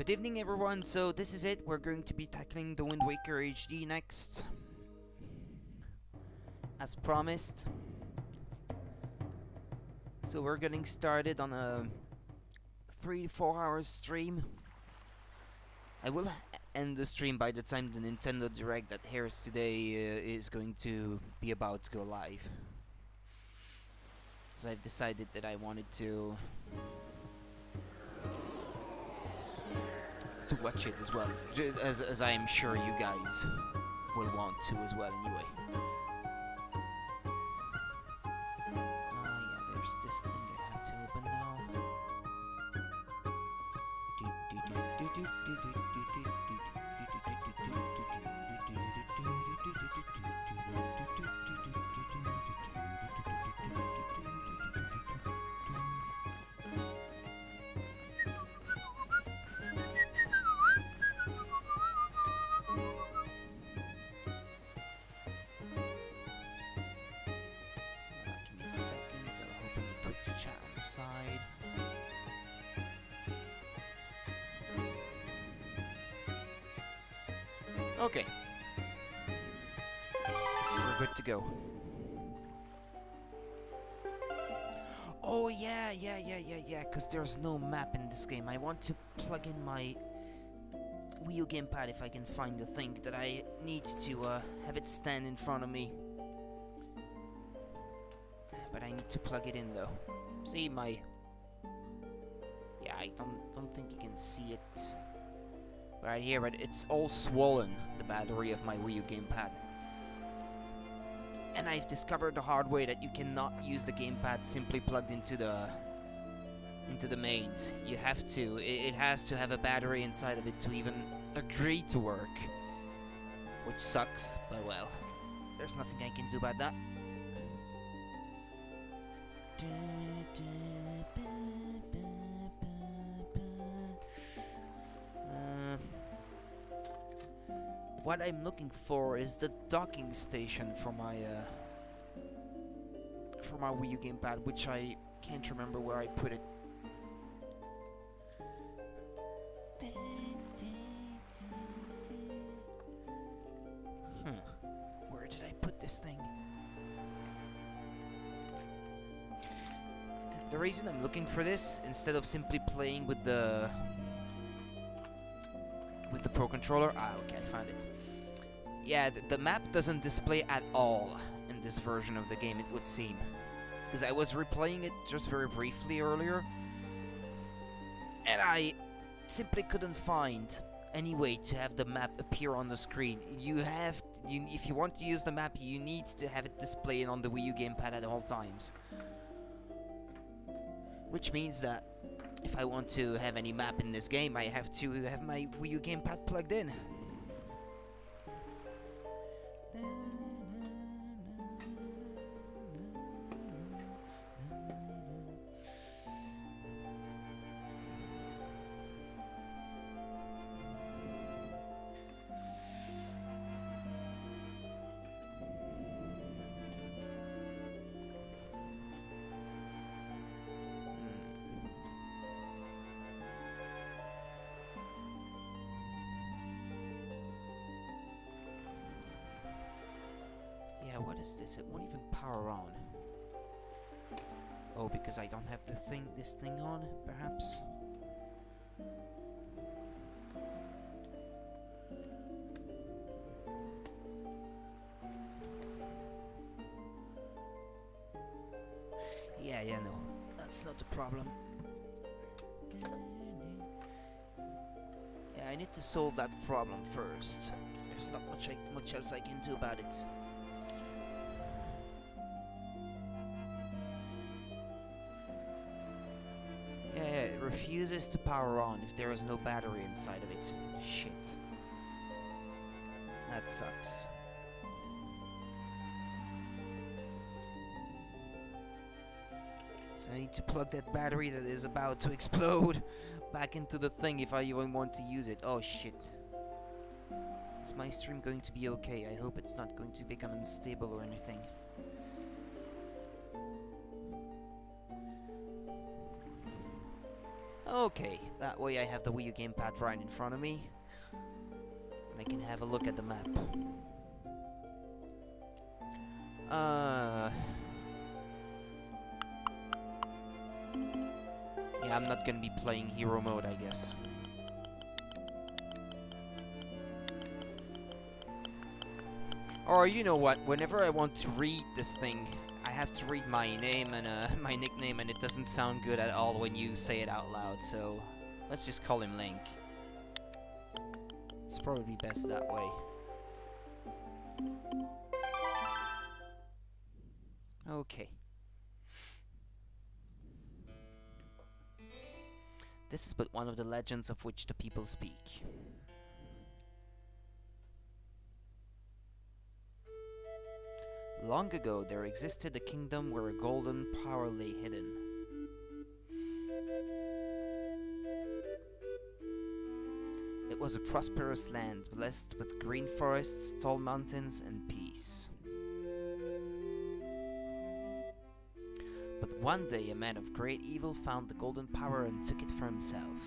Good evening everyone, so this is it, we're going to be tackling the Wind Waker HD next. As promised. So we're getting started on a 3 to 4 hours stream. I will end the stream by the time the Nintendo Direct that airs today is going to be about to go live. So I've decided that I wanted to watch it as well, as I am sure you guys will want to as well anyway. Yeah, there's this thing I have to open now. Okay. We're good to go. Oh yeah, because there's no map in this game. I want to plug in my Wii U gamepad if I can find the thing that I need to have it stand in front of me. But I need to plug it in though. See my... Yeah, I don't think you can see it right here, but it's all swollen, the battery of my Wii U gamepad. And I've discovered the hard way that you cannot use the gamepad simply plugged into the mains. You have to, it has to have a battery inside of it to even agree to work. Which sucks, but well, there's nothing I can do about that. What I'm looking for is the docking station for my Wii U gamepad, which I can't remember where I put it. Where did I put this thing? The reason I'm looking for this, instead of simply playing with the Pro Controller... Ah, okay, I found it. Yeah, the map doesn't display at all in this version of the game, it would seem. Because I was replaying it just very briefly earlier, and I simply couldn't find any way to have the map appear on the screen. If you want to use the map, you need to have it displayed on the Wii U gamepad at all times. Which means that if I want to have any map in this game, I have to have my Wii U gamepad plugged in. Yeah, what is this? It won't even power on. Oh, because I don't have this thing on, perhaps? Yeah, no. That's not the problem. Yeah, I need to solve that problem first. There's not much else I can do about it. It refuses to power on if there is no battery inside of it. Shit. That sucks. So I need to plug that battery that is about to explode back into the thing if I even want to use it. Oh shit. Is my stream going to be okay? I hope it's not going to become unstable or anything. Okay, that way I have the Wii U gamepad right in front of me. And I can have a look at the map. Yeah, I'm not gonna be playing hero mode, I guess. Or you know what, whenever I want to read this thing, I have to read my name and my nickname, and it doesn't sound good at all when you say it out loud, so let's just call him Link. It's probably best that way. Okay. This is but one of the legends of which the people speak. Long ago, there existed a kingdom where a golden power lay hidden. It was a prosperous land, blessed with green forests, tall mountains, and peace. But one day, a man of great evil found the golden power and took it for himself.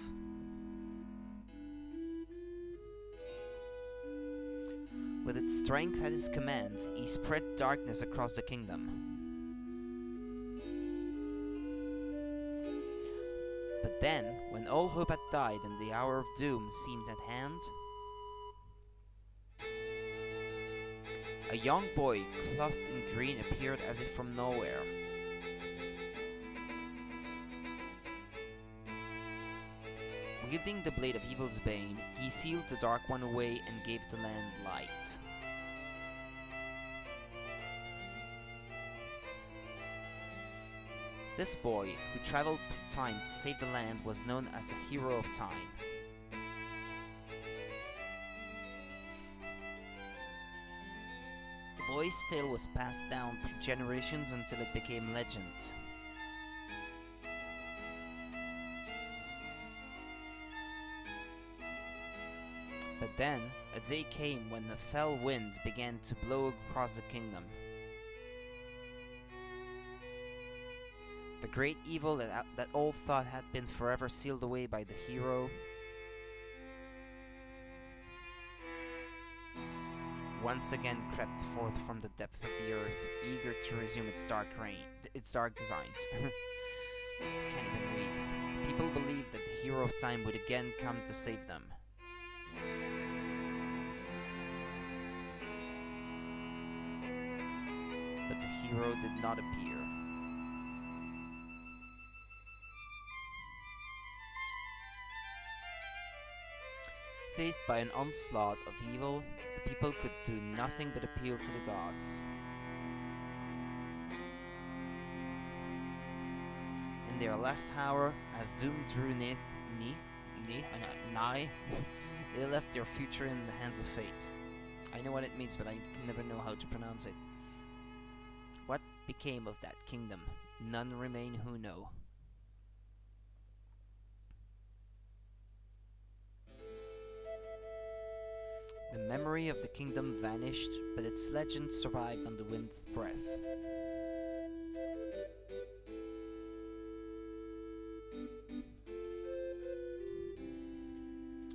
With its strength at his command, he spread darkness across the kingdom. But then, when all hope had died and the hour of doom seemed at hand, a young boy clothed in green appeared as if from nowhere. Wielding the blade of evil's bane, he sealed the Dark One away and gave the land light. This boy, who traveled through time to save the land, was known as the Hero of Time. The boy's tale was passed down through generations until it became legend. But then, a day came when the fell wind began to blow across the kingdom. The great evil that all thought had been forever sealed away by the hero once again crept forth from the depths of the earth, eager to resume its dark designs. Can't even read. People believed that the Hero of Time would again come to save them. But the hero did not appear. Faced by an onslaught of evil, the people could do nothing but appeal to the gods. In their last hour, as doom drew nigh, they left their future in the hands of fate. I know what it means, but I can never know how to pronounce it. What became of that kingdom? None remain who know. The memory of the kingdom vanished, but its legend survived on the wind's breath.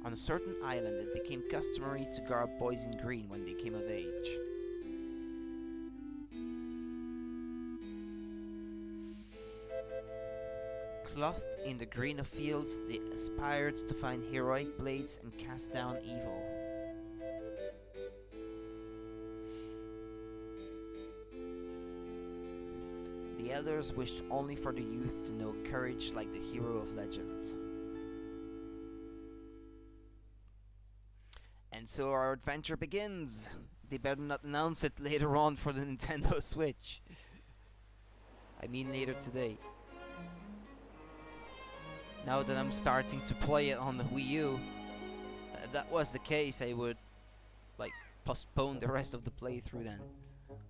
On a certain island, it became customary to garb boys in green when they came of age. Clothed in the green of fields, they aspired to find heroic blades and cast down evil. The elders wished only for the youth to know courage like the hero of legend. And so our adventure begins! They better not announce it later on for the Nintendo Switch. I mean later today. Now that I'm starting to play it on the Wii U, if that was the case, I would like postpone the rest of the playthrough then,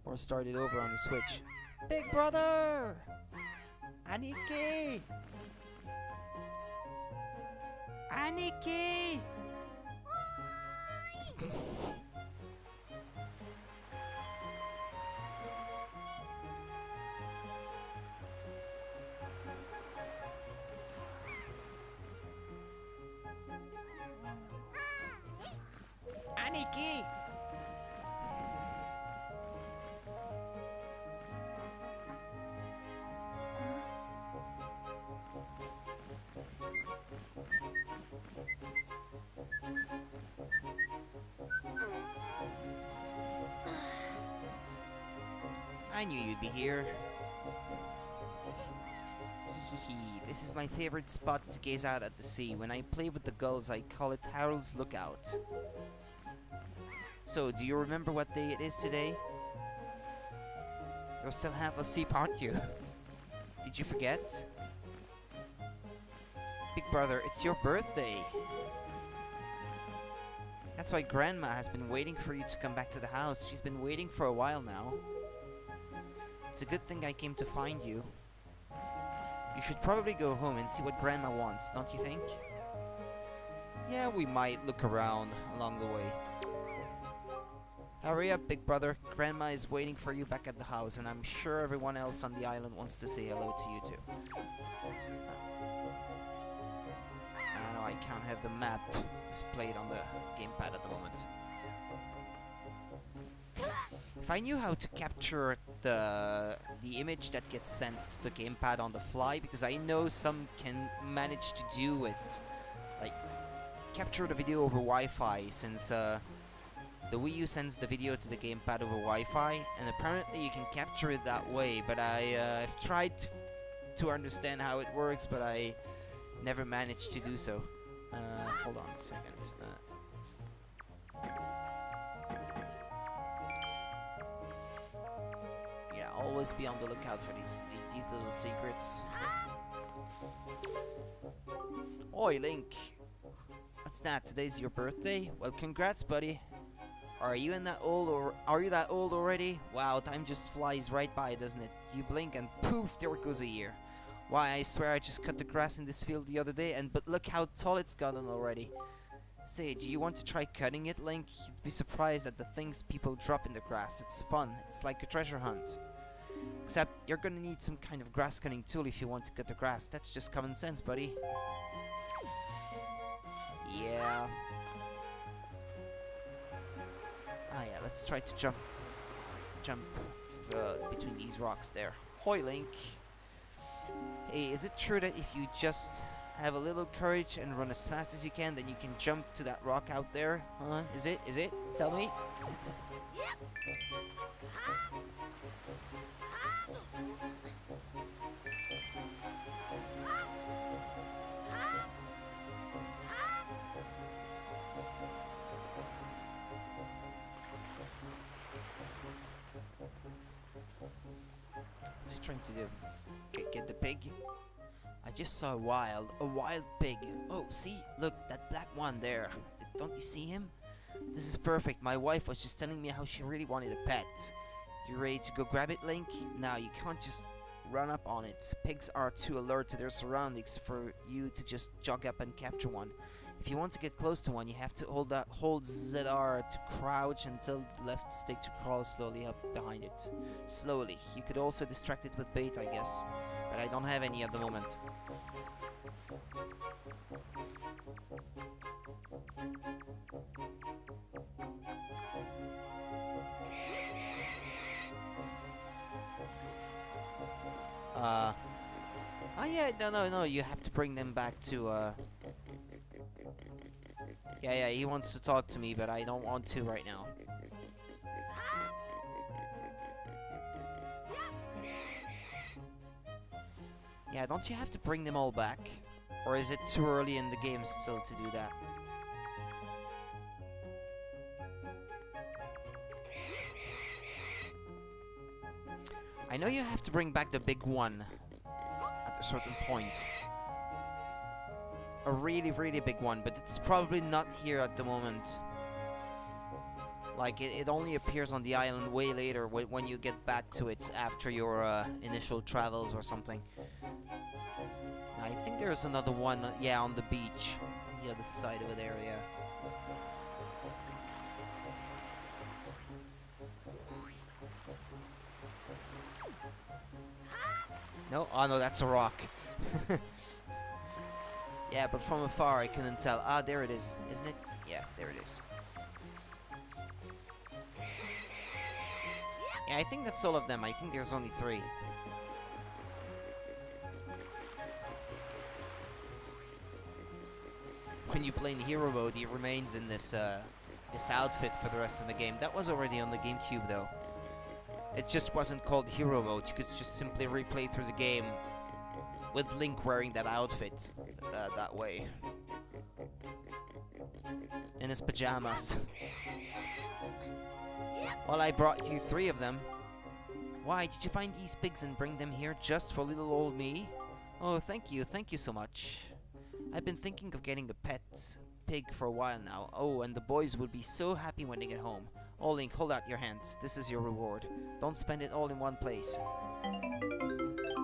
or start it over on the Switch. Big brother! Aniki! Aniki! Kiki! I knew you'd be here. This is my favorite spot to gaze out at the sea. When I play with the gulls, I call it Harold's Lookout. So, do you remember what day it is today? You're still half asleep, aren't you? Did you forget? Big brother, it's your birthday. That's why Grandma has been waiting for you to come back to the house. She's been waiting for a while now. It's a good thing I came to find you. You should probably go home and see what Grandma wants, don't you think? Yeah, we might look around along the way. Hurry up, big brother. Grandma is waiting for you back at the house, and I'm sure everyone else on the island wants to say hello to you too. I know I can't have the map displayed on the gamepad at the moment. If I knew how to capture the image that gets sent to the gamepad on the fly, because I know some can manage to do it, like capture the video over Wi-Fi, since the Wii U sends the video to the gamepad over Wi-Fi, and apparently you can capture it that way. But I've tried to understand how it works, but I never managed to do so. Hold on a second. Always be on the lookout for these little secrets. Oi, Link. What's that? Today's your birthday? Well, congrats, buddy. Are you that old already? Wow, time just flies right by, doesn't it? You blink and poof, there goes a year. Why, I swear I just cut the grass in this field the other day, but look how tall it's gotten already. Say, do you want to try cutting it, Link? You'd be surprised at the things people drop in the grass. It's fun. It's like a treasure hunt. Except, you're gonna need some kind of grass cutting tool if you want to cut the grass. That's just common sense, buddy. Yeah. Ah yeah, let's try to jump between these rocks there. Hoi, Link. Hey, is it true that if you just have a little courage and run as fast as you can, then you can jump to that rock out there? Huh? Is it? Tell me. What's he trying to do? Get the pig? I just saw a wild pig. Oh, see? Look, that black one there. Don't you see him? This is perfect. My wife was just telling me how she really wanted a pet. You ready to go grab it, Link? Now, you can't just run up on it. Pigs are too alert to their surroundings for you to just jog up and capture one. If you want to get close to one, you have to hold ZR to crouch and tilt the left stick to crawl slowly up behind it. Slowly. You could also distract it with bait, I guess. But I don't have any at the moment. Yeah, no, you have to bring them back to, Yeah, he wants to talk to me, but I don't want to right now. Yeah, don't you have to bring them all back? Or is it too early in the game still to do that? I know you have to bring back the big one at a certain point. A really, really big one, but it's probably not here at the moment. Like, it only appears on the island way later when you get back to it after your initial travels or something. I think there's another one, yeah, on the beach. On the other side of it there, yeah. No? Oh no, that's a rock. Yeah, but from afar I couldn't tell. Ah, there it is, isn't it? Yeah, there it is. Yeah, I think that's all of them. I think there's only 3. When you play in hero mode, he remains in this this outfit for the rest of the game. That was already on the GameCube, though. It just wasn't called hero mode. You could just simply replay through the game with Link wearing that outfit that way. In his pajamas. Well, I brought you 3 of them. Why, did you find these pigs and bring them here just for little old me? Oh, thank you so much. I've been thinking of getting a pet pig for a while now. Oh, and the boys will be so happy when they get home. Oh, Link, hold out your hand. This is your reward. Don't spend it all in one place.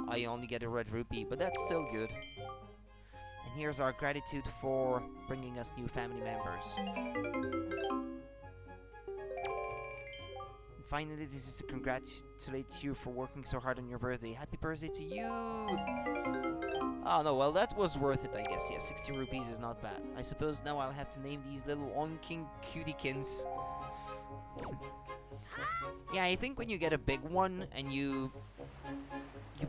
I only get a red rupee, but that's still good. And here's our gratitude for bringing us new family members. And finally, this is to congratulate you for working so hard on your birthday. Happy birthday to you! Oh no, well that was worth it, I guess. Yeah, 60 rupees is not bad. I suppose now I'll have to name these little onking cutiekins. Yeah, I think when you get a big one and you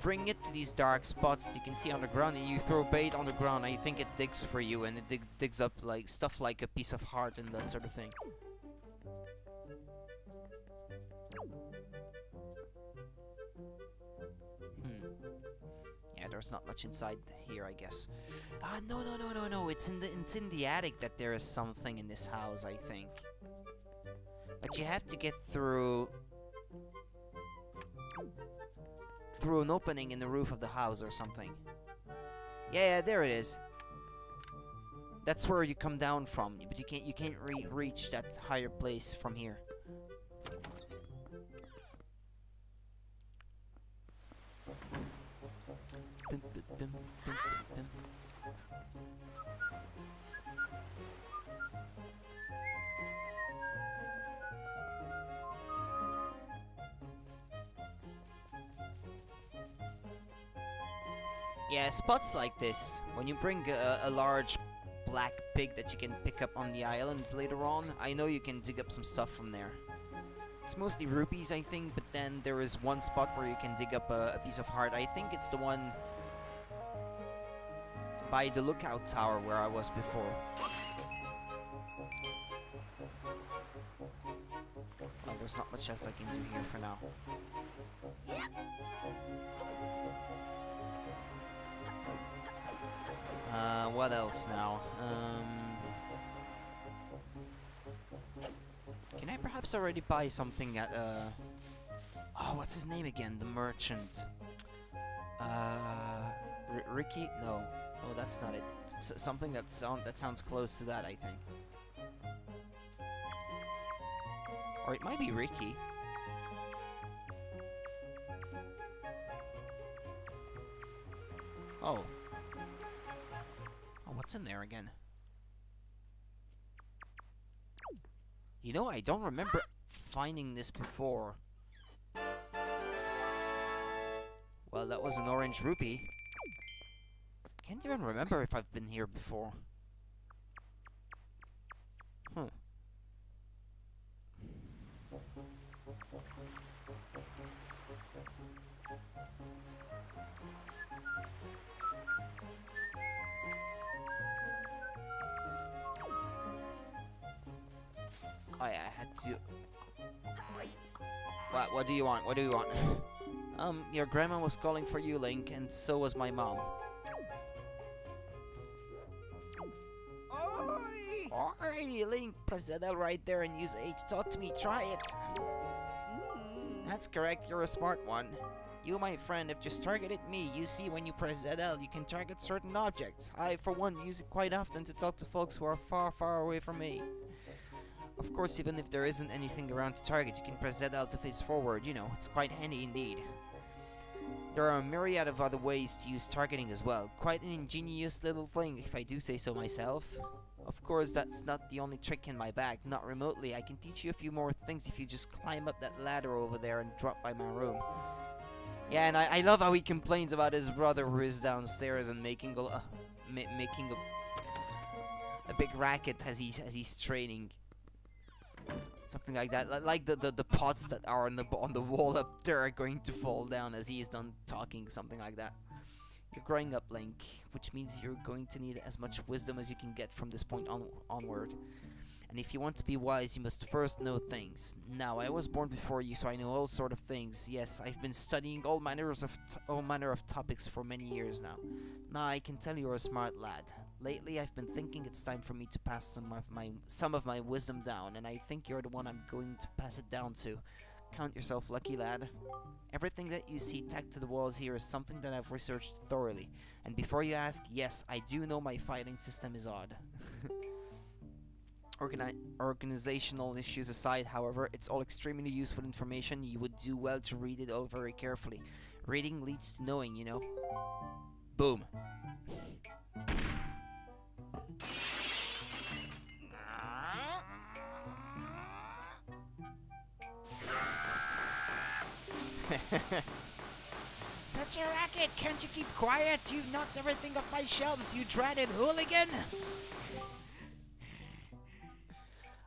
bring it to these dark spots that you can see on the ground and you throw bait on the ground, I think it digs for you and it digs up like stuff like a piece of heart and that sort of thing. Yeah, there's not much inside here, I guess. Ah, no. It's in the attic that there is something in this house, I think. But you have to get through an opening in the roof of the house or something. Yeah, there it is. That's where you come down from, but you can't reach that higher place from here. Yeah, spots like this, when you bring a large black pig that you can pick up on the island later on, I know you can dig up some stuff from there. It's mostly rupees, I think, but then there is one spot where you can dig up a piece of heart. I think it's the one by the lookout tower where I was before. Well, there's not much else I can do here for now. What else now? Can I perhaps already buy something at, oh, what's his name again? The merchant. Ricky? No. Oh, that's not it. Something that sounds close to that, I think. Or it might be Ricky. Oh. Oh, what's in there again? You know, I don't remember finding this before. Well, that was an orange rupee. Can't even remember if I've been here before. Huh. Oh yeah, I had to... What do you want? What do you want? Your grandma was calling for you, Link, and so was my mom. Oi, Link, press that L right there and use H. Talk to me, try it. That's correct, you're a smart one. You, my friend, have just targeted me. You see, when you press ZL, you can target certain objects. I, for one, use it quite often to talk to folks who are far, far away from me. Of course, even if there isn't anything around to target, you can press ZL to face forward. You know, it's quite handy indeed. There are a myriad of other ways to use targeting as well. Quite an ingenious little thing, if I do say so myself. Of course, that's not the only trick in my bag, not remotely. I can teach you a few more things if you just climb up that ladder over there and drop by my room. Yeah, and I love how he complains about his brother who is downstairs and making a big racket as he's training. Something like that. Like the pots that are on the wall up there are going to fall down as he is done talking. Something like that. You're growing up, Link, which means you're going to need as much wisdom as you can get from this point onward. And if you want to be wise, you must first know things. Now, I was born before you, so I know all sort of things. Yes, I've been studying all manner of topics for many years now. Now, I can tell you're a smart lad. Lately, I've been thinking it's time for me to pass some of my wisdom down, and I think you're the one I'm going to pass it down to. Count yourself lucky, lad. Everything that you see tacked to the walls here is something that I've researched thoroughly. And before you ask, yes, I do know my fighting system is odd. Organizational issues aside, however, it's all extremely useful information. You would do well to read it all very carefully. Reading leads to knowing, you know. Boom. Such a racket! Can't you keep quiet? You've knocked everything off my shelves, you dreaded hooligan!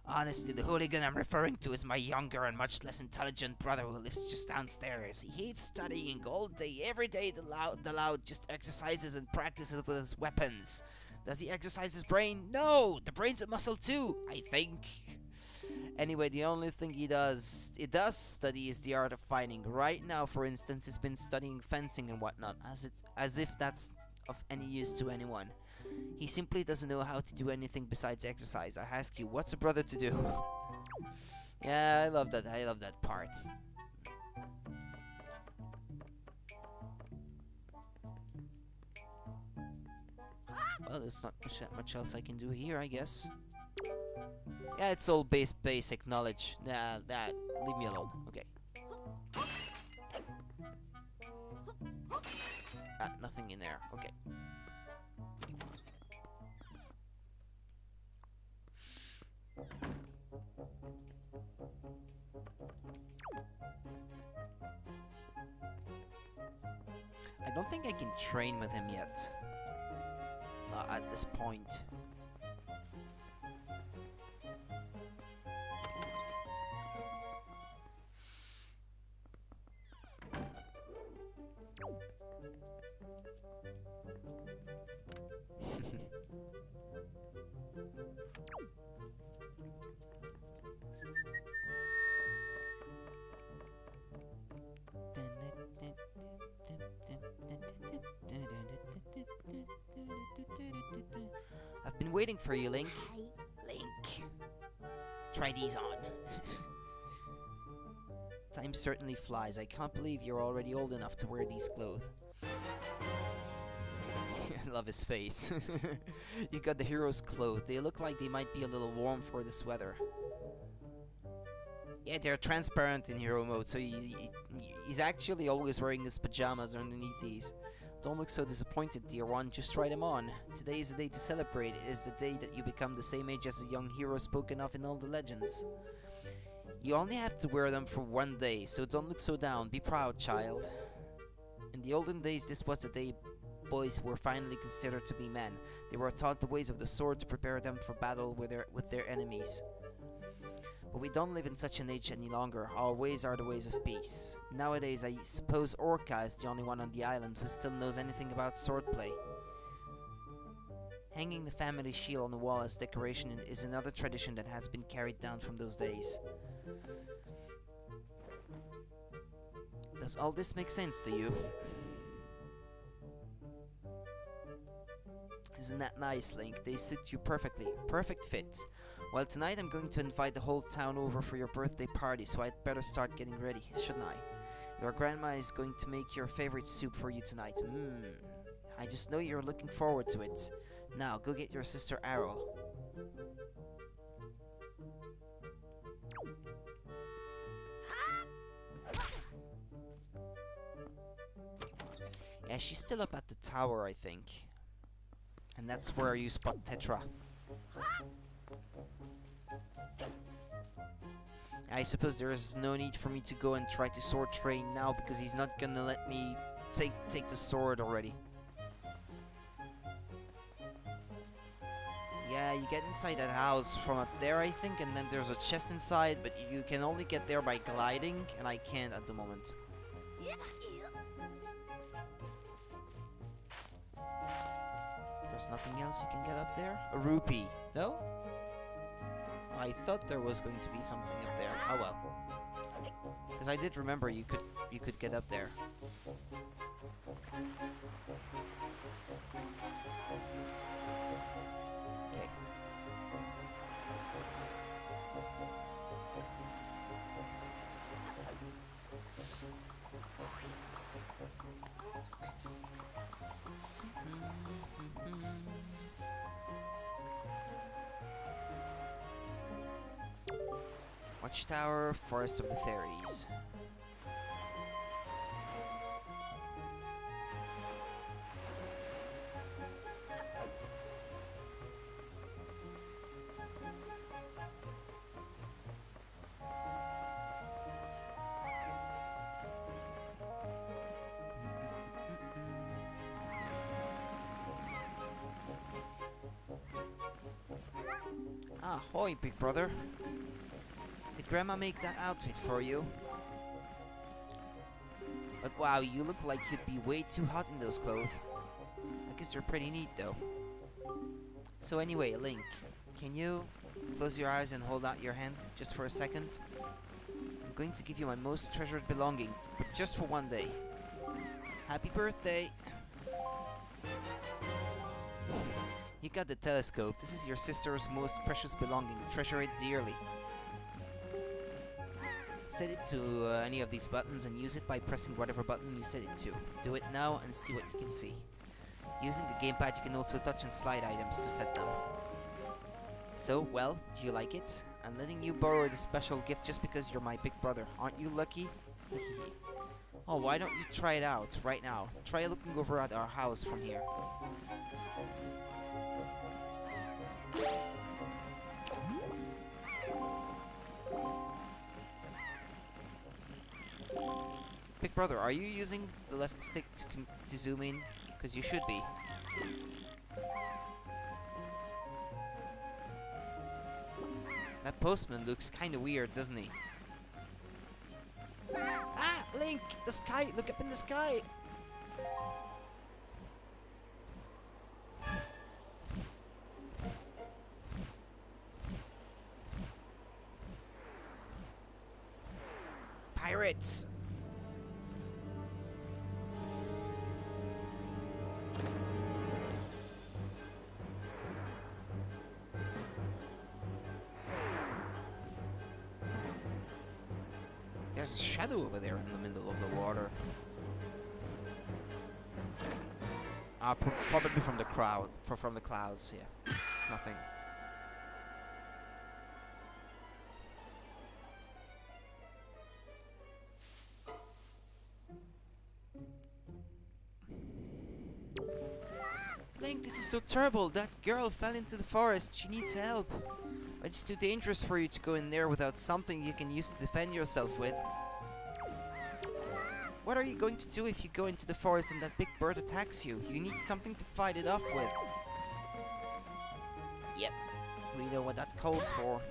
Honestly, the hooligan I'm referring to is my younger and much less intelligent brother who lives just downstairs. He hates studying all day, every day. The loud just exercises and practices with his weapons. Does he exercise his brain? No! The brain's a muscle too, I think. Anyway, the only thing he does study is the art of fighting. Right now, for instance, he's been studying fencing and whatnot, as if that's of any use to anyone. He simply doesn't know how to do anything besides exercise. I ask you, what's a brother to do? Yeah, I love that part. Well, there's not much else I can do here, I guess. Yeah, it's all basic knowledge. Nah, leave me alone. Okay. Nothing in there. Okay. I don't think I can train with him yet. Not at this point. I've been waiting for you, Link. Link. Try these on. Time certainly flies. I can't believe you're already old enough to wear these clothes. I love his face. You got the hero's clothes. They look like they might be a little warm for this weather. Yeah, they're transparent in hero mode, so he's actually always wearing his pajamas underneath these. Don't look so disappointed, dear one. Just try them on. Today is the day to celebrate. It is the day that you become the same age as the young hero spoken of in all the legends. You only have to wear them for one day, so don't look so down. Be proud, child. In the olden days, this was the day boys were finally considered to be men. They were taught the ways of the sword to prepare them for battle with their enemies. But we don't live in such an age any longer. Our ways are the ways of peace. Nowadays, I suppose Orca is the only one on the island who still knows anything about swordplay. Hanging the family shield on the wall as decoration is another tradition that has been carried down from those days. Does all this make sense to you? Isn't that nice, Link? They suit you perfectly. Perfect fit. Well, tonight I'm going to invite the whole town over for your birthday party, so I'd better start getting ready, shouldn't I? Your grandma is going to make your favorite soup for you tonight. I just know you're looking forward to it. Now, go get your sister Arrow. Yeah, she's still up at the tower, I think. And that's where you spot Tetra. I suppose there is no need for me to go and try to sword train now because he's not gonna let me take the sword already. Yeah, you get inside that house from up there, I think, and then there's a chest inside, but you can only get there by gliding, and I can't at the moment. There's nothing else you can get up there? A rupee. No? I thought there was going to be something up there. Oh well. Because I did remember you could get up there. Okay. Watchtower, Forest of the Fairies. Ahoy, big brother. Did Grandma make that outfit for you? But wow, you look like you'd be way too hot in those clothes. I guess they're pretty neat though. So anyway, Link, can you close your eyes and hold out your hand just for a second? I'm going to give you my most treasured belonging, but just for one day. Happy birthday! You got the telescope. This is your sister's most precious belonging. Treasure it dearly. Set it to any of these buttons and use it by pressing whatever button you set it to. Do it now and see what you can see. Using the gamepad you can also touch and slide items to set them. So, well, do you like it? I'm letting you borrow the special gift just because you're my big brother. Aren't you lucky? Oh, why don't you try it out right now? Try looking over at our house from here. Big brother, are you using the left stick to zoom in? Because you should be. That postman looks kind of weird, doesn't he? Ah! Link! The sky! Look up in the sky! Pirates! There's a shadow over there in the middle of the water. Probably from the crowd, from the clouds. Yeah, it's nothing. Link, this is so terrible. That girl fell into the forest. She needs help. It's too dangerous for you to go in there without something you can use to defend yourself with. What are you going to do if you go into the forest and that big bird attacks you? You need something to fight it off with. Yep, we know what that calls for.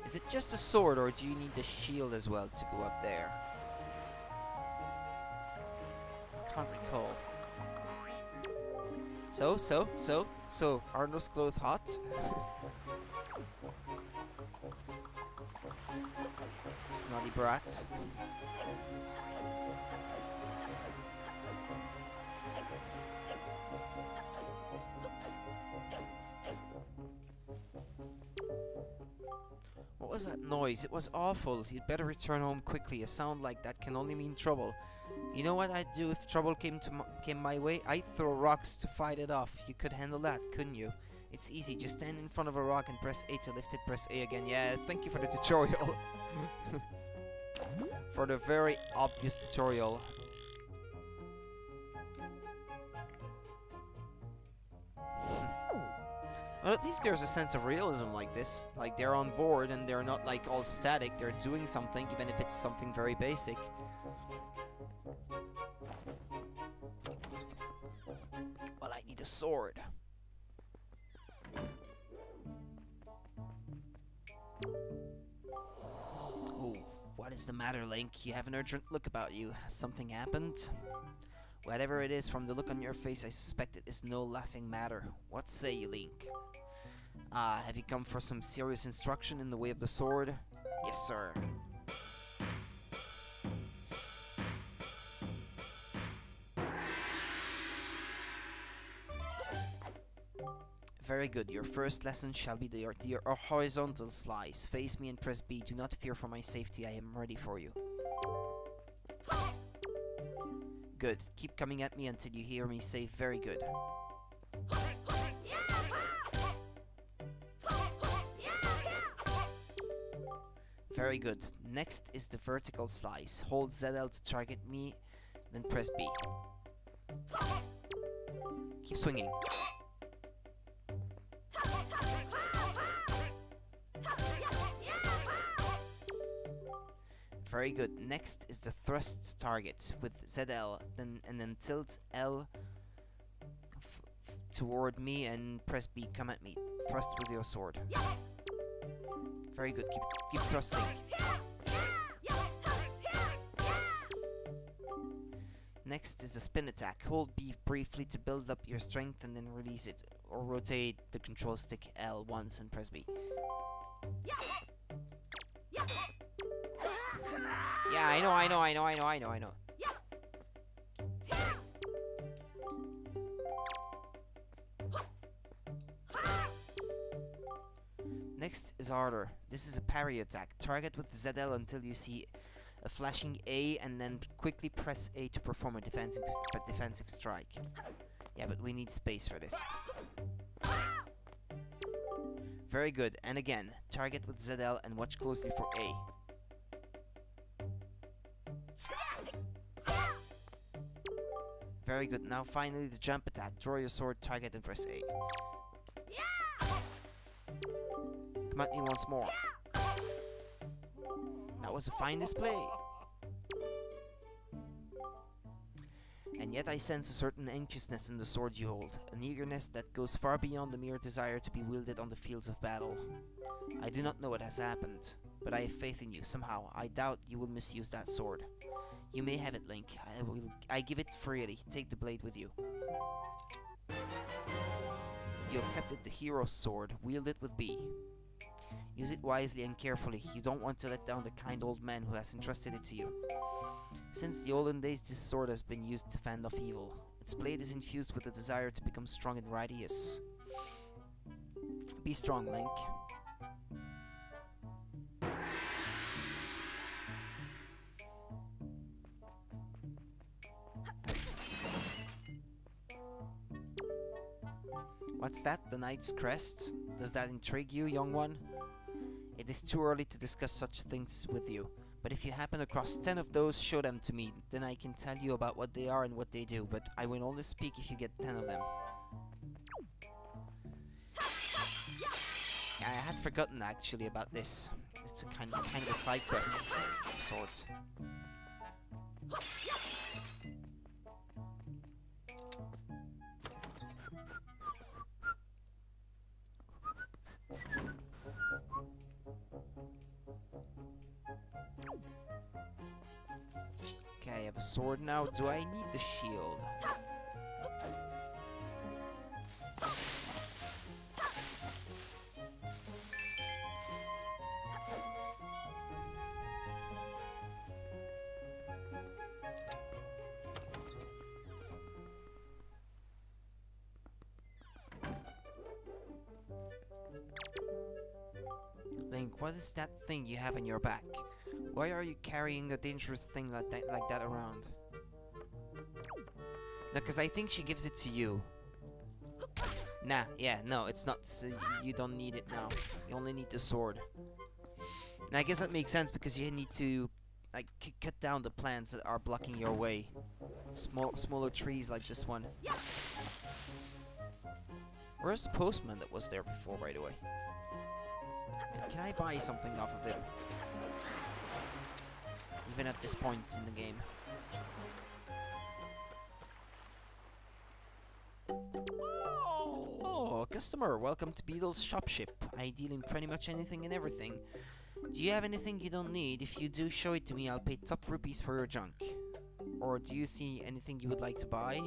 Is it just a sword, or do you need the shield as well to go up there? I can't recall. So, are those clothes hot? Snotty brat. What was that noise? It was awful. You'd better return home quickly. A sound like that can only mean trouble. You know what I'd do if trouble came my way? I'd throw rocks to fight it off. You could handle that, couldn't you? It's easy. Just stand in front of a rock and press A to lift it. Press A again. Yeah, thank you for the tutorial. For the very obvious tutorial. Well, at least there's a sense of realism like this. Like, they're on board and they're not like all static. They're doing something, even if it's something very basic. sword. Oh, what is the matter, Link? You have an urgent look about you. Has something happened? Whatever it is, from the look on your face, I suspect it is no laughing matter. What say you, Link? Have you come for some serious instruction in the way of the sword? Yes, sir. Very good. Your first lesson shall be the horizontal slice. Face me and press B. Do not fear for my safety. I am ready for you. Good. Keep coming at me until you hear me say very good. Very good. Next is the vertical slice. Hold ZL to target me, then press B. Keep swinging. Very good. Next is the thrust target with ZL, and then tilt L toward me and press B. Come at me. Thrust with your sword. Very good. Keep thrusting. Next is the spin attack. Hold B briefly to build up your strength and then release it, or rotate the control stick L once and press B. Yeah, I know. Next is harder. This is a parry attack. Target with ZL until you see a flashing A and then quickly press A to perform a defensive strike. Yeah, but we need space for this. Very good. And again, target with ZL and watch closely for A. Very good. Now finally the jump attack. Draw your sword, target and press A. Come at me once more. That was a fine display. And yet I sense a certain anxiousness in the sword you hold. An eagerness that goes far beyond the mere desire to be wielded on the fields of battle. I do not know what has happened, but I have faith in you. Somehow, I doubt you will misuse that sword. You may have it, Link. I give it freely. Take the blade with you. You accepted the hero's sword. Wield it with B. Use it wisely and carefully. You don't want to let down the kind old man who has entrusted it to you. Since the olden days, this sword has been used to fend off evil. Its blade is infused with the desire to become strong and righteous. Be strong, Link. What's that? The Knights Crest? Does that intrigue you, young one? It is too early to discuss such things with you, but if you happen across 10 of those, show them to me. Then I can tell you about what they are and what they do, but I will only speak if you get 10 of them. I had forgotten actually about this. It's a kind of a side quest of sorts. Okay, I have a sword now. Do I need the shield? Link, what is that thing you have on your back? Why are you carrying a dangerous thing like that around? No, because I think she gives it to you. Nah, yeah, no, it's not. So you don't need it now. You only need the sword. And I guess that makes sense because you need to like cut down the plants that are blocking your way. Smaller trees like this one. Where's the postman that was there before, by the way? And can I buy something off of him? Even at this point in the game. Hello, customer. Welcome to Beetle's shop ship. I deal in pretty much anything and everything. Do you have anything you don't need? If you do, show it to me. I'll pay top rupees for your junk. Or do you see anything you would like to buy?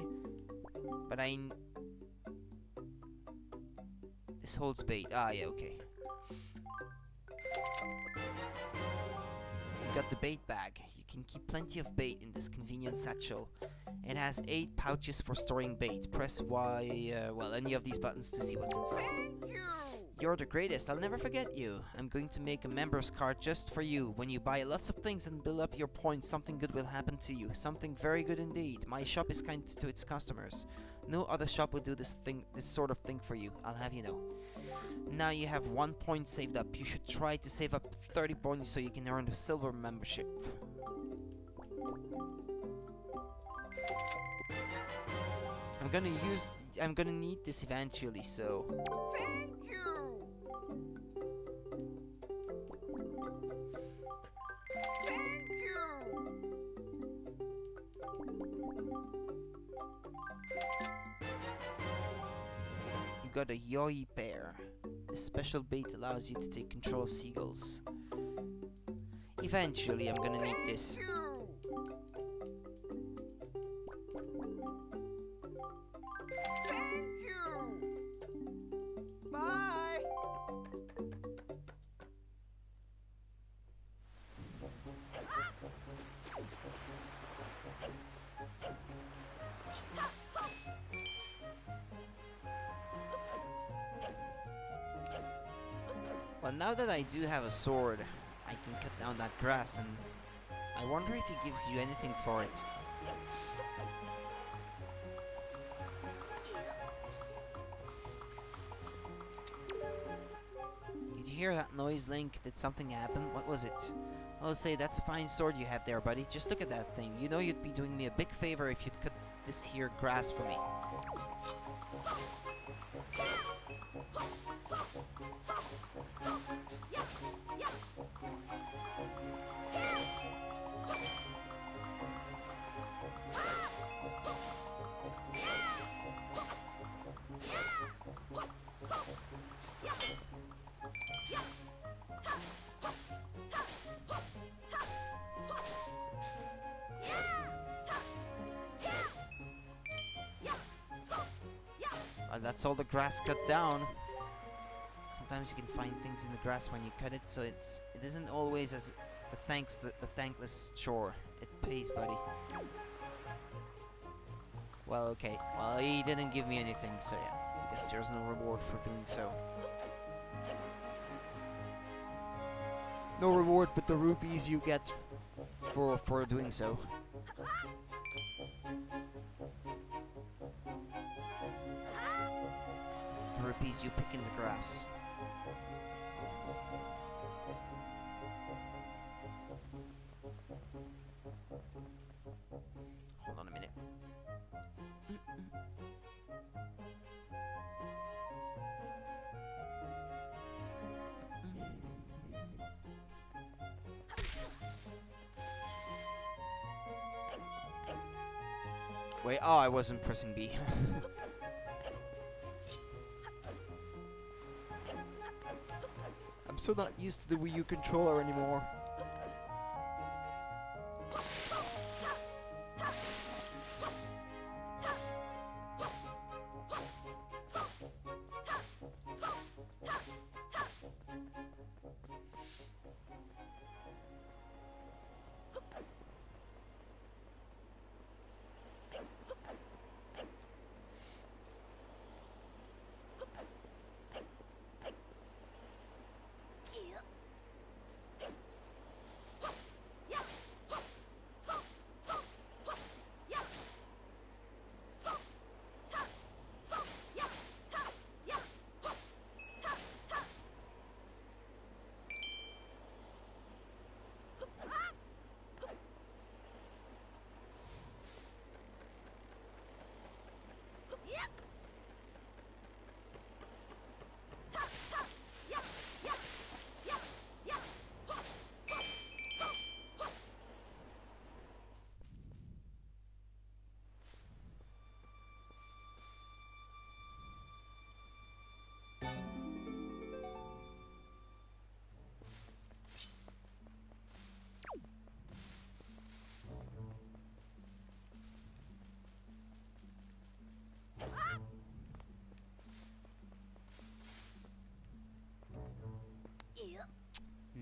But this holds bait. Ah, yeah, okay. You got the bait bag. You can keep plenty of bait in this convenient satchel. It has 8 pouches for storing bait. Press Y, well, any of these buttons to see what's inside. Thank you! You're the greatest. I'll never forget you. I'm going to make a member's card just for you. When you buy lots of things and build up your points, something good will happen to you. Something very good indeed. My shop is kind to its customers. No other shop would do this sort of thing for you. I'll have you know. Now you have 1 point saved up. You should try to save up 30 points so you can earn the silver membership. I'm gonna need this eventually, so... Thank you! Thank you! You got a yoi pair. This special bait allows you to take control of seagulls. Eventually, I'm gonna need this. Thank you! Thank you! Bye! Well, now that I do have a sword, I can cut down that grass, and I wonder if he gives you anything for it. Did you hear that noise, Link? Did something happen? What was it? I'll say, that's a fine sword you have there, buddy. Just look at that thing. You know you'd be doing me a big favor if you'd cut this here grass for me. That's all the grass cut down. Sometimes you can find things in the grass when you cut it, so it isn't always as a thankless chore. It pays, buddy. Well, okay. Well, he didn't give me anything, so yeah. I guess there's no reward for doing so. No reward, but the rupees you get for doing so. Rupees you pick in the grass. Hold on a minute. Wait, oh, I wasn't pressing B. I'm so not used to the Wii U controller anymore.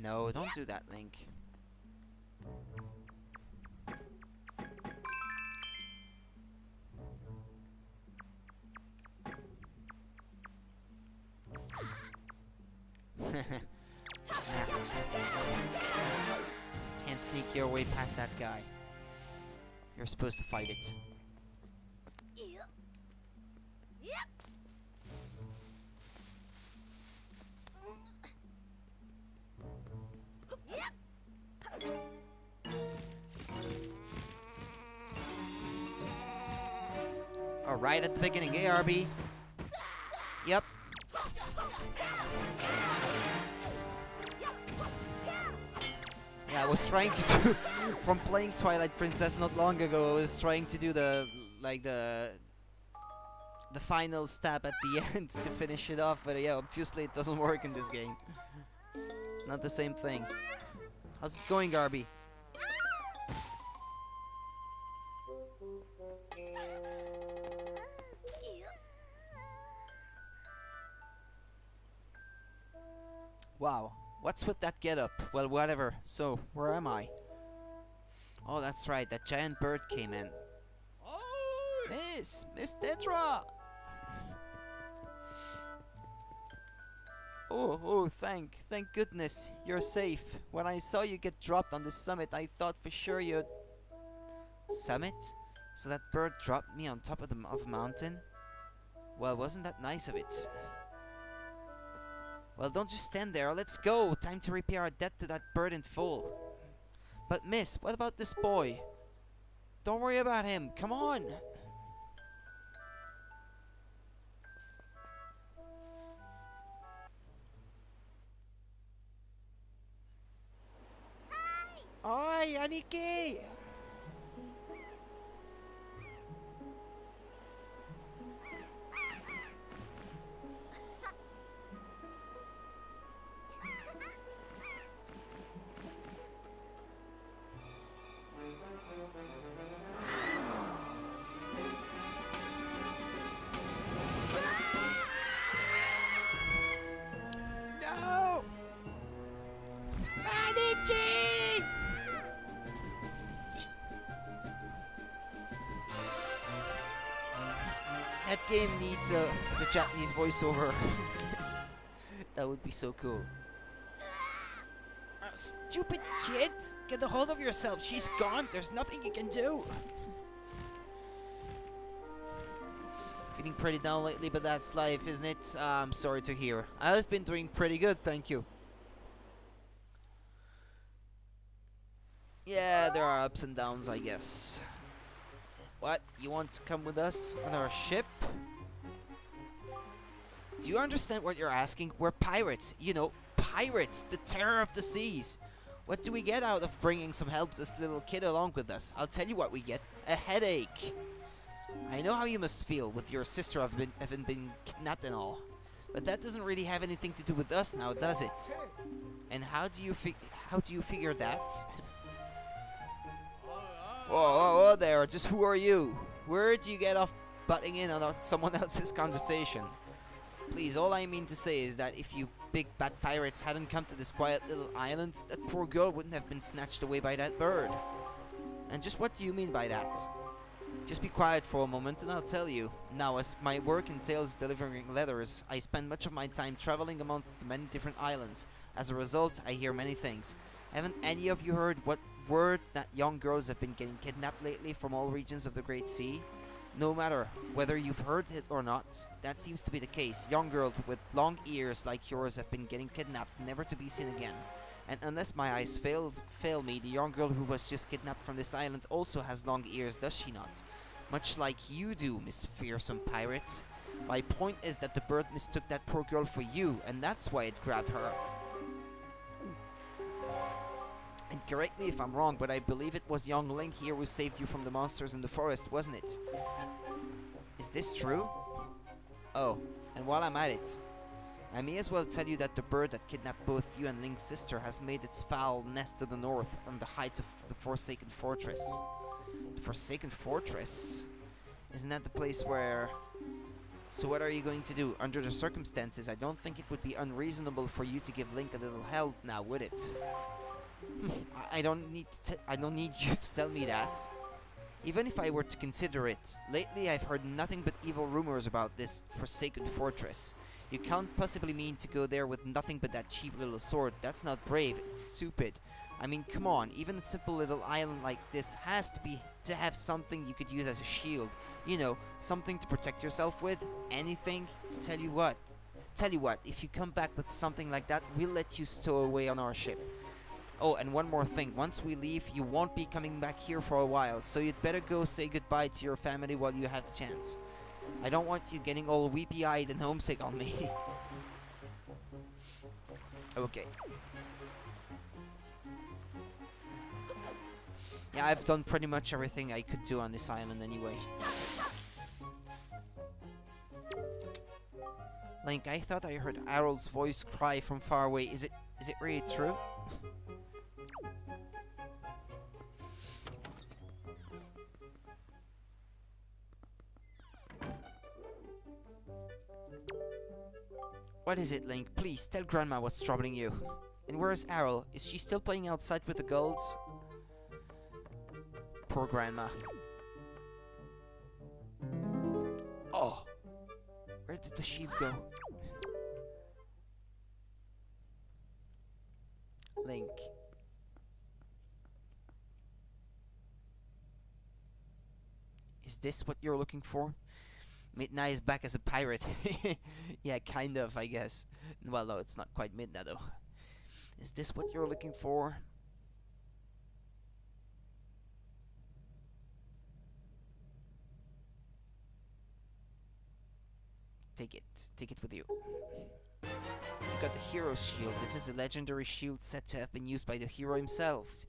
No, don't do that, Link. Can't sneak your way past that guy. You're supposed to fight it. Alright at the beginning, ARB. Yep. Yeah, I was trying to do from playing Twilight Princess not long ago. I was trying to do the final stab at the end to finish it off, but yeah, obviously it doesn't work in this game. It's not the same thing. How's it going, Garby? Wow, what's with that getup? Well, whatever. So, where am I? Oh, that's right, that giant bird came in. Miss Tetra! Oh, thank goodness, you're safe. When I saw you get dropped on the summit, I thought for sure you'd... Summit? So that bird dropped me on top of a mountain? Well, wasn't that nice of it? Well, don't just stand there, let's go! Time to repay our debt to that bird in full. But miss, what about this boy? Don't worry about him, come on! Oi, Aniki! No! Aniki! That game needs the Japanese voiceover. That would be so cool. Stupid kid! Get a hold of yourself. She's gone. There's nothing you can do. Feeling pretty down lately, but that's life, isn't it? I'm sorry to hear. I've been doing pretty good, thank you. Yeah, there are ups and downs, I guess. What? You want to come with us on our ship? Do you understand what you're asking? We're pirates. You know, pirates. The terror of the seas. What do we get out of bringing some helpless little kid along with us? I'll tell you what we get. A headache. I know how you must feel with your sister having been kidnapped and all. But that doesn't really have anything to do with us now, does it? And how do you figure that? Whoa there, just who are you? Where do you get off butting in on someone else's conversation? Please, all I mean to say is that if you big bad pirates hadn't come to this quiet little island, that poor girl wouldn't have been snatched away by that bird. And just what do you mean by that? Just be quiet for a moment and I'll tell you. Now, as my work entails delivering letters, I spend much of my time traveling amongst the many different islands. As a result, I hear many things. Haven't any of you heard what word that young girls have been getting kidnapped lately from all regions of the Great Sea? No matter whether you've heard it or not, that seems to be the case. Young girls with long ears like yours have been getting kidnapped, never to be seen again. And unless my eyes fail me, the young girl who was just kidnapped from this island also has long ears, does she not? Much like you do, Miss Fearsome Pirate. My point is that the bird mistook that poor girl for you, and that's why it grabbed her. And correct me if I'm wrong, but I believe it was young Link here who saved you from the monsters in the forest, wasn't it? Is this true? Oh, and while I'm at it, I may as well tell you that the bird that kidnapped both you and Link's sister has made its foul nest to the north on the heights of the Forsaken Fortress. The Forsaken Fortress? Isn't that the place where So what are you going to do? Under the circumstances, I don't think it would be unreasonable for you to give Link a little help now, would it? I don't need you to tell me that. Even if I were to consider it, lately I've heard nothing but evil rumors about this forsaken fortress. You can't possibly mean to go there with nothing but that cheap little sword. That's not brave, it's stupid. I mean, come on, even a simple little island like this has to have something you could use as a shield. You know, something to protect yourself with, anything. To tell you what, if you come back with something like that, we'll let you stow away on our ship. Oh, and one more thing, once we leave, you won't be coming back here for a while, so you'd better go say goodbye to your family while you have the chance. I don't want you getting all weepy-eyed and homesick on me. Okay. Yeah, I've done pretty much everything I could do on this island anyway. Link, I thought I heard Aryl's voice cry from far away. Is it really true? What is it, Link? Please, tell Grandma what's troubling you. And where's Aryl? Is she still playing outside with the gulls? Poor Grandma. Oh! Where did the shield go? Link. Is this what you're looking for? Midna is back as a pirate. Yeah, kind of, I guess. Well, no, it's not quite Midna, though. Is this what you're looking for? Take it. Take it with you. You got the hero's shield. This is a legendary shield said to have been used by the hero himself.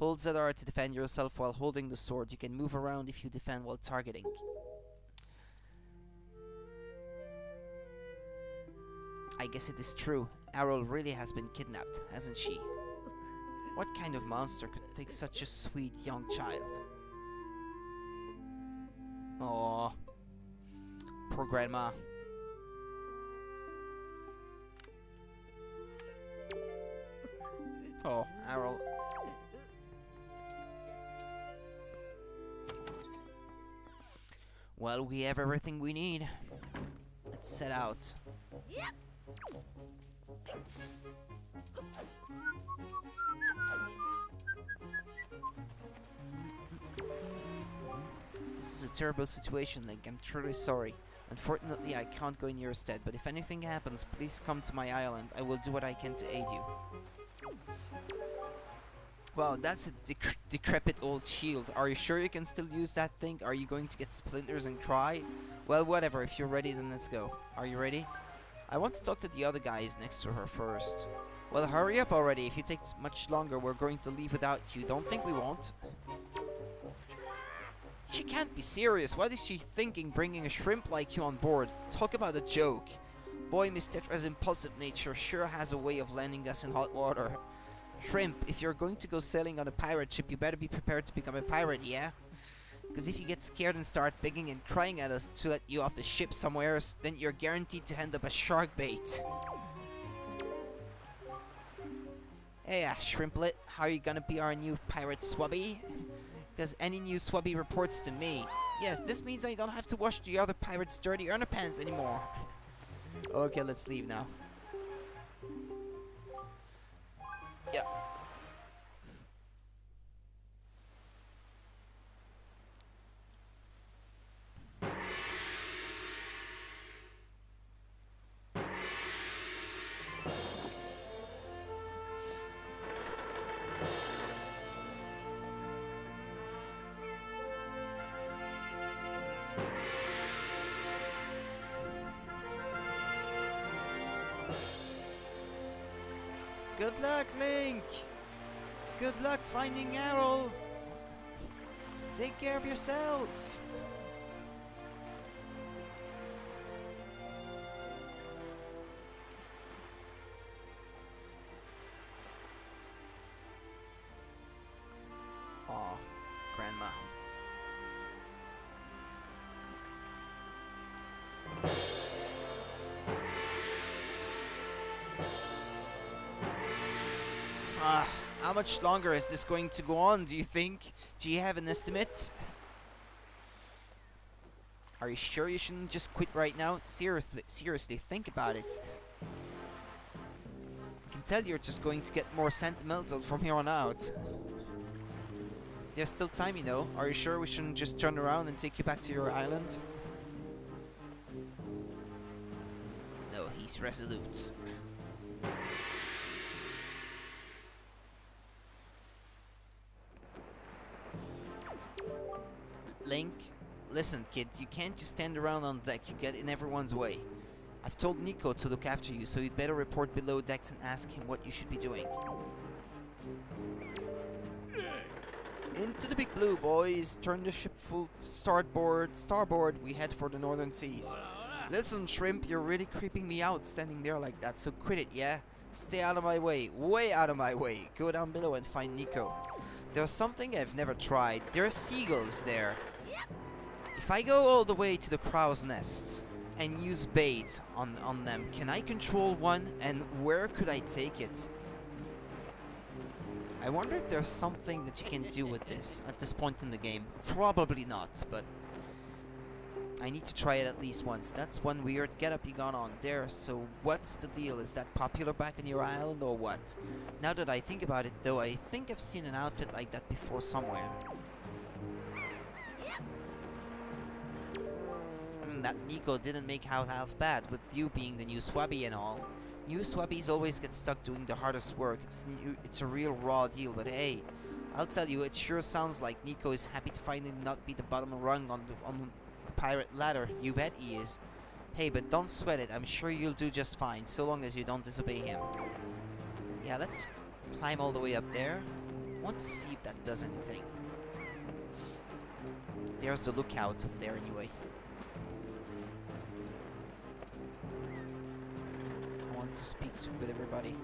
Hold ZR to defend yourself while holding the sword. You can move around if you defend while targeting. I guess it is true. Aryl really has been kidnapped, hasn't she? What kind of monster could take such a sweet young child? Aww. Poor Grandma. Oh, Aryl. Well, we have everything we need. Let's set out. Yep. This is a terrible situation, Link. I'm truly sorry. Unfortunately, I can't go in your stead, but if anything happens, please come to my island. I will do what I can to aid you. Wow, that's a decrepit old shield. Are you sure you can still use that thing? Are you going to get splinters and cry? Well, whatever. If you're ready, then let's go. Are you ready? I want to talk to the other guys next to her first. Well, hurry up already. If you take much longer, we're going to leave without you. Don't think we won't. She can't be serious. What is she thinking bringing a shrimp like you on board? Talk about a joke. Boy, Miss Tetra's impulsive nature sure has a way of landing us in hot water. Shrimp, if you're going to go sailing on a pirate ship, you better be prepared to become a pirate, yeah? Because if you get scared and start begging and crying at us to let you off the ship somewhere, then you're guaranteed to end up as shark bait. Hey, Shrimplet, how are you gonna be our new pirate swabby? Because any new swabby reports to me. Yes, this means I don't have to wash the other pirates' dirty underpants anymore. Okay, let's leave now. Yeah. Good luck, Link! Good luck finding Aryl! Take care of yourself! Aw, Grandma. How much longer is this going to go on, do you think? Do you have an estimate? Are you sure you shouldn't just quit right now? Seriously, think about it. I can tell you're just going to get more sentimental from here on out. There's still time, you know. Are you sure we shouldn't just turn around and take you back to your island? No, he's resolute. Link, listen, kid, you can't just stand around on deck. You get in everyone's way. I've told Nico to look after you, so you'd better report below decks and ask him what you should be doing. Into the big blue, boys. Turn the ship full starboard. We head for the northern seas. Listen, Shrimp, you're really creeping me out standing there like that, so quit it, yeah? Stay out of my way. Way out of my way. Go down below and find Nico. There's something I've never tried. There are seagulls there. If I go all the way to the crow's nest and use bait on them, can I control one? And where could I take it? I wonder if there's something that you can do with this at this point in the game. Probably not, but I need to try it at least once. That's one weird getup you got on there. So what's the deal? Is that popular back on your island or what? Now that I think about it though, I think I've seen an outfit like that before somewhere. That Nico didn't make out half bad, with you being the new Swabby and all. New Swabbies always get stuck doing the hardest work. It's a real raw deal, but hey, I'll tell you, it sure sounds like Nico is happy to finally not be the bottom rung on the pirate ladder. You bet he is. Hey, but don't sweat it. I'm sure you'll do just fine, so long as you don't disobey him. Yeah, let's climb all the way up there. I want to see if that does anything. There's the lookout up there anyway. To speak with everybody.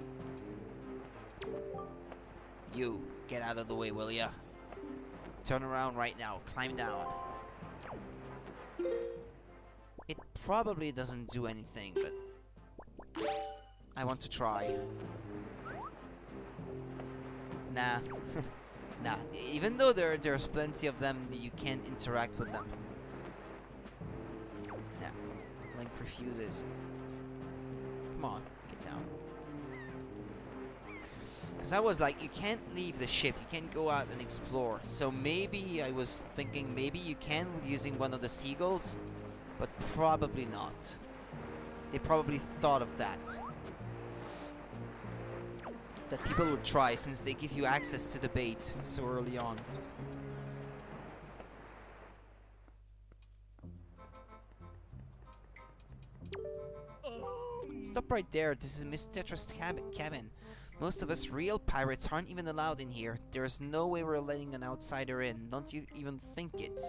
You, get out of the way, will ya? Turn around right now. Climb down. It probably doesn't do anything, but I want to try. Nah. Nah. Even though there's plenty of them, you can't interact with them. Nah. Link refuses. Come on. Down. Because I was like, you can't leave the ship, you can't go out and explore. So maybe I was thinking maybe you can with using one of the seagulls, but probably not. They probably thought of that. That people would try since they give you access to the bait so early on. Stop right there. This is Miss Tetra's cabin. Most of us real pirates aren't even allowed in here. There's no way we're letting an outsider in. Don't you even think it.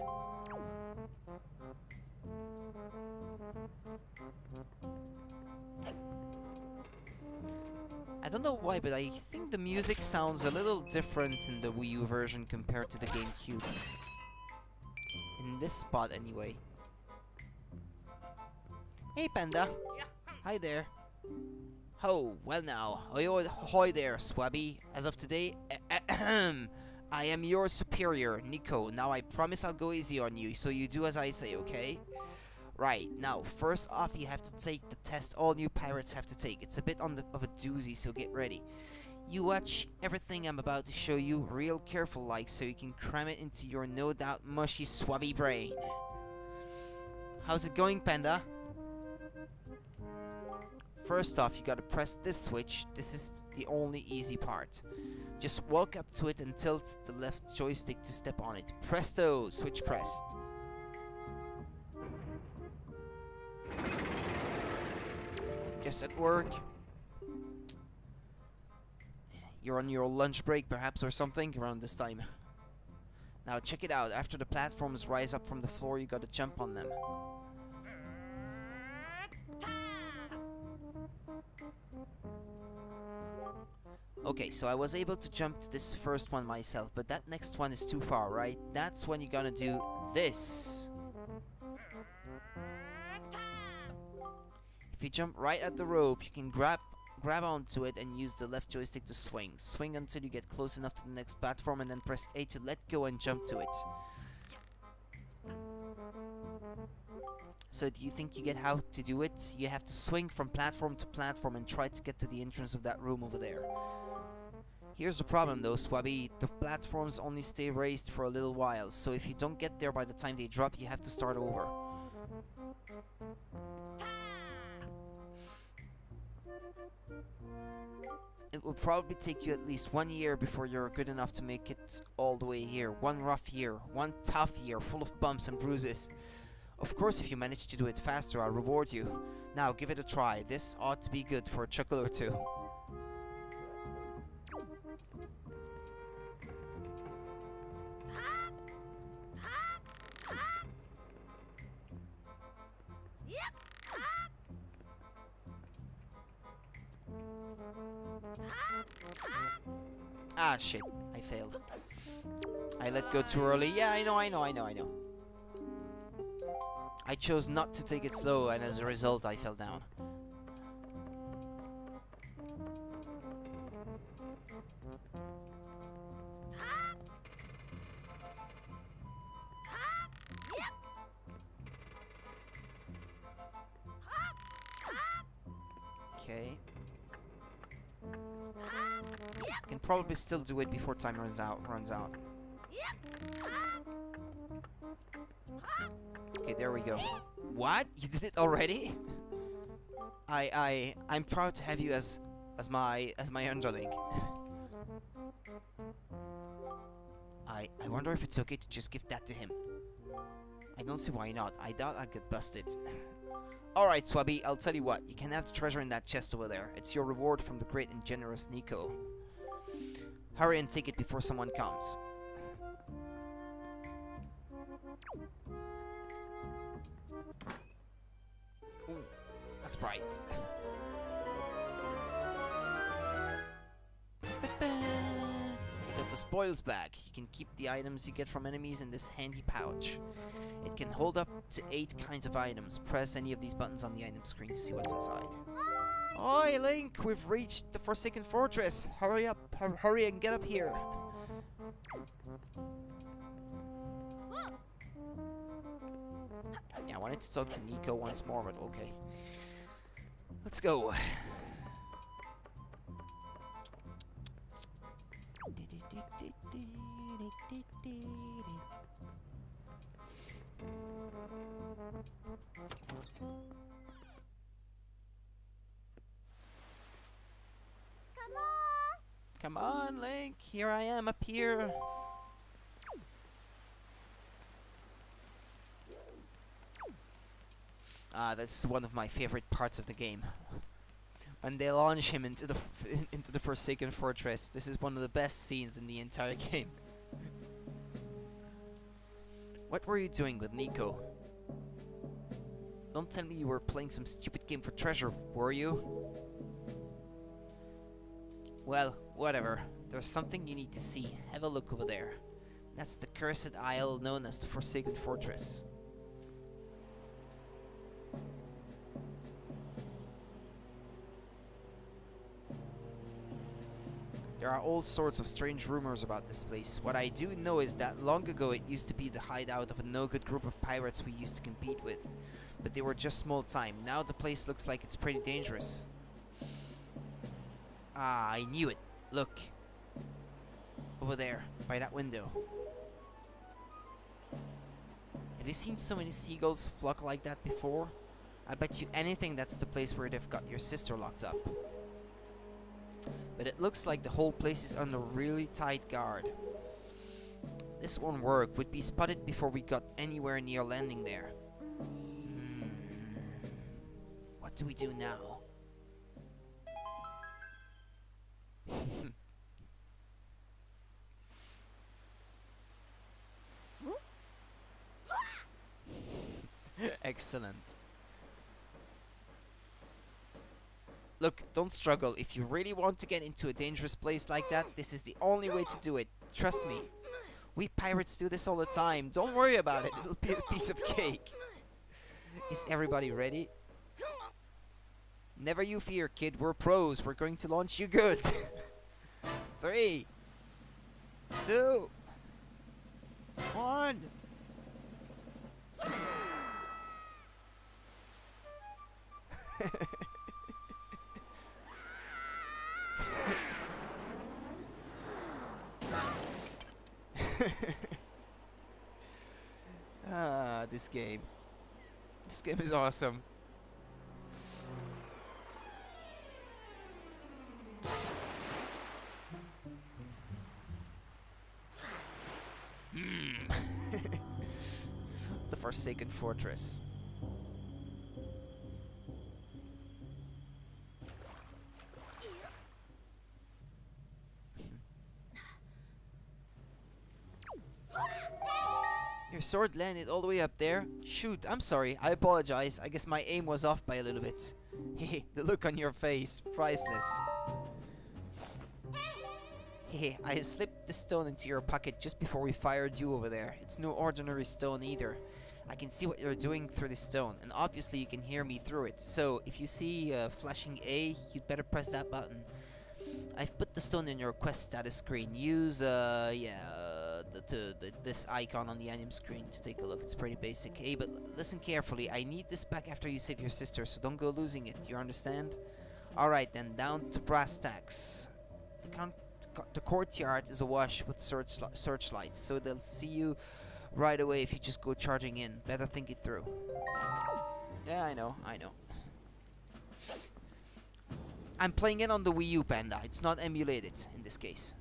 I don't know why, but I think the music sounds a little different in the Wii U version compared to the GameCube. In this spot, anyway. Hey, Panda. Hi there. Oh, well now. Ahoy there, Swabby. As of today, I am your superior, Nico. Now I promise I'll go easy on you, so you do as I say, okay? Right, now, first off, you have to take the test all new pirates have to take. It's a bit of a doozy, so get ready. You watch everything I'm about to show you real careful like, so you can cram it into your no doubt mushy Swabby brain. How's it going, Panda? First off, you gotta press this switch. This is the only easy part. Just walk up to it and tilt the left joystick to step on it. Presto! Switch pressed. Just at work. You're on your lunch break perhaps or something around this time. Now check it out. After the platforms rise up from the floor, you gotta jump on them. Okay, so I was able to jump to this first one myself, but that next one is too far, right? That's when you're gonna do this. If you jump right at the rope, you can grab grab onto it and use the left joystick to swing. Swing until you get close enough to the next platform and then press A to let go and jump to it. So do you think you get how to do it? You have to swing from platform to platform and try to get to the entrance of that room over there. Here's the problem though, Swabby. The platforms only stay raised for a little while, so if you don't get there by the time they drop, you have to start over. It will probably take you at least 1 year before you're good enough to make it all the way here. One rough year, one tough year, full of bumps and bruises. Of course, if you manage to do it faster, I'll reward you. Now, give it a try. This ought to be good for a chuckle or two. Ah, shit. I failed. I let go too early. Yeah, I know. I chose not to take it slow, and as a result, I fell down. Okay. Can probably still do it before time runs out. Okay, there we go. What? You did it already? I'm proud to have you as my underling. I wonder if it's okay to just give that to him. I don't see why not. I doubt I'll get busted. Alright, Swabby, I'll tell you what. You can have the treasure in that chest over there. It's your reward from the great and generous Nico. Hurry and take it before someone comes. Ooh, that's bright. You got the spoils back. You can keep the items you get from enemies in this handy pouch. It can hold up to 8 kinds of items. Press any of these buttons on the item screen to see what's inside. Oi, Link! We've reached the Forsaken Fortress! Hurry up! Hurry and get up here! Yeah, I wanted to talk to Nico once more, but okay. Let's go! Come on, Link! Here I am, up here! Ah, this is one of my favorite parts of the game. When they launch him into the Forsaken Fortress, this is one of the best scenes in the entire game. What were you doing with Nico? Don't tell me you were playing some stupid game for treasure, were you? Well, whatever. There's something you need to see. Have a look over there. That's the cursed isle known as the Forsaken Fortress. There are all sorts of strange rumors about this place. What I do know is that long ago it used to be the hideout of a no-good group of pirates we used to compete with. But they were just small time. Now the place looks like it's pretty dangerous. Ah, I knew it. Look. Over there, by that window. Have you seen so many seagulls flock like that before? I bet you anything that's the place where they've got your sister locked up. But it looks like the whole place is under really tight guard. This won't work. Would be spotted before we got anywhere near landing there. What do we do now? Excellent. Look, don't struggle. If you really want to get into a dangerous place like that, this is the only way to do it. Trust me. We pirates do this all the time. Don't worry about it. It'll be a piece of cake. Is everybody ready? Never you fear, kid. We're pros. We're going to launch you good. 3, 2, 1. This game. This game is awesome. The Forsaken Fortress. Your sword landed all the way up there? Shoot, I'm sorry. I apologize. I guess my aim was off by a little bit. Hehe, the look on your face. Priceless. Hehe, I slipped the stone into your pocket just before we fired you over there. It's no ordinary stone either. I can see what you're doing through the stone, and obviously you can hear me through it. So, if you see flashing A, you'd better press that button. I've put the stone in your quest status screen. Use, this icon on the anim screen to take a look. It's pretty basic. Hey, but listen carefully. I need this back after you save your sister, so don't go losing it. You understand? Alright then, down to brass tacks. The courtyard is awash with searchlights, so they'll see you right away if you just go charging in. Better think it through. Yeah, I know. I'm playing it on the Wii U, Panda. It's not emulated in this case.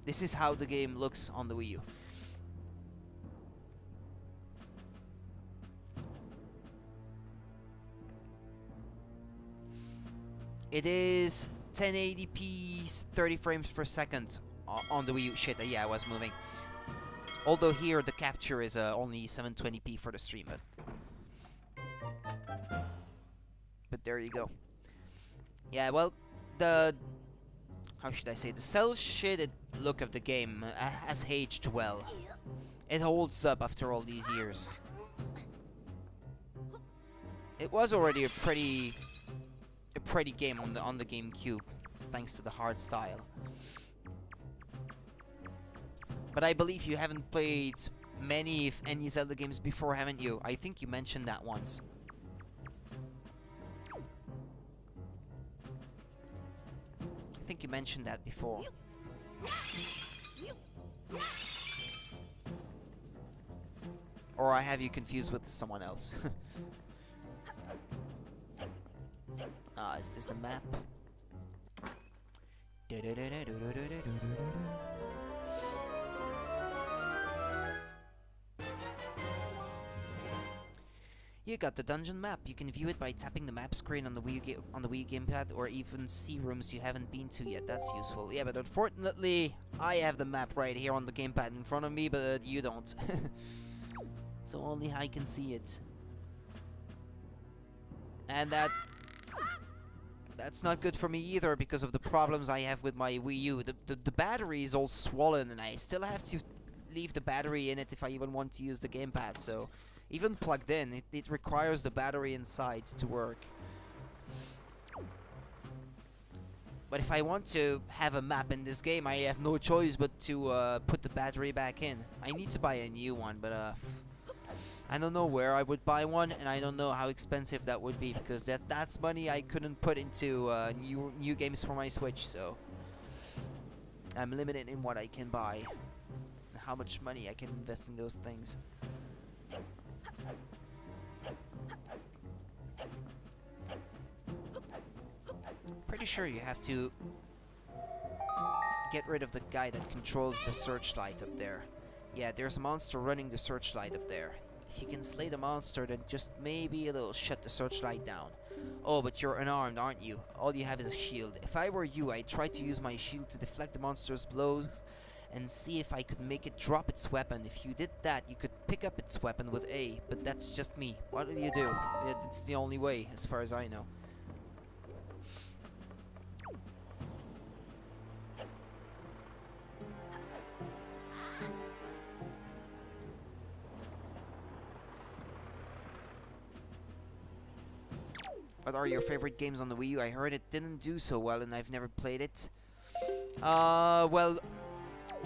This is how the game looks on the Wii U. It is 1080p, 30 frames per second on the Wii U. Shit, yeah, I was moving. Although here the capture is only 720p for the stream, but there you go. Yeah, well, how should I say, the cel-shaded look of the game has aged well. It holds up after all these years. It was already a pretty game on the GameCube, thanks to the hard style. But I believe you haven't played many, if any, Zelda games before, haven't you? I think you mentioned that once. I think you mentioned that before. Or I have you confused with someone else. Is this the map? You got the dungeon map. You can view it by tapping the map screen on the Wii gamepad, or even see rooms you haven't been to yet. That's useful. Yeah, but unfortunately, I have the map right here on the gamepad in front of me, but you don't. So only I can see it. And that's not good for me either, because of the problems I have with my Wii U. The battery is all swollen, and I still have to leave the battery in it if I even want to use the gamepad, so even plugged in, it requires the battery inside to work. But if I want to have a map in this game, I have no choice but to put the battery back in. I need to buy a new one, but I don't know where I would buy one, and I don't know how expensive that would be, because that's money I couldn't put into new games for my Switch, so I'm limited in what I can buy and how much money I can invest in those things. Pretty sure you have to get rid of the guy that controls the searchlight up there. Yeah, there's a monster running the searchlight up there. If you can slay the monster, then just maybe it'll shut the searchlight down. Oh, but you're unarmed, aren't you? All you have is a shield. If I were you, I'd try to use my shield to deflect the monster's blows and see if I could make it drop its weapon. If you did that, you could pick up its weapon with A, but that's just me. What do you do? It's the only way, as far as I know. What are your favorite games on the Wii U? I heard it didn't do so well, and I've never played it. Well,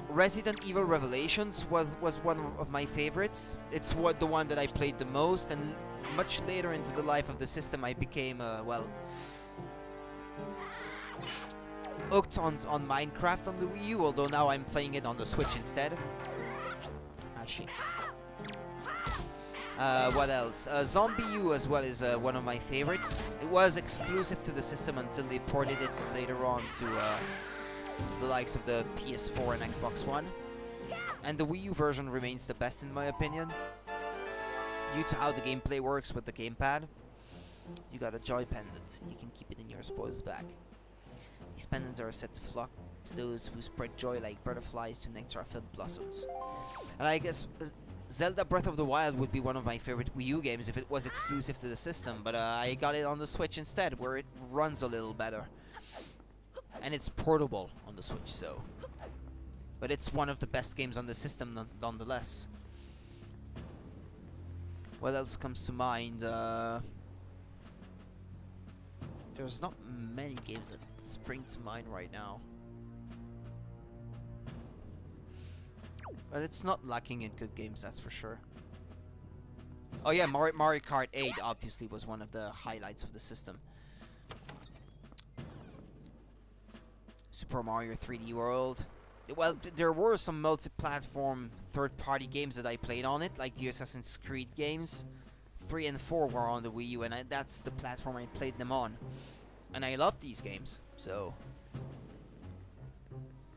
Resident Evil Revelations was one of my favorites. It's the one that I played the most, and much later into the life of the system, I became, well, hooked on Minecraft on the Wii U, although now I'm playing it on the Switch instead. Ah, shit. What else? Zombie U as well is one of my favorites. It was exclusive to the system until they ported it later on to the likes of the PS4 and Xbox One. And the Wii U version remains the best in my opinion, due to how the gameplay works with the gamepad. You got a joy pendant. You can keep it in your spoils bag. These pendants are said to flock to those who spread joy like butterflies to nectar-filled blossoms. And I guess Zelda Breath of the Wild would be one of my favorite Wii U games if it was exclusive to the system, but I got it on the Switch instead, where it runs a little better. And it's portable on the Switch, so... But it's one of the best games on the system nonetheless. What else comes to mind? There's not many games that spring to mind right now. But it's not lacking in good games, that's for sure. Oh yeah, Mario Kart 8 obviously was one of the highlights of the system. Super Mario 3D World. Well, there were some multi-platform third-party games that I played on it, like the Assassin's Creed games. 3 and 4 were on the Wii U, and that's the platform I played them on. And I love these games, so...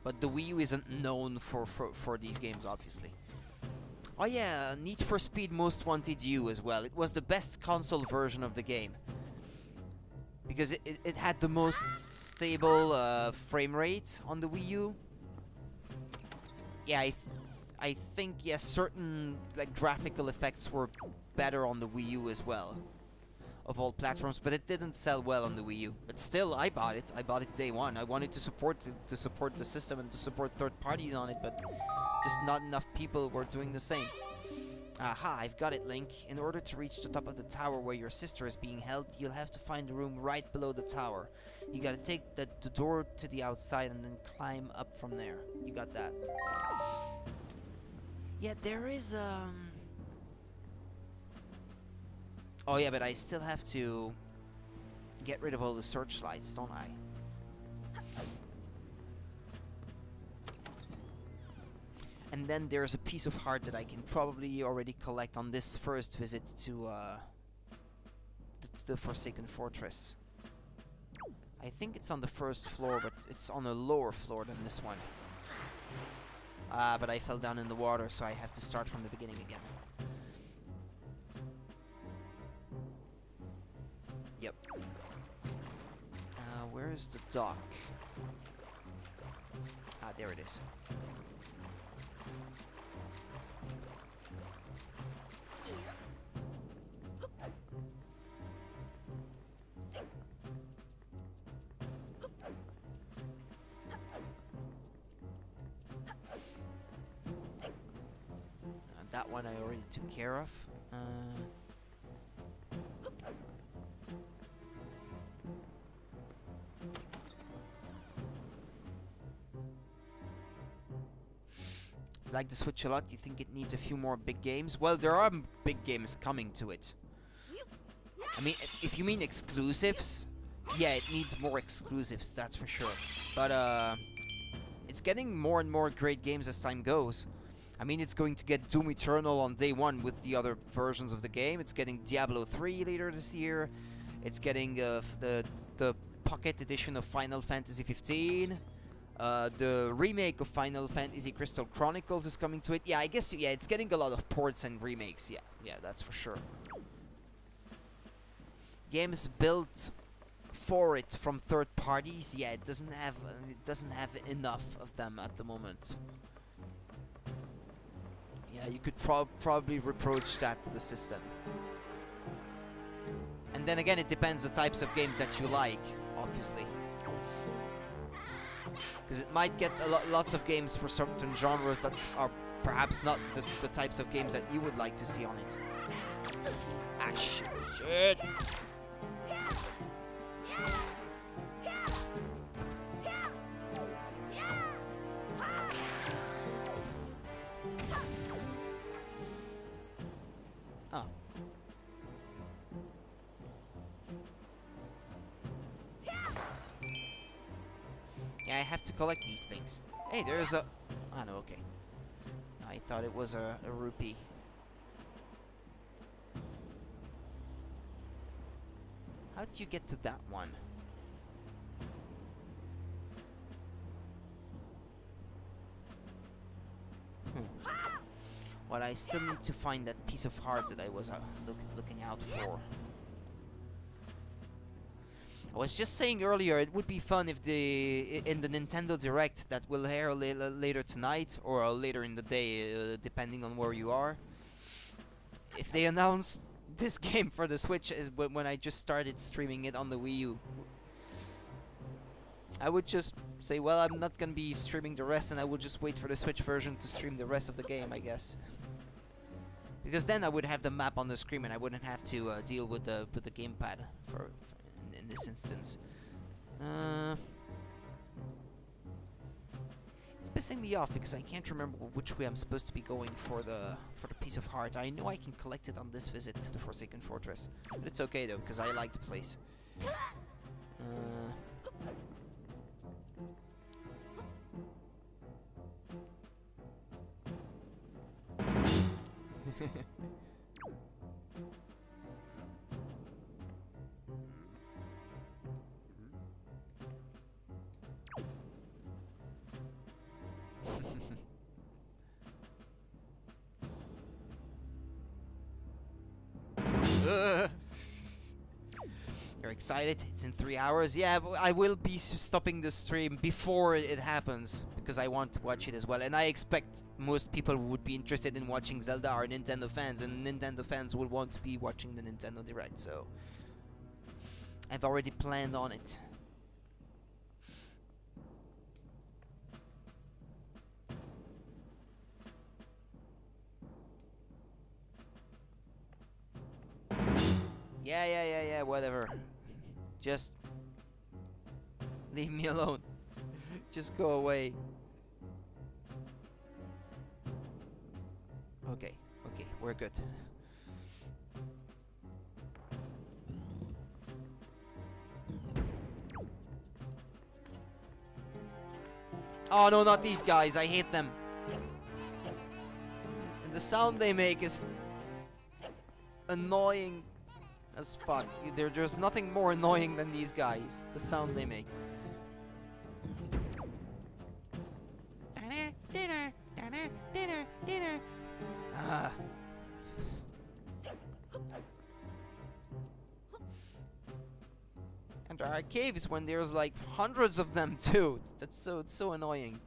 But the Wii U isn't known for these games, obviously. Oh yeah, Need for Speed Most Wanted U as well. It was the best console version of the game. Because it had the most stable frame rate on the Wii U. Yeah, I think, yes, certain like graphical effects were better on the Wii U as well. Of all platforms, but it didn't sell well on the Wii U. But still, I bought it. I bought it day one. I wanted to support the system and to support third parties on it, but just not enough people were doing the same. Aha, I've got it, Link. In order to reach the top of the tower where your sister is being held, you'll have to find a room right below the tower. You gotta take the door to the outside and then climb up from there. You got that. Yeah, there is oh yeah, but I still have to get rid of all the searchlights, don't I? And then there's a piece of heart that I can probably already collect on this first visit to the Forsaken Fortress. I think it's on the first floor, but it's on a lower floor than this one. But I fell down in the water, so I have to start from the beginning again. Yep. Where is the dock? Ah, there it is. That one I already took care of. Like the Switch a lot, you think it needs a few more big games? Well, there are big games coming to it. I mean, if you mean exclusives, yeah, it needs more exclusives, that's for sure. But it's getting more and more great games as time goes. I mean, it's going to get Doom Eternal on day one with the other versions of the game. It's getting Diablo 3 later this year. It's getting the Pocket Edition of Final Fantasy 15. The remake of Final Fantasy Crystal Chronicles is coming to it. Yeah, I guess, yeah, it's getting a lot of ports and remakes. Yeah, that's for sure. Games built for it from third parties, yeah, it doesn't have enough of them at the moment. Yeah, you could probably reproach that to the system. And then again, it depends the types of games that you like, obviously. Because it might get lots of games for certain genres that are perhaps not the types of games that you would like to see on it. Ah, shit. I have to collect these things. Hey, there's a... Oh, no, okay. I thought it was a rupee. How did you get to that one? Well, I still need to find that piece of heart that I was looking out for. I was just saying earlier, it would be fun if in the Nintendo Direct that will air later tonight or later in the day, depending on where you are. If they announce this game for the Switch when I just started streaming it on the Wii U, I would just say, well, I'm not gonna be streaming the rest, and I will just wait for the Switch version to stream the rest of the game, I guess. Because then I would have the map on the screen, and I wouldn't have to deal with the gamepad in this instance. It's pissing me off because I can't remember which way I'm supposed to be going for the piece of heart. I know I can collect it on this visit to the Forsaken Fortress, but it's okay though because I like the place. You're excited? It's in 3 hours? Yeah, I will be stopping the stream before it happens because I want to watch it as well, and I expect most people who would be interested in watching Zelda are Nintendo fans, and Nintendo fans will want to be watching the Nintendo Direct, so I've already planned on it. Yeah, whatever. Just leave me alone. Just go away. Okay, we're good. Oh no, not these guys, I hate them. And the sound they make is annoying as fuck. There's nothing more annoying than these guys. The sound they make. Dinner. Ah. And there are caves when there's like hundreds of them too. It's so annoying.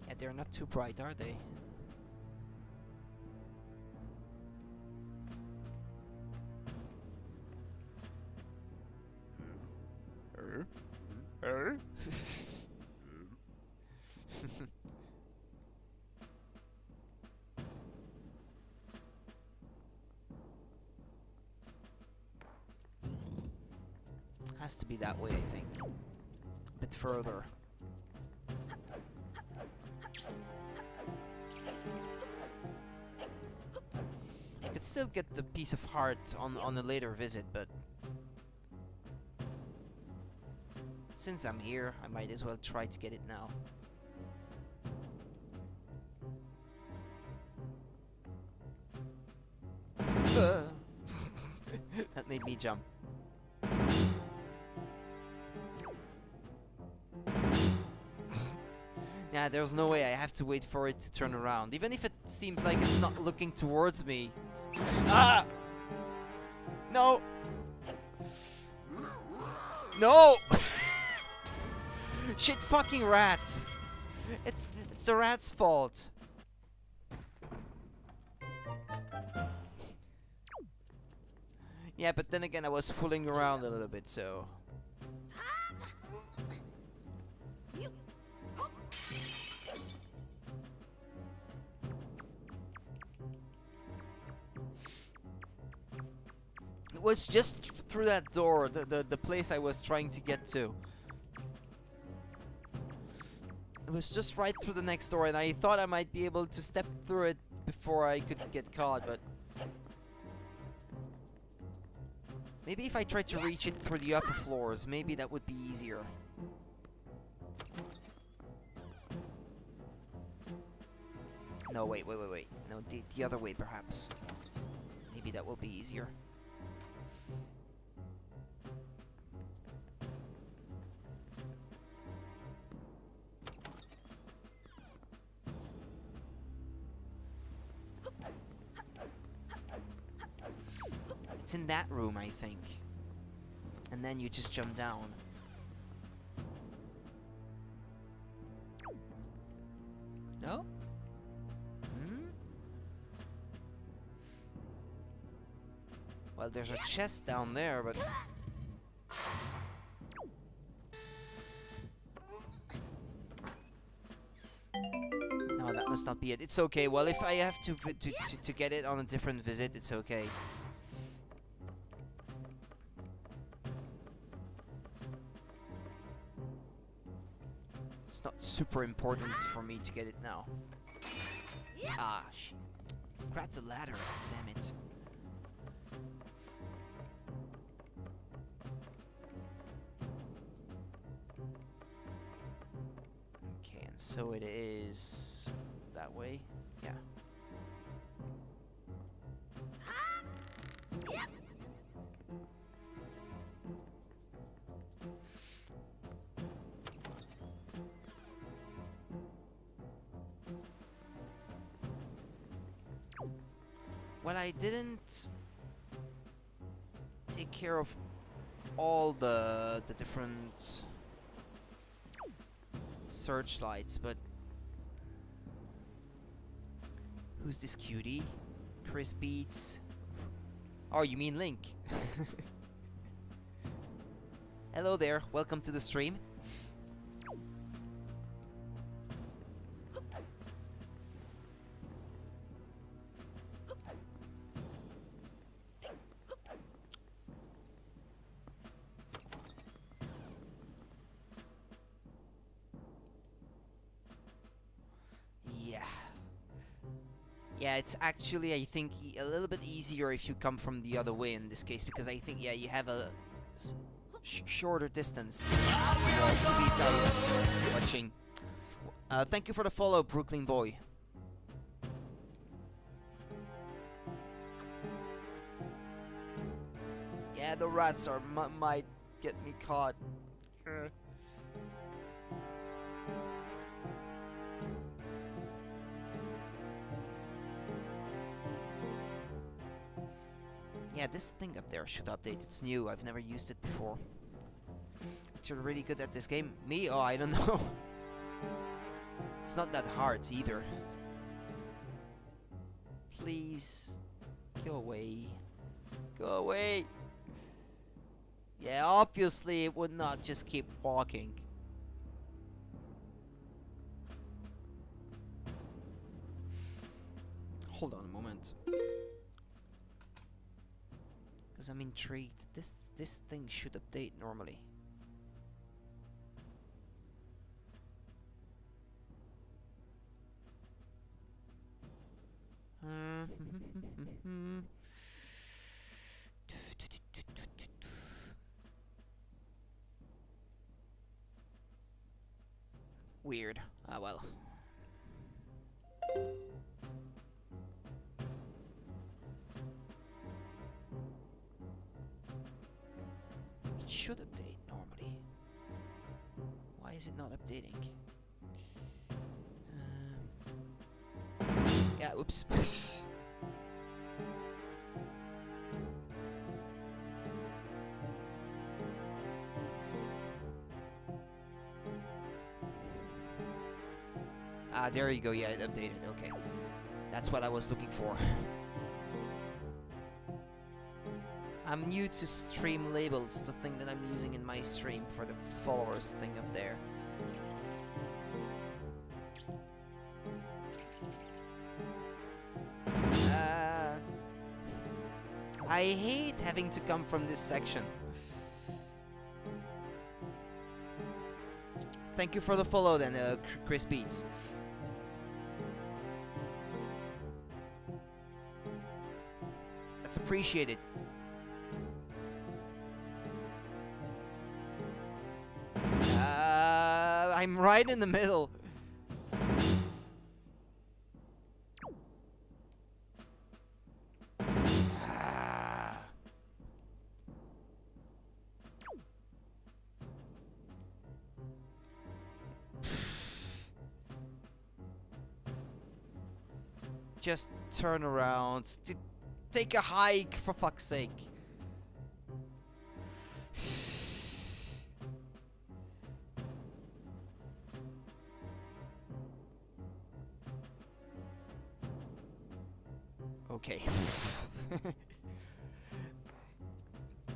Yeah, they're not too bright, are they? Has to be that way, I think. A bit further. I could still get the piece of heart on a later visit, but since I'm here, I might as well try to get it now. That made me jump. Yeah, there's no way. I have to wait for it to turn around. Even if it seems like it's not looking towards me. Ah! No! No! Shit fucking rat! It's the rat's fault. Yeah, but then again I was fooling around a little bit, so... It was just through that door, the place I was trying to get to. It was just right through the next door, and I thought I might be able to step through it before I could get caught, but... Maybe if I tried to reach it through the upper floors, maybe that would be easier. No, wait. No, the other way, perhaps. Maybe that will be easier. It's in that room, I think. And then you just jump down. No? Well, there's a chest down there, but... No, that must not be it. It's okay. Well, if I have to get it on a different visit, it's okay. It's not super important for me to get it now. Ah, shit. Grab the ladder. Damn it. Okay, and so it is that way. Yeah. Well, I didn't take care of all the different searchlights, but who's this cutie? Chris Beats. Oh, you mean Link? Hello there, welcome to the stream. Yeah, it's actually, I think, a little bit easier if you come from the other way in this case, because I think, yeah, you have a shorter distance to these guys watching. Thank you for the follow, Brooklyn Boy. Yeah, the rats are might get me caught. Yeah, this thing up there should update. It's new. I've never used it before. But you're really good at this game. Me? Oh, I don't know. It's not that hard either. Please. Go away. Go away. Yeah, obviously it would not just keep walking. Hold on a moment. Because I'm intrigued. This thing should update normally. Weird. Ah, well. It should update normally. Why is it not updating? Yeah, oops. Ah, there you go. Yeah, it updated. Okay. That's what I was looking for. I'm new to stream labels, the thing that I'm using in my stream for the followers thing up there. I hate having to come from this section. Thank you for the follow then, Chris Beats. That's appreciated. I'm right in the middle. Just turn around. Take a hike, for fuck's sake. Okay.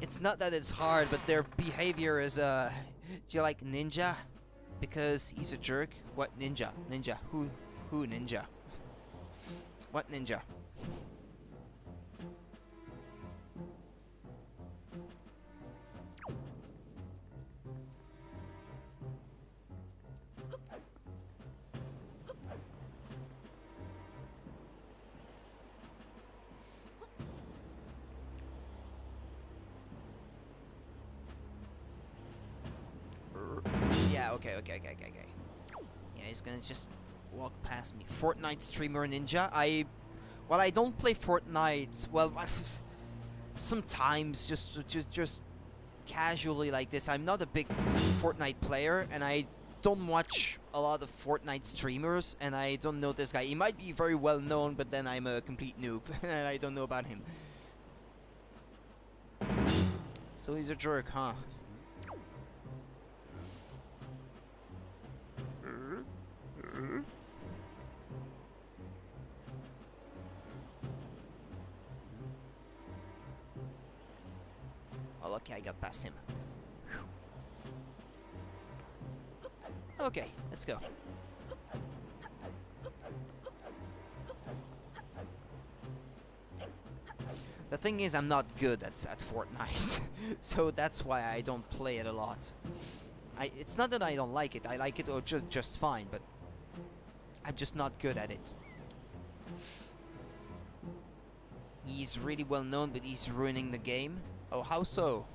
It's not that it's hard, but their behavior is, do you like Ninja? Because he's a jerk? What Ninja? Ninja. Who Ninja? What Ninja? Yeah, okay. Yeah, he's gonna just walk past me. Fortnite streamer Ninja. I don't play Fortnite. Well, sometimes just casually like this. I'm not a big Fortnite player, and I don't watch a lot of Fortnite streamers, and I don't know this guy. He might be very well known, but then I'm a complete noob, and I don't know about him. So he's a jerk, huh? Oh, okay, I got past him. Okay, let's go. The thing is, I'm not good at Fortnite, so that's why I don't play it a lot. It's not that I don't like it. I like it or just fine, but I'm just not good at it. He's really well known, but he's ruining the game. Oh, how so?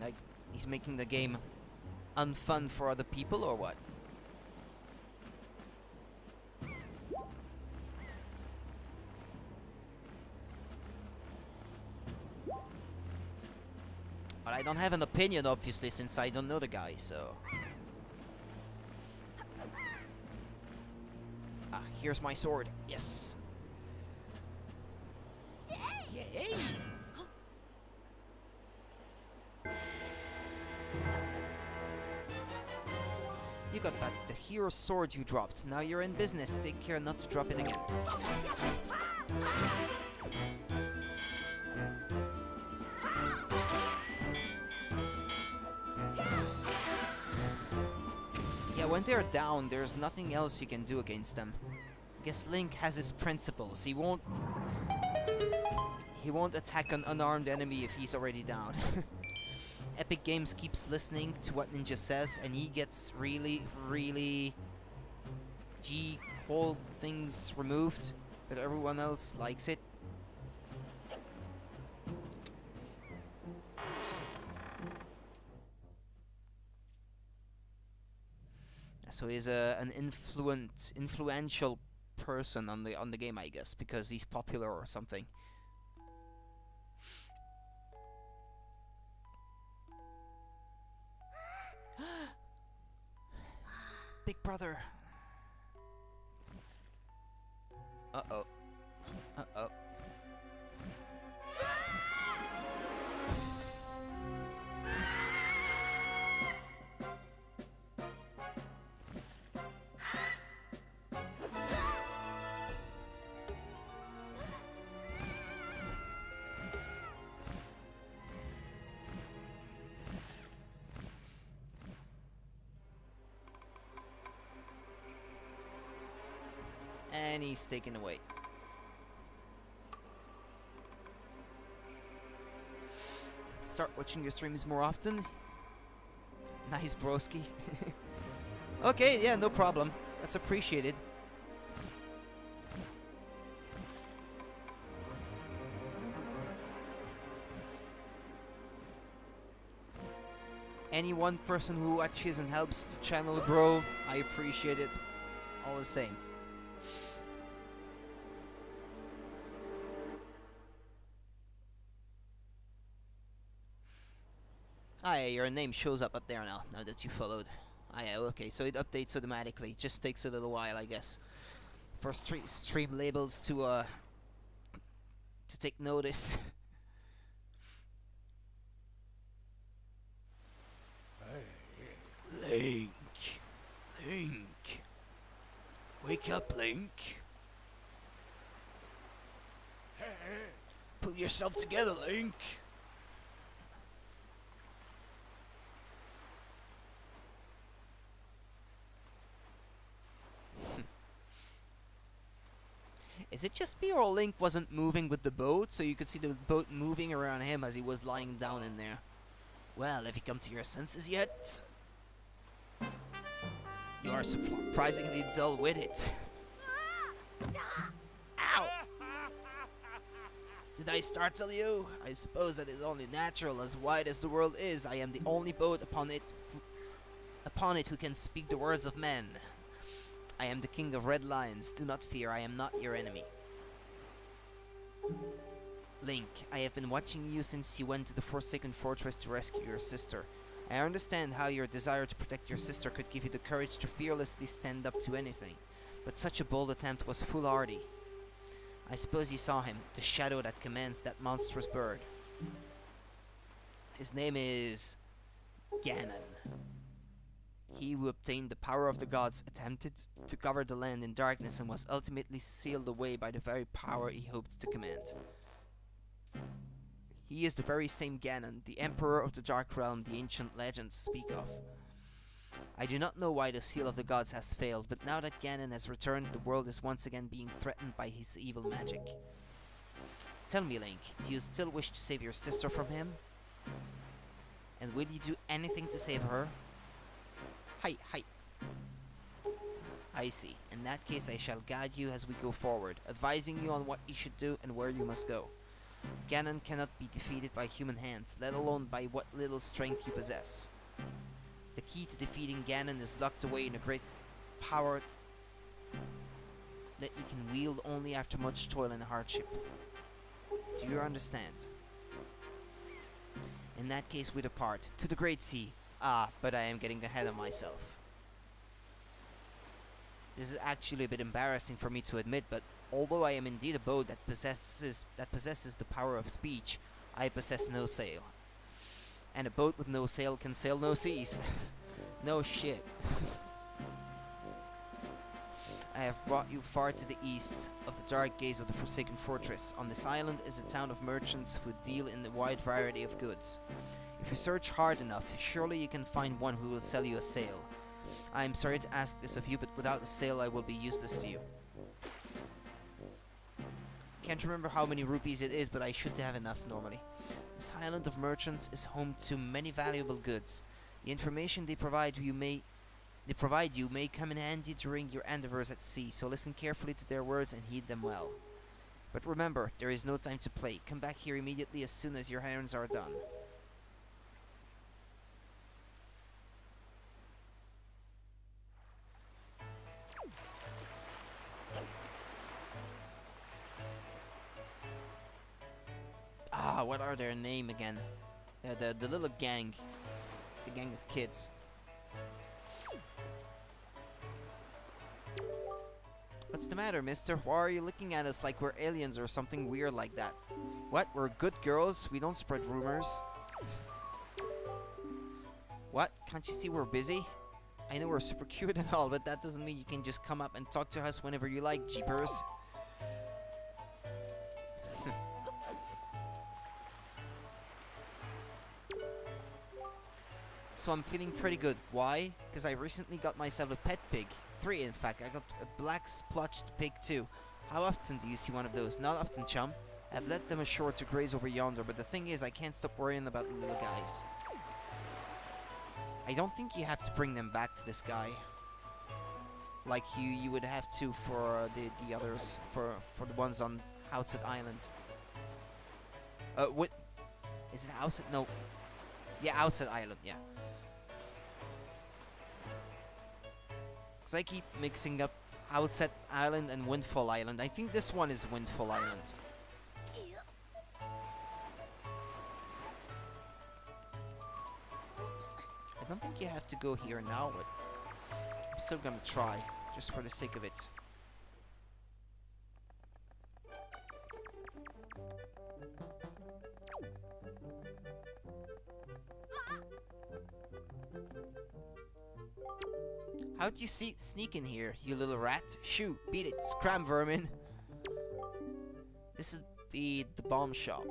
Like, he's making the game unfun for other people, or what? But I don't have an opinion, obviously, since I don't know the guy, so... Ah, here's my sword. Yes! Yay! You got back the hero sword you dropped. Now you're in business. Take care not to drop it again. Yeah, when they're down, there's nothing else you can do against them. I guess Link has his principles. He won't attack an unarmed enemy if he's already down. Epic Games keeps listening to what Ninja says, and he gets really whole things removed, but everyone else likes it. So he's an influential person on the game, I guess, because he's popular or something. Big brother. Uh-oh. Uh-oh. And he's taken away. Start watching your streams more often. Nice, broski. Okay, yeah, no problem. That's appreciated. Any one person who watches and helps the channel grow, I appreciate it all the same. Ah, yeah, your name shows up there now that you followed. Ah, yeah, okay, so it updates automatically. It just takes a little while, I guess, for stream labels to take notice. Link, Link, wake up, Link. Pull yourself together, Link. Is it just me or Link wasn't moving with the boat, so you could see the boat moving around him as he was lying down in there? Well, have you come to your senses yet? You are surprisingly dull with it. Ow! Did I startle you? I suppose that is only natural. As wide as the world is, I am the only boat upon it who can speak the words of men. I am the king of red lions. Do not fear, I am not your enemy. Link, I have been watching you since you went to the Forsaken Fortress to rescue your sister. I understand how your desire to protect your sister could give you the courage to fearlessly stand up to anything, but such a bold attempt was foolhardy. I suppose you saw him, the shadow that commands that monstrous bird. His name is Ganon. He who obtained the power of the gods attempted to cover the land in darkness and was ultimately sealed away by the very power he hoped to command. He is the very same Ganon, the Emperor of the Dark Realm the ancient legends speak of. I do not know why the seal of the gods has failed, but now that Ganon has returned, the world is once again being threatened by his evil magic. Tell me, Link, do you still wish to save your sister from him? And will you do anything to save her? Hi. I see. In that case, I shall guide you as we go forward, advising you on what you should do and where you must go. Ganon cannot be defeated by human hands, let alone by what little strength you possess. The key to defeating Ganon is locked away in a great power that you can wield only after much toil and hardship. Do you understand? In that case, we depart to the Great Sea. Ah, but I am getting ahead of myself. This is actually a bit embarrassing for me to admit, but although I am indeed a boat that possesses the power of speech, I possess no sail. And a boat with no sail can sail no seas. No shit. I have brought you far to the east of the dark gaze of the Forsaken Fortress. On this island is a town of merchants who deal in a wide variety of goods. If you search hard enough, surely you can find one who will sell you a sail. I am sorry to ask this of you, but without a sail I will be useless to you. Can't remember how many rupees it is, but I should have enough normally. This island of merchants is home to many valuable goods. The information they provide you may come in handy during your endeavors at sea, so listen carefully to their words and heed them well. But remember, there is no time to play. Come back here immediately as soon as your errands are done. Ah, what are their name again? The little gang. The gang of kids. What's the matter, mister? Why are you looking at us like we're aliens or something weird like that? What? We're good girls? We don't spread rumors. What? Can't you see we're busy? I know we're super cute and all, but that doesn't mean you can just come up and talk to us whenever you like, jeepers. So I'm feeling pretty good. Why? Because I recently got myself a pet pig. 3 in fact. I got a black splotched pig too. How often do you see one of those? Not often, chum. I've led them ashore to graze over yonder, but the thing is I can't stop worrying about the little guys. I don't think you have to bring them back to this guy. Like you would have to for the others. For the ones on Outside Island. What? Is it Outside? No. Yeah, Outside Island, yeah. Because I keep mixing up Outset Island and Windfall Island. I think this one is Windfall Island. I don't think you have to go here now, but I'm still gonna try, just for the sake of it. How'd you sneak in here, you little rat? Shoo, beat it, scram vermin. This would be the bomb shop.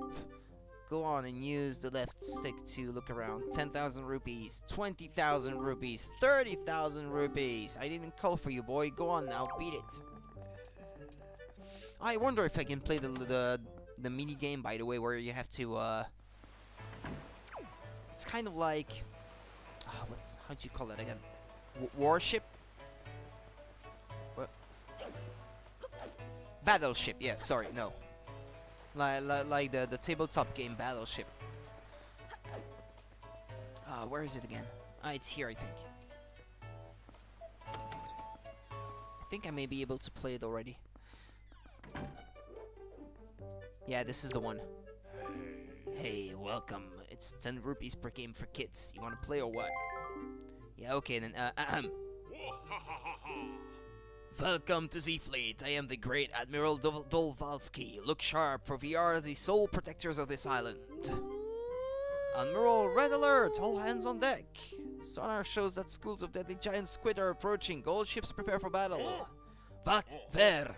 Go on and use the left stick to look around. 10,000 rupees, 20,000 rupees, 30,000 rupees. I didn't call for you, boy. Go on now, beat it. I wonder if I can play the mini game, by the way, where you have to. It's kind of like, how do you call it again? Warship. What? Battleship. Yeah, sorry, no. Like the tabletop game Battleship. Where is it again? It's here, I think. I think I may be able to play it already. Yeah, this is the one. Hey, welcome. It's 10 rupees per game for kids. You wanna play or what? Yeah, okay then. Welcome to Z-Fleet. I am the great Admiral Dolvalsky. Look sharp, for we are the sole protectors of this island. Admiral, red alert! All hands on deck. Sonar shows that schools of deadly giant squid are approaching. All ships prepare for battle. What? Where?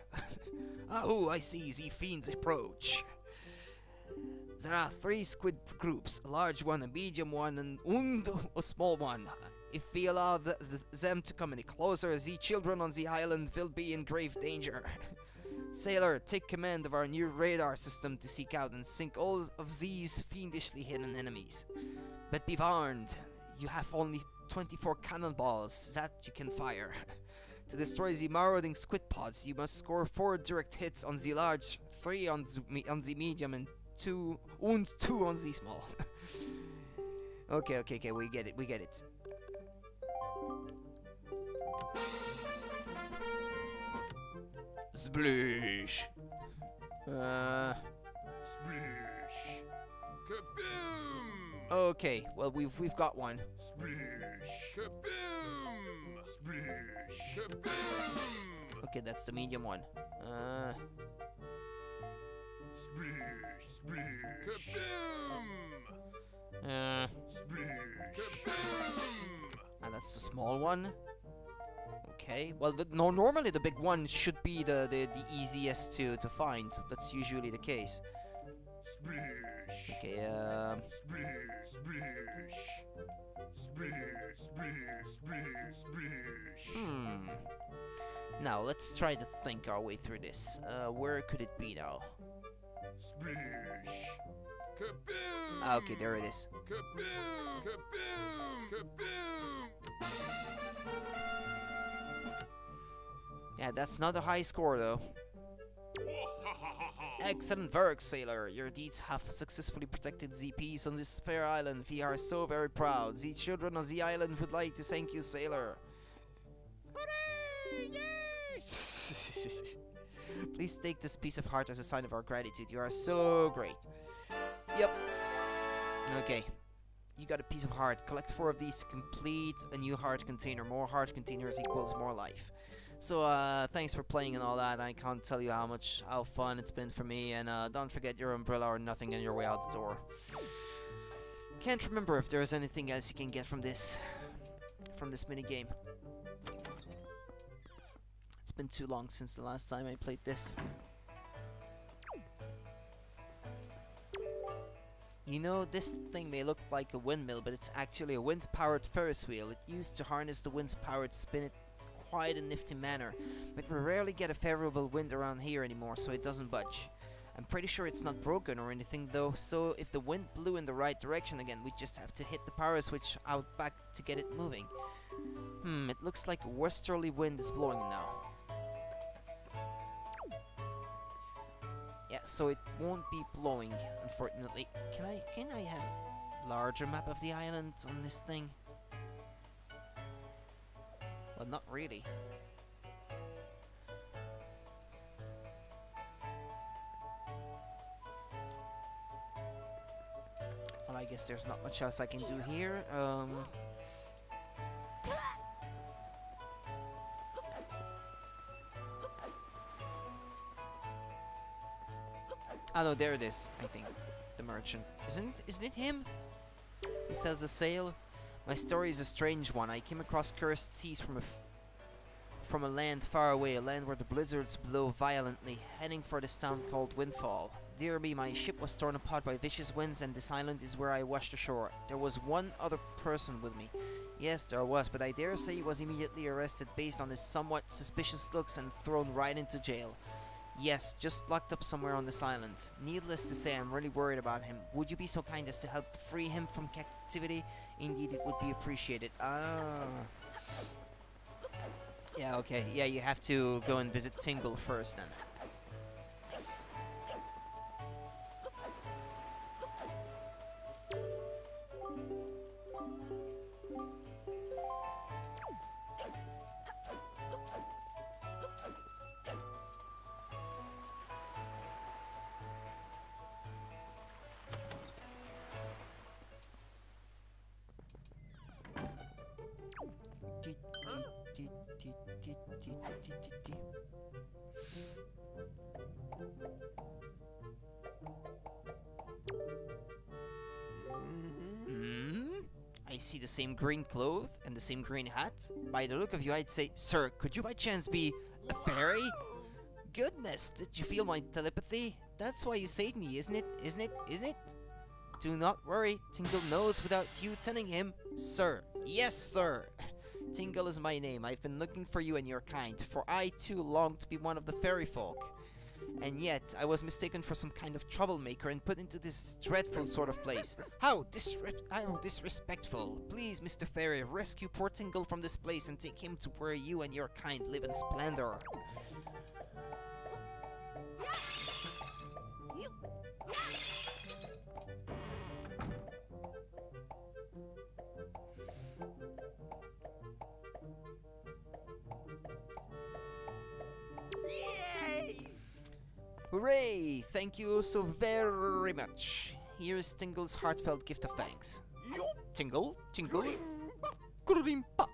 Oh, I see. Z-Fiends approach. There are 3 squid groups. A large one, a medium one, and a small one. If we allow them to come any closer, the children on the island will be in grave danger. Sailor, take command of our new radar system to seek out and sink all of these fiendishly hidden enemies. But be warned, you have only 24 cannonballs that you can fire. To destroy the marauding squid pods, you must score 4 direct hits on the large, 3 on the medium, and 2 on the small. Okay, we get it. Sploosh. Sploosh. Kaboom! Okay, well we've got one. Sploosh. Kaboom! Sploosh. Kaboom! Okay, that's the medium one. Sploosh. Sploosh. Kaboom! Sploosh. Kaboom! And that's the small one. Okay, well normally the big one should be the easiest to find. That's usually the case. Sploosh. Okay, Sploosh. Sploosh. Sploosh. Sploosh. Sploosh. Now let's try to think our way through this. Where could it be now? Sploosh. Kaboom! Ah, okay, there it is. Kaboom! Kaboom! Kaboom! Yeah, that's not a high score though. Excellent work, sailor. Your deeds have successfully protected the peace on this fair island. We are so very proud. The children of the island would like to thank you, sailor. Hooray! Yay! Please take this piece of heart as a sign of our gratitude. You are so great. Yep. Okay. You got a piece of heart. Collect 4 of these to complete a new heart container. More heart containers equals more life. So, thanks for playing and all that. I can't tell you how fun it's been for me. And don't forget your umbrella or nothing on your way out the door. Can't remember if there's anything else you can get from this mini game. It's been too long since the last time I played this. You know, this thing may look like a windmill, but it's actually a wind-powered Ferris wheel. It used to harness the wind's power to spin it quite a nifty manner, but we rarely get a favorable wind around here anymore, so it doesn't budge. I'm pretty sure it's not broken or anything though, so if the wind blew in the right direction again, we just have to hit the power switch out back to get it moving. It looks like a westerly wind is blowing now. Yeah, so it won't be blowing, unfortunately. Can I have a larger map of the island on this thing? Well, not really. Well, I guess there's not much else I can do here. Oh no, there it is, I think. The merchant. Isn't it him? Who sells a sail? My story is a strange one. I came across cursed seas from a land far away, a land where the blizzards blow violently, heading for this town called Windfall. Dear me, my ship was torn apart by vicious winds, and this island is where I washed ashore. There was one other person with me. Yes, there was, but I dare say he was immediately arrested based on his somewhat suspicious looks and thrown right into jail. Yes, just locked up somewhere on this island. Needless to say, I'm really worried about him. Would you be so kind as to help free him from captivity? Indeed, it would be appreciated. Ah. Yeah, okay. Yeah, you have to go and visit Tingle first then. I see the same green clothes and the same green hat. By the look of you, I'd say, sir, could you by chance be a fairy? Goodness, did you feel my telepathy? That's why you saved me, isn't it? Isn't it? Isn't it? Do not worry, Tingle knows without you telling him. Sir. Yes, sir. Tingle is my name. I've been looking for you and your kind, for I too long to be one of the fairy folk. And yet, I was mistaken for some kind of troublemaker and put into this dreadful sort of place. How disrespectful. Please, Mr. Fairy, rescue poor Tingle from this place and take him to where you and your kind live in splendor. Hooray! Thank you so very much. Here is Tingle's heartfelt gift of thanks. Tingle, Tingle, Kurimpa.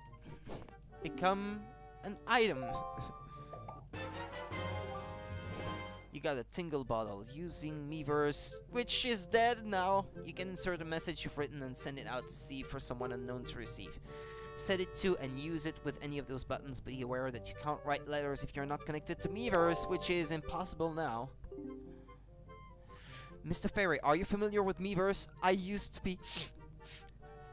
Become an item. You got a Tingle bottle using Miiverse, which is dead now. You can insert a message you've written and send it out to sea for someone unknown to receive. Set it to and use it with any of those buttons, but be aware that you can't write letters if you're not connected to Miiverse, which is impossible now. Mr. Fairy, are you familiar with Miiverse? I used to be.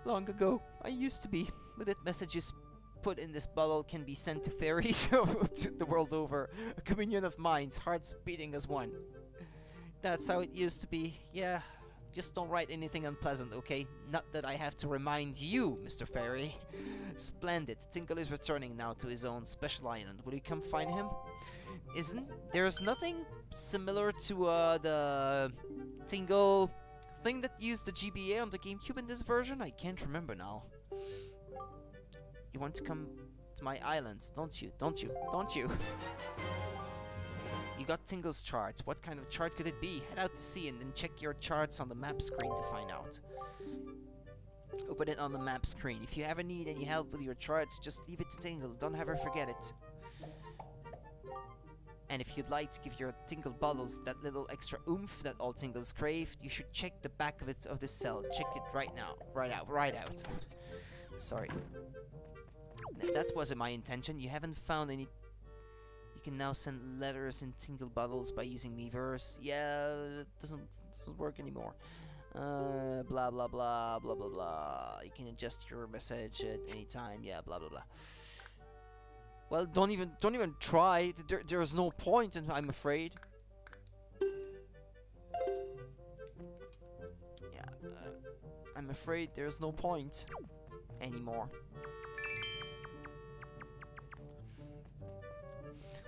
Long ago, I used to be. With it, messages put in this bottle can be sent to fairies the world over. A communion of minds, hearts beating as one. That's how it used to be, yeah. Just don't write anything unpleasant, okay? Not that I have to remind you, Mr. Fairy. Splendid. Tingle is returning now to his own special island. Will you come find him? There's nothing similar to the Tingle thing that used the GBA on the GameCube in this version? I can't remember now. You want to come to my island, don't you? Don't you? Don't you? You got Tingle's chart. What kind of chart could it be? Head out to sea and then check your charts on the map screen to find out. Open it on the map screen. If you ever need any help with your charts, just leave it to Tingle. Don't ever forget it. And if you'd like to give your Tingle bottles that little extra oomph that all Tingles crave, you should check the back of this cell. Check it right now. Right out. Sorry. That wasn't my intention. You haven't found any. You can now send letters in Tingle bottles by using Miiverse. Yeah, it doesn't work anymore. Blah blah blah blah blah blah. You can adjust your message at any time. Yeah, blah blah blah. Well, don't even try. There's no point, and I'm afraid. Yeah, I'm afraid there's no point anymore.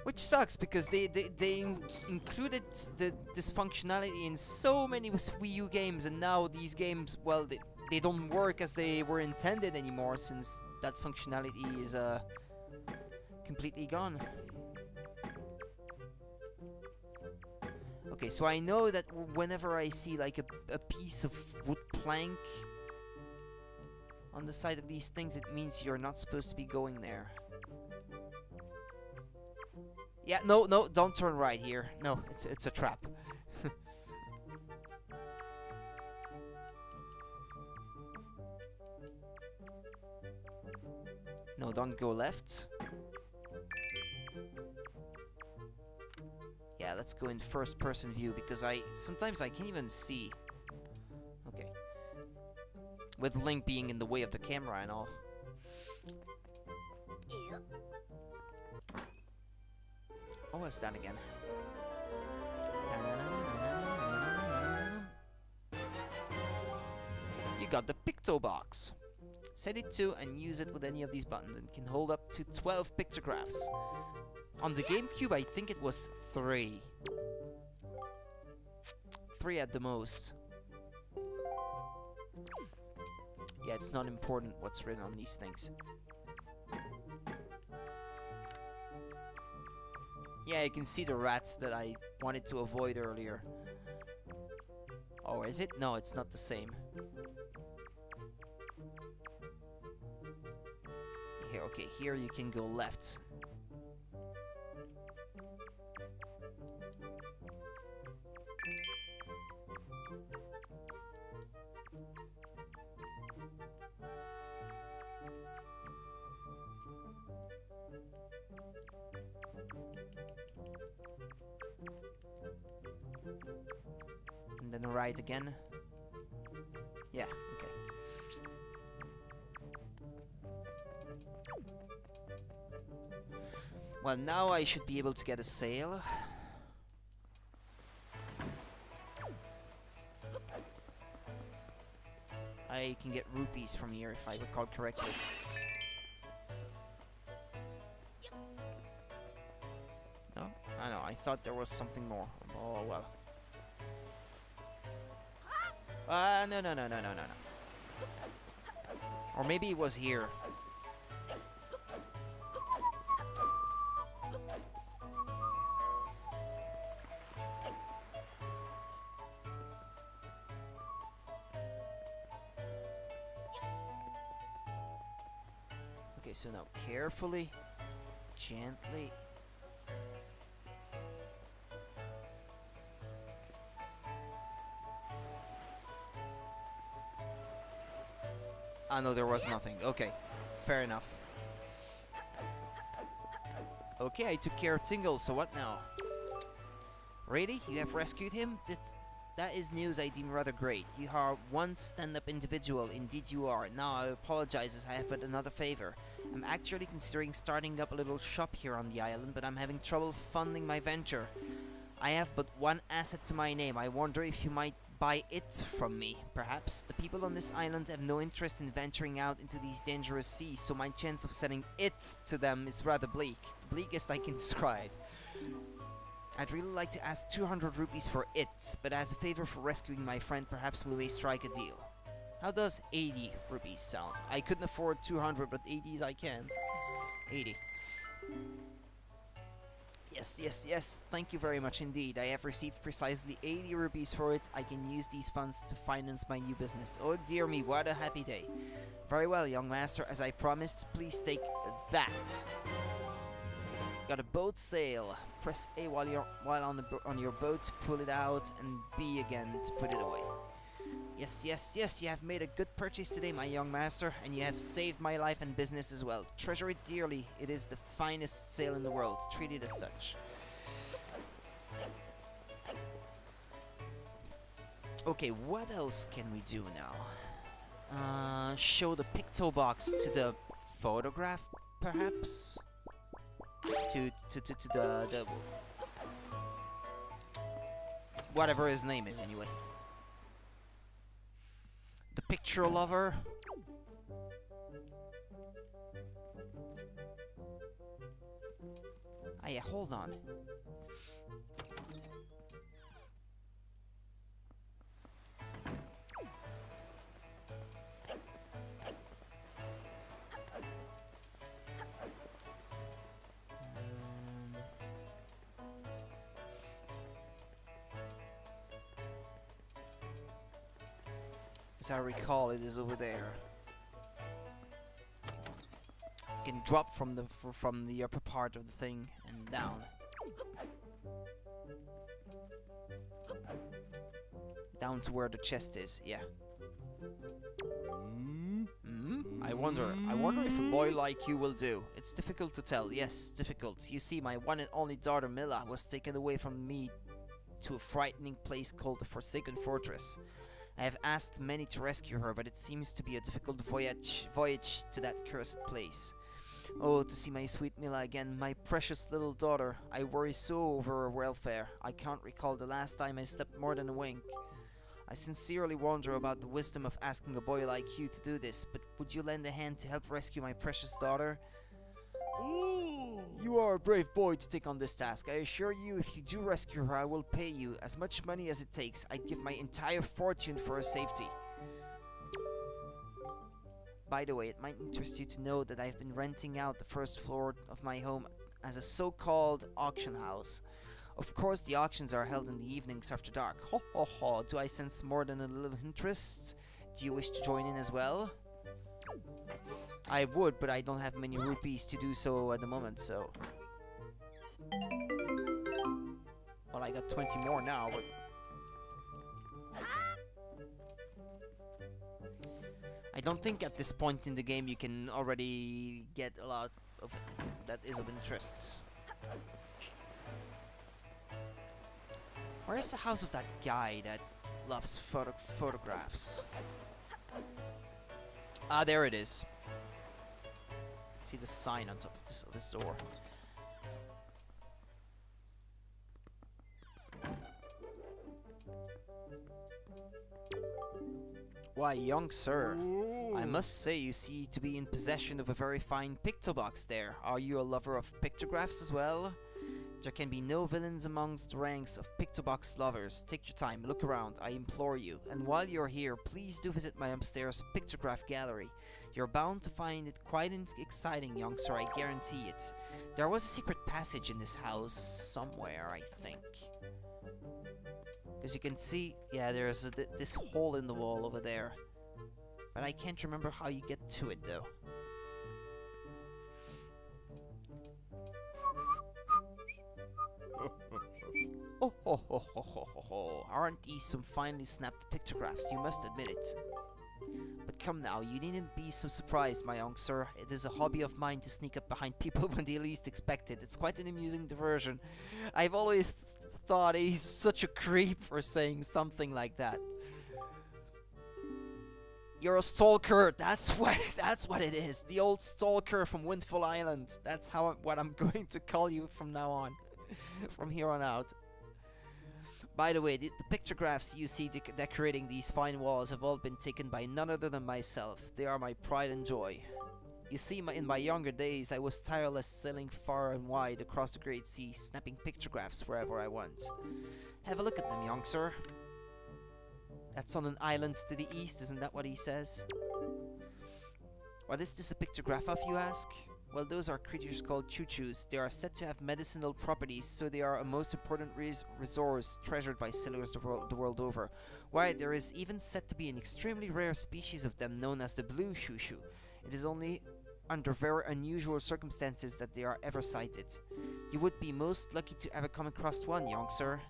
Which sucks, because they included this functionality in so many Wii U games, and now these games, well, they don't work as they were intended anymore, since that functionality is completely gone. Okay, so I know that whenever I see like a piece of wood plank on the side of these things, it means you're not supposed to be going there. Yeah, no, no, don't turn right here. No, it's a trap. No, don't go left. Yeah, let's go in first person view because sometimes I can't even see. Okay. With Link being in the way of the camera and all. What was that again? You got the Picto Box. Set it to and use it with any of these buttons and can hold up to 12 pictographs. On the GameCube, I think it was 3. 3 at the most. Yeah, it's not important what's written on these things. Yeah, you can see the rats that I wanted to avoid earlier. Oh, is it? No, it's not the same. Here, okay, here you can go left. And then right again. Yeah, okay. Well, now I should be able to get a sail. I can get rupees from here if I recall correctly. No? I know, I thought there was something more. Oh, well. No, no, no, no, no, no, no. Or maybe it was here. Okay, so now carefully, gently. Ah, no, there was nothing. Okay, fair enough. Okay, I took care of Tingle, so what now? Really? You have rescued him? That is news I deem rather great. You are one stand-up individual, indeed you are. Now I apologize as I have but another favor. I'm actually considering starting up a little shop here on the island, but I'm having trouble funding my venture. I have but one asset to my name. I wonder if you might buy it from me, perhaps. The people on this island have no interest in venturing out into these dangerous seas, so my chance of selling it to them is rather bleak. The bleakest I can describe. I'd really like to ask 200 rupees for it, but as a favor for rescuing my friend, perhaps we may strike a deal. How does 80 rupees sound? I couldn't afford 200, but 80s I can. 80. Yes, yes, yes, thank you very much indeed. I have received precisely 80 rupees for it. I can use these funds to finance my new business. Oh dear me, what a happy day. Very well, young master, as I promised, please take that. Got a boat sail. Press A while on your boat to pull it out, and B again to put it away. Yes, yes, yes, you have made a good purchase today, my young master, and you have saved my life and business as well. Treasure it dearly. It is the finest sail in the world. Treat it as such. Okay, what else can we do now? Show the picto box to the photograph, perhaps? To the whatever his name is, anyway. The picture lover. Ah, yeah, hold on. as I recall, it is over there. You can drop from the upper part of the thing and down. Down to where the chest is, yeah. I wonder if a boy like you will do. It's difficult to tell, yes, difficult. You see, my one and only daughter Milla was taken away from me to a frightening place called the Forsaken Fortress. I have asked many to rescue her, but it seems to be a difficult voyage to that cursed place. Oh, to see my sweet Milla again, my precious little daughter. I worry so over her welfare. I can't recall the last time I slept more than a wink. I sincerely wonder about the wisdom of asking a boy like you to do this, but would you lend a hand to help rescue my precious daughter? Ooh. You are a brave boy to take on this task. I assure you, if you do rescue her, I will pay you as much money as it takes. I'd give my entire fortune for her safety. By the way, it might interest you to know that I've been renting out the first floor of my home as a so-called auction house. Of course, the auctions are held in the evenings after dark. Ho ho ho, do I sense more than a little interest? Do you wish to join in as well? I would, but I don't have many rupees to do so at the moment, so... Well, I got 20 more now, but... I don't think at this point in the game you can already get a lot of it that is of interest. Where is the house of that guy that loves photographs? Ah, there it is. See the sign on top of this door. Why, young sir, I must say you seem to be in possession of a very fine pictobox there. Are you a lover of pictographs as well? There can be no villains amongst the ranks of pictobox lovers. Take your time, look around, I implore you. And while you're here, please do visit my upstairs pictograph gallery. You're bound to find it quite exciting, young sir, I guarantee it. There was a secret passage in this house somewhere, I think. Because you can see, yeah, there's this hole in the wall over there. But I can't remember how you get to it, though. Oh, ho, ho, ho, ho, ho, ho. Aren't these some finely snapped pictographs? You must admit it. But come now, you needn't be so surprised, my young sir. It is a hobby of mine to sneak up behind people when they least expect it. It's quite an amusing diversion. I've always thought he's such a creep for saying something like that. You're a stalker. That's what it is. The old stalker from Windfall Island. That's what I'm going to call you from now on. From here on out. By the way, the pictographs you see decorating these fine walls have all been taken by none other than myself. They are my pride and joy. You see, in my younger days, I was tireless sailing far and wide across the great sea, snapping pictographs wherever I went. Have a look at them, young sir. That's on an island to the east, isn't that what he says? What is this a pictograph of, you ask? Well, those are creatures called choo-choos. They are said to have medicinal properties, so they are a most important resource treasured by sailors the world over. Why, there is even said to be an extremely rare species of them known as the blue choo-choo. It is only under very unusual circumstances that they are ever sighted. You would be most lucky to ever come across one, young sir.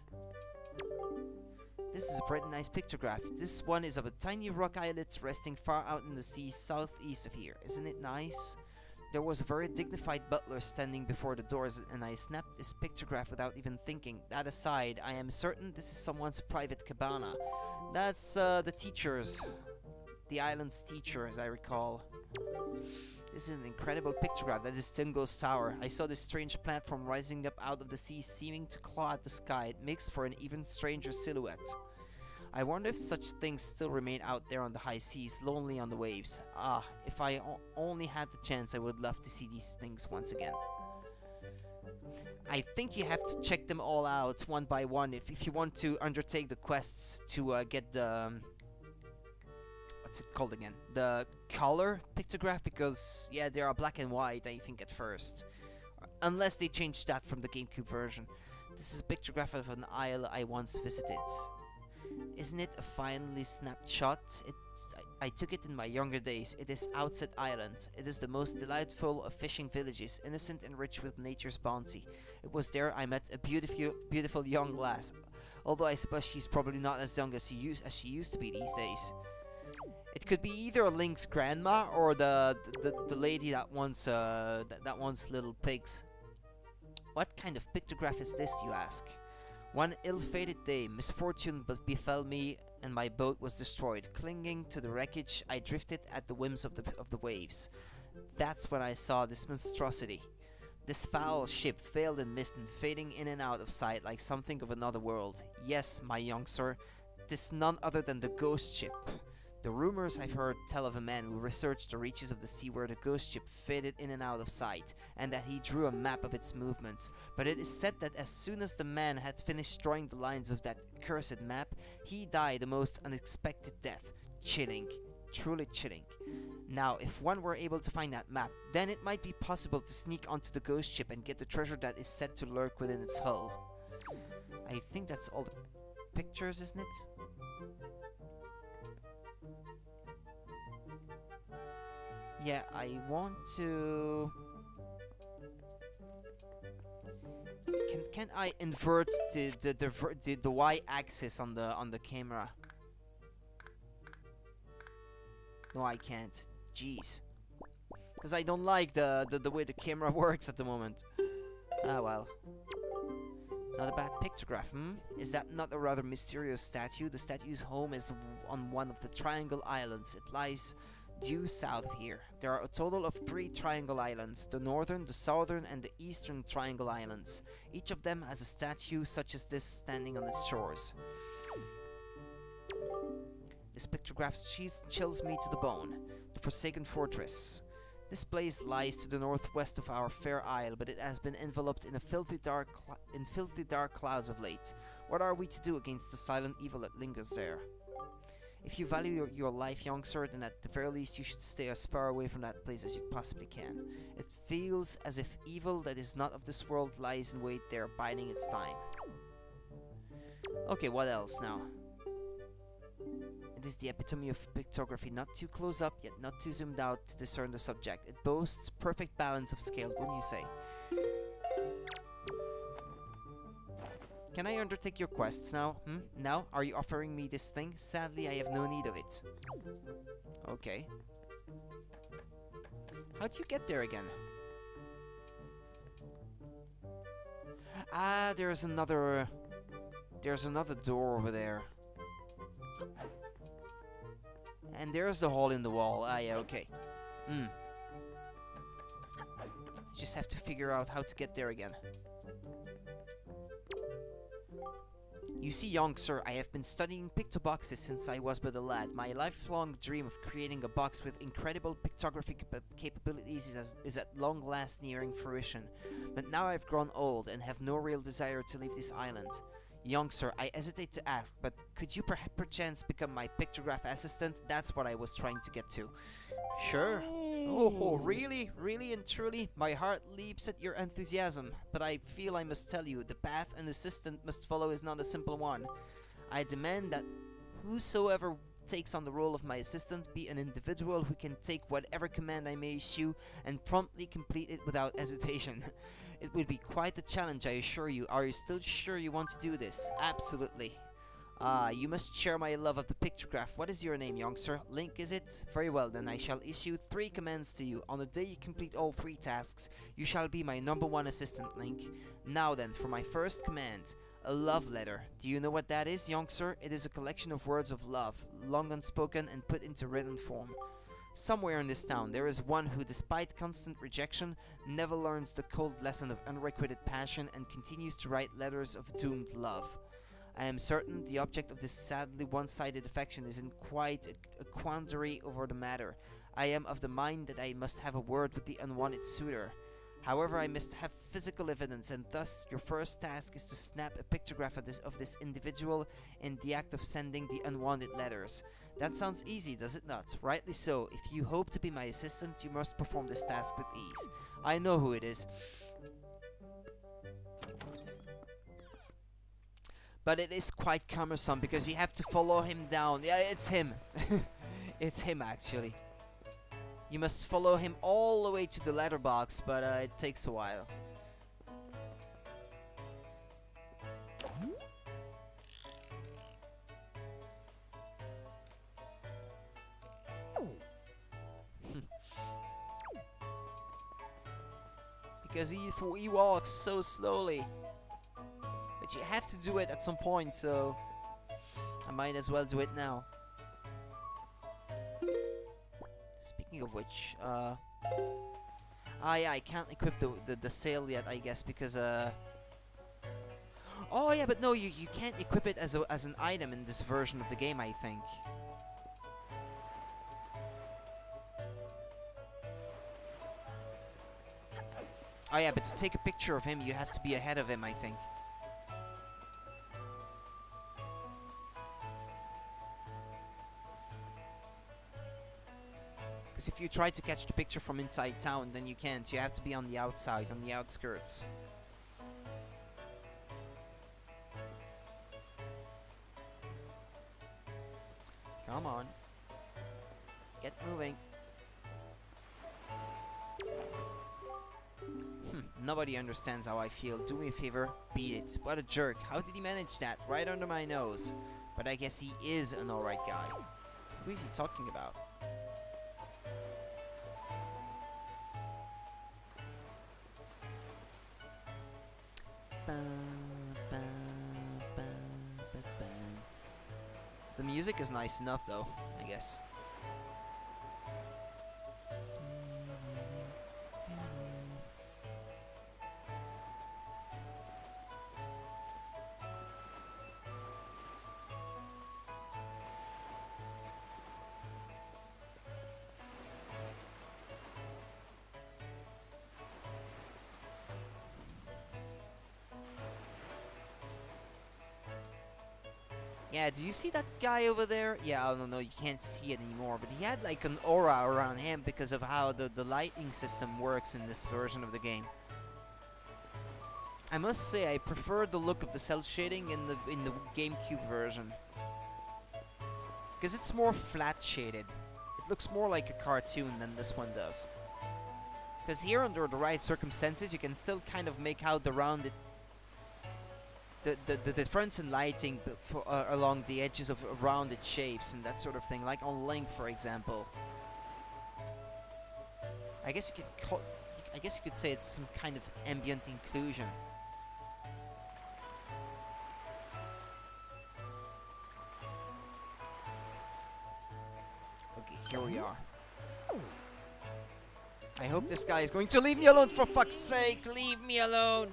This is a pretty nice pictograph. This one is of a tiny rock islet resting far out in the sea southeast of here. Isn't it nice? There was a very dignified butler standing before the doors, and I snapped this pictograph without even thinking. That aside, I am certain this is someone's private cabana. That's the teacher's. The island's teacher, as I recall. This is an incredible pictograph. That is Tingo's tower. I saw this strange platform rising up out of the sea, seeming to claw at the sky. It makes for an even stranger silhouette. I wonder if such things still remain out there on the high seas, lonely on the waves. Ah, if I only had the chance, I would love to see these things once again. I think you have to check them all out one by one if you want to undertake the quests to get the... what's it called again? The color pictograph, because, yeah, they are black and white, I think, at first. Unless they changed that from the GameCube version. This is a pictograph of an isle I once visited. Isn't it a finely snapped shot? It I took it in my younger days. It is Outset Island. It is the most delightful of fishing villages, innocent and rich with nature's bounty. It was there I met a beautiful young lass. Although I suppose she's probably not as young as she used to be these days. It could be either Link's grandma or the lady that wants little pigs. What kind of pictograph is this, you ask? One ill-fated day, misfortune befell me, and my boat was destroyed. Clinging to the wreckage, I drifted at the whims of the waves. That's when I saw this monstrosity. This foul ship veiled in mist and fading in and out of sight like something of another world. Yes, my young sir, 'tis none other than the ghost ship. The rumors I've heard tell of a man who researched the reaches of the sea where the ghost ship faded in and out of sight, and that he drew a map of its movements. But it is said that as soon as the man had finished drawing the lines of that cursed map, he died a most unexpected death. Chilling. Truly chilling. Now, if one were able to find that map, then it might be possible to sneak onto the ghost ship and get the treasure that is said to lurk within its hull. I think that's all the pictures, isn't it? Yeah, I want to... Can I invert the y-axis on the camera? No, I can't. Jeez. Because I don't like the way the camera works at the moment. Ah, well. Not a bad pictograph, hmm? Is that not a rather mysterious statue? The statue's home is on one of the Triangle Islands. It lies due south of here. There are a total of 3 Triangle Islands, the northern, the southern, and the eastern Triangle Islands. Each of them has a statue such as this standing on its shores. This pictograph chills me to the bone. The Forsaken Fortress. This place lies to the northwest of our fair isle, but it has been enveloped in filthy dark clouds of late. What are we to do against the silent evil that lingers there? If you value your life, young sir, then at the very least you should stay as far away from that place as you possibly can. It feels as if evil that is not of this world lies in wait there, biding its time. Okay, what else now? It is the epitome of pictography, not too close up, yet not too zoomed out to discern the subject. It boasts perfect balance of scale, wouldn't you say? Can I undertake your quests now? Now? Are you offering me this thing? Sadly, I have no need of it. Okay. How'd you get there again? Ah, there's another door over there. And there's the hole in the wall. Ah, yeah, okay. Just have to figure out how to get there again. You see, young sir, I have been studying pictoboxes since I was but a lad. My lifelong dream of creating a box with incredible pictographic capabilities is at long last nearing fruition. But now I've grown old and have no real desire to leave this island. Young sir, I hesitate to ask, but could you perchance become my pictograph assistant? That's what I was trying to get to. Sure. Oh, really? Really and truly? My heart leaps at your enthusiasm, but I feel I must tell you, the path an assistant must follow is not a simple one. I demand that whosoever takes on the role of my assistant be an individual who can take whatever command I may issue and promptly complete it without hesitation. It will be quite a challenge, I assure you. Are you still sure you want to do this? Absolutely. You must share my love of the pictograph. What is your name, young sir? Link, is it? Very well, then I shall issue 3 commands to you. On the day you complete all 3 tasks, you shall be my #1 assistant, Link. Now then, for my first command, a love letter. Do you know what that is, young sir? It is a collection of words of love, long unspoken and put into written form. Somewhere in this town, there is one who, despite constant rejection, never learns the cold lesson of unrequited passion and continues to write letters of doomed love. I am certain the object of this sadly one-sided affection is in quite a quandary over the matter. I am of the mind that I must have a word with the unwanted suitor. However, I must have physical evidence, and thus your first task is to snap a pictograph of this individual in the act of sending the unwanted letters. That sounds easy, does it not? Rightly so. If you hope to be my assistant, you must perform this task with ease. I know who it is. But it is quite cumbersome because you have to follow him down. Yeah, it's him. It's him, actually. You must follow him all the way to the letterbox, but it takes a while. Because he walks so slowly. But you have to do it at some point, so I might as well do it now. Speaking of which, yeah, I can't equip the sail yet, I guess, because oh yeah, but no, you can't equip it as an item in this version of the game, I think. Oh yeah, but to take a picture of him, you have to be ahead of him, I think. Because if you try to catch the picture from inside town, then you can't. You have to be on the outside, on the outskirts. Come on. Get moving. Nobody understands how I feel. Do me a favor, beat it. What a jerk. How did he manage that? Right under my nose. But I guess he is an alright guy. Who is he talking about? The music is nice enough though, I guess. Yeah, do you see that guy over there? Yeah, I don't know, you can't see it anymore, but he had like an aura around him because of how the lighting system works in this version of the game. I must say I prefer the look of the cel shading in the GameCube version. Because it's more flat shaded. It looks more like a cartoon than this one does. Because here, under the right circumstances, you can still kind of make out the rounded the difference in lighting along the edges of rounded shapes and that sort of thing, like on Link, for example. I guess you could say it's some kind of ambient inclusion. Okay, here we are. I hope this guy is going to leave me alone, for fuck's sake! Leave me alone!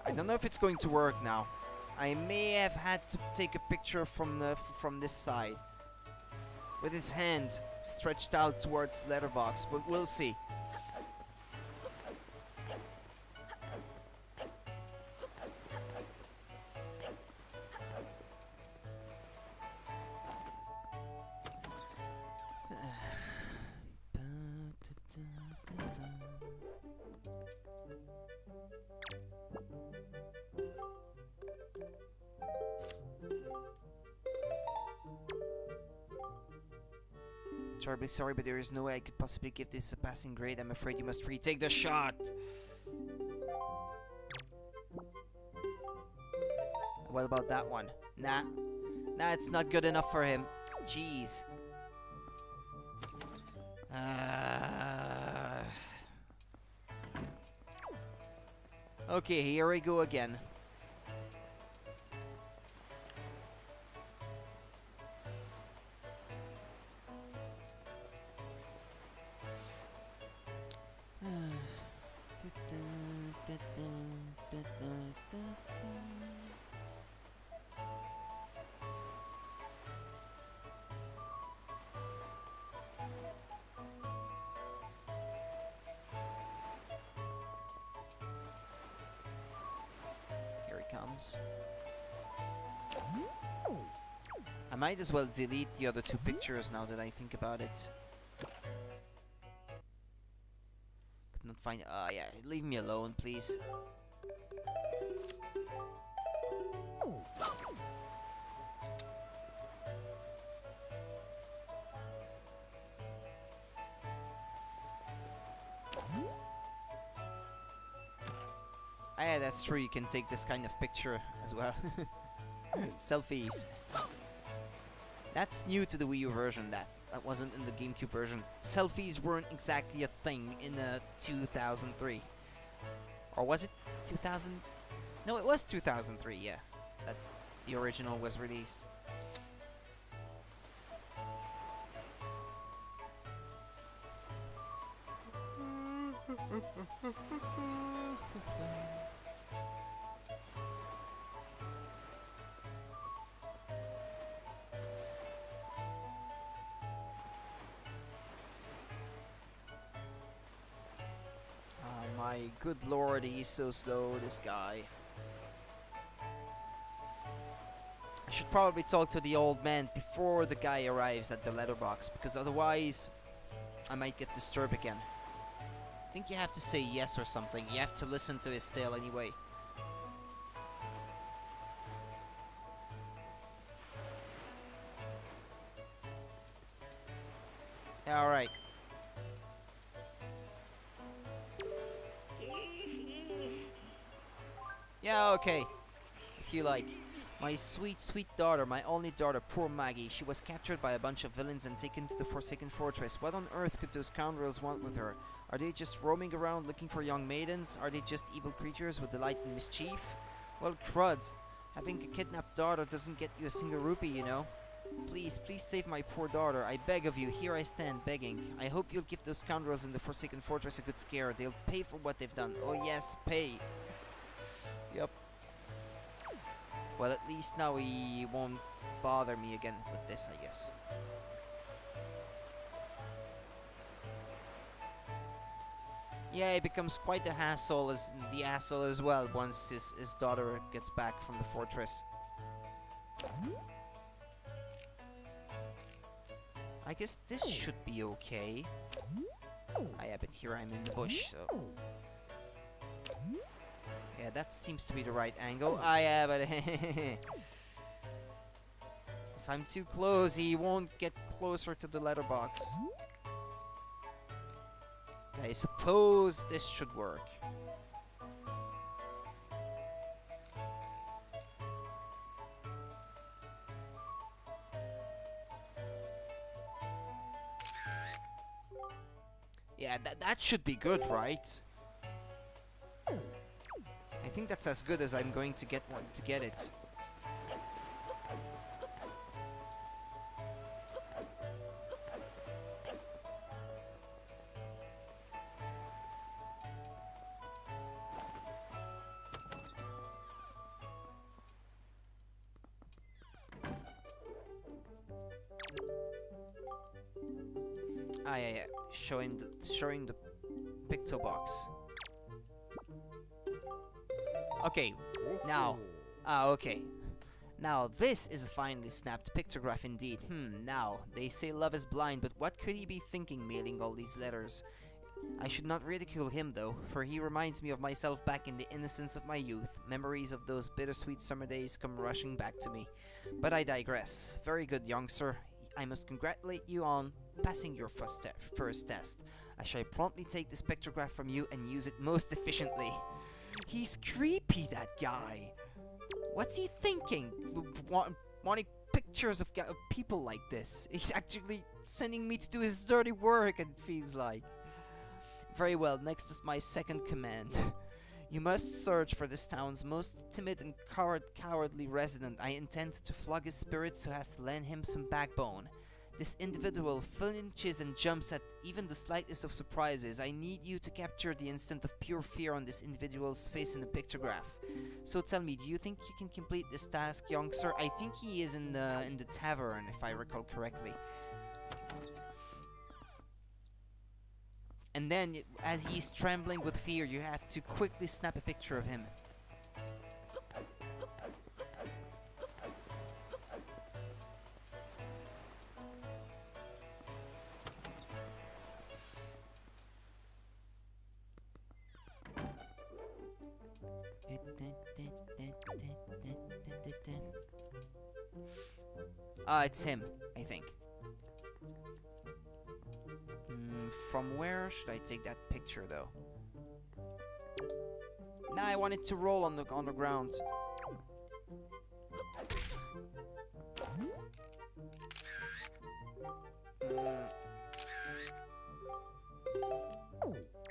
I don't know if it's going to work now. I may have had to take a picture from this side, with his hand stretched out towards the letterbox, but we'll see. Terribly sorry, but there is no way I could possibly give this a passing grade. I'm afraid you must retake the shot. What about that one? Nah. Nah, it's not good enough for him. Jeez. Okay, here we go again. might as well delete the other two pictures now that I think about it. Could not find... yeah, leave me alone, please. Yeah, that's true, you can take this kind of picture as well. Selfies. That's new to the Wii U version, that wasn't in the GameCube version. Selfies weren't exactly a thing in 2003. Or was it 2000? No, it was 2003, yeah. That the original was released. My good lord, he's so slow, this guy. I should probably talk to the old man before the guy arrives at the letterbox, because otherwise I might get disturbed again. I think you have to say yes or something. You have to listen to his tale anyway. Yeah, alright. Yeah, okay. If you like. My sweet, sweet daughter, my only daughter, poor Maggie. She was captured by a bunch of villains and taken to the Forsaken Fortress. What on earth could those scoundrels want with her? Are they just roaming around looking for young maidens? Are they just evil creatures with delight in mischief? Well, crud. Having a kidnapped daughter doesn't get you a single rupee, you know. Please, please save my poor daughter. I beg of you. Here I stand, begging. I hope you'll give those scoundrels in the Forsaken Fortress a good scare. They'll pay for what they've done. Oh yes, pay. Yep. Well, at least now he won't bother me again with this, I guess. Yeah, he becomes quite the asshole as well once his daughter gets back from the fortress. I guess this should be okay. Yeah, but here I'm in the bush, so... Yeah, that seems to be the right angle. Yeah, but... if I'm too close, he won't get closer to the letterbox. I suppose this should work. Yeah, that should be good, right? I think that's as good as I'm going to get it. Yeah. Showing the picto box. Okay, now. Okay. Now, this is a finely snapped pictograph indeed. Now, they say love is blind, but what could he be thinking mailing all these letters? I should not ridicule him, though, for he reminds me of myself back in the innocence of my youth. Memories of those bittersweet summer days come rushing back to me. But I digress. Very good, young sir. I must congratulate you on passing your first test. I shall promptly take this pictograph from you and use it most efficiently. He's creepy, that guy. What's he thinking? Wanting pictures of people like this. He's actually sending me to do his dirty work, it feels like. Very well, next is my second command. You must search for this town's most timid and cowardly resident. I intend to flog his spirit so as to lend him some backbone. This individual flinches and jumps at even the slightest of surprises. I need you to capture the instant of pure fear on this individual's face in the pictograph. So tell me, do you think you can complete this task, young sir? I think he is in the tavern, if I recall correctly. And then, as he's trembling with fear, you have to quickly snap a picture of him. Ah, it's him, I think. From where should I take that picture, though? Nah, I want it to roll on the ground.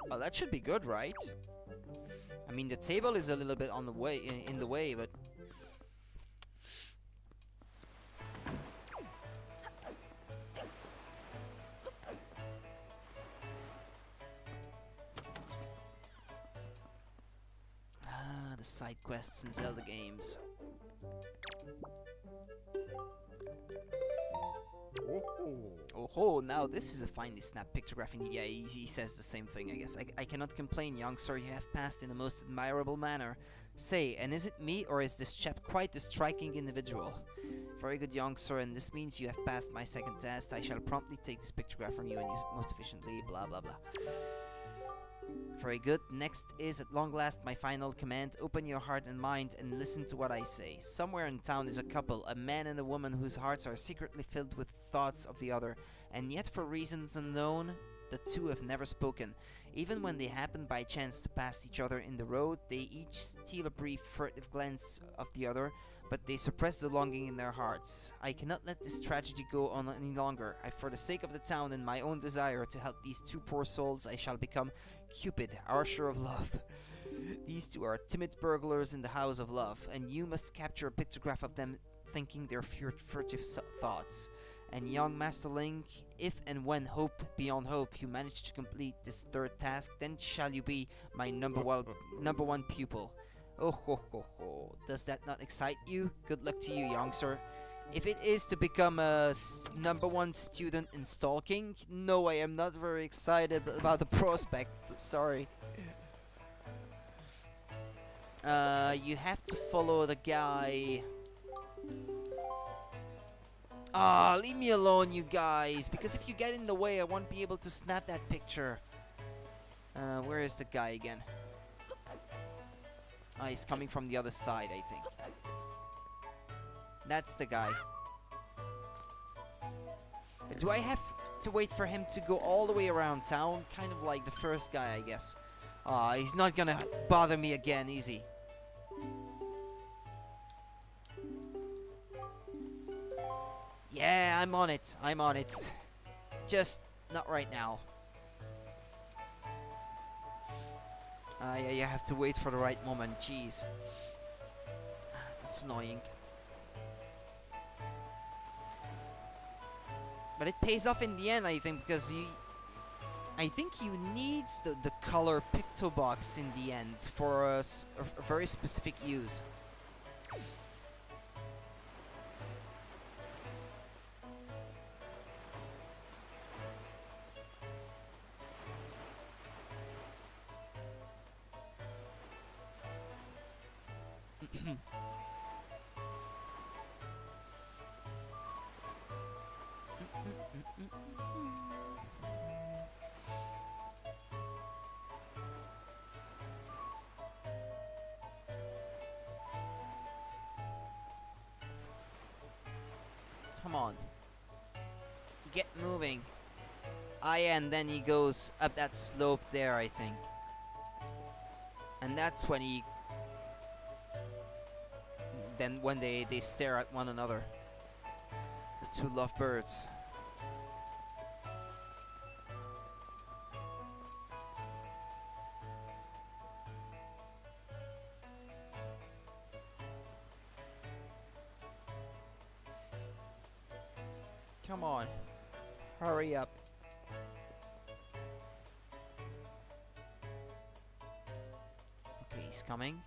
Well, that should be good, right? I mean, the table is a little bit on the way, in the way, but the side quests in Zelda games. Oh, now this is a finely snapped pictograph. And yeah, he says the same thing, I guess. I cannot complain, young sir. You have passed in a most admirable manner. Say, and is it me, or is this chap quite a striking individual? Very good, young sir, and this means you have passed my second test. I shall promptly take this pictograph from you and use it most efficiently, blah blah blah. Very good. Next is, at long last, my final command. Open your heart and mind and listen to what I say. Somewhere in town is a couple, a man and a woman whose hearts are secretly filled with thoughts of the other, and yet for reasons unknown, the two have never spoken. Even when they happen by chance to pass each other in the road, they each steal a brief, furtive glance of the other, but they suppress the longing in their hearts. I cannot let this tragedy go on any longer. For the sake of the town and my own desire to help these two poor souls, I shall become Cupid, Archer of Love. These two are timid burglars in the house of love, and you must capture a pictograph of them thinking their furtive thoughts. And young Master Link, if and when hope beyond hope you manage to complete this third task, then shall you be my number one pupil. Oh ho ho ho. Does that not excite you? Good luck to you, young sir. If it is to become a number one student in stalking, no, I am not very excited about the prospect. Sorry. You have to follow the guy. Ah, leave me alone, you guys. Because if you get in the way, I won't be able to snap that picture. Where is the guy again? Ah, he's coming from the other side, I think. That's the guy. Do I have to wait for him to go all the way around town? Kind of like the first guy, I guess. Ah, he's not gonna bother me again, easy. Yeah, I'm on it. I'm on it. Just not right now. Yeah, you have to wait for the right moment. Jeez. That's annoying. But it pays off in the end, I think, because I think you need the color picto box in the end for a very specific use. Come on. Get moving. Ah, yeah, and then he goes up that slope there, I think. And that's when he... Then when they stare at one another. The two lovebirds. Come on. Hurry up. Okay, he's coming.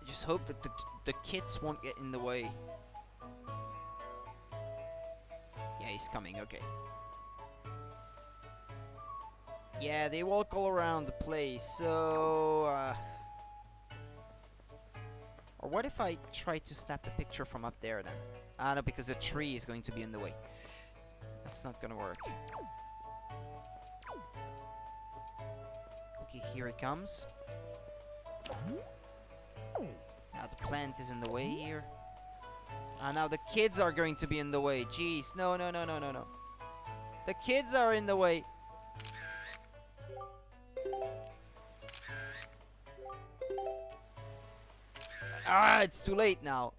I just hope that the kids won't get in the way. Yeah, he's coming, okay. Yeah, they walk all around the place, so... Or what if I try to snap the picture from up there then? Ah, no, because a tree is going to be in the way. That's not gonna work. Here it comes. Now the plant is in the way here. Now the kids are going to be in the way. Jeez, no, no, no, no, no, no. The kids are in the way. It's too late now.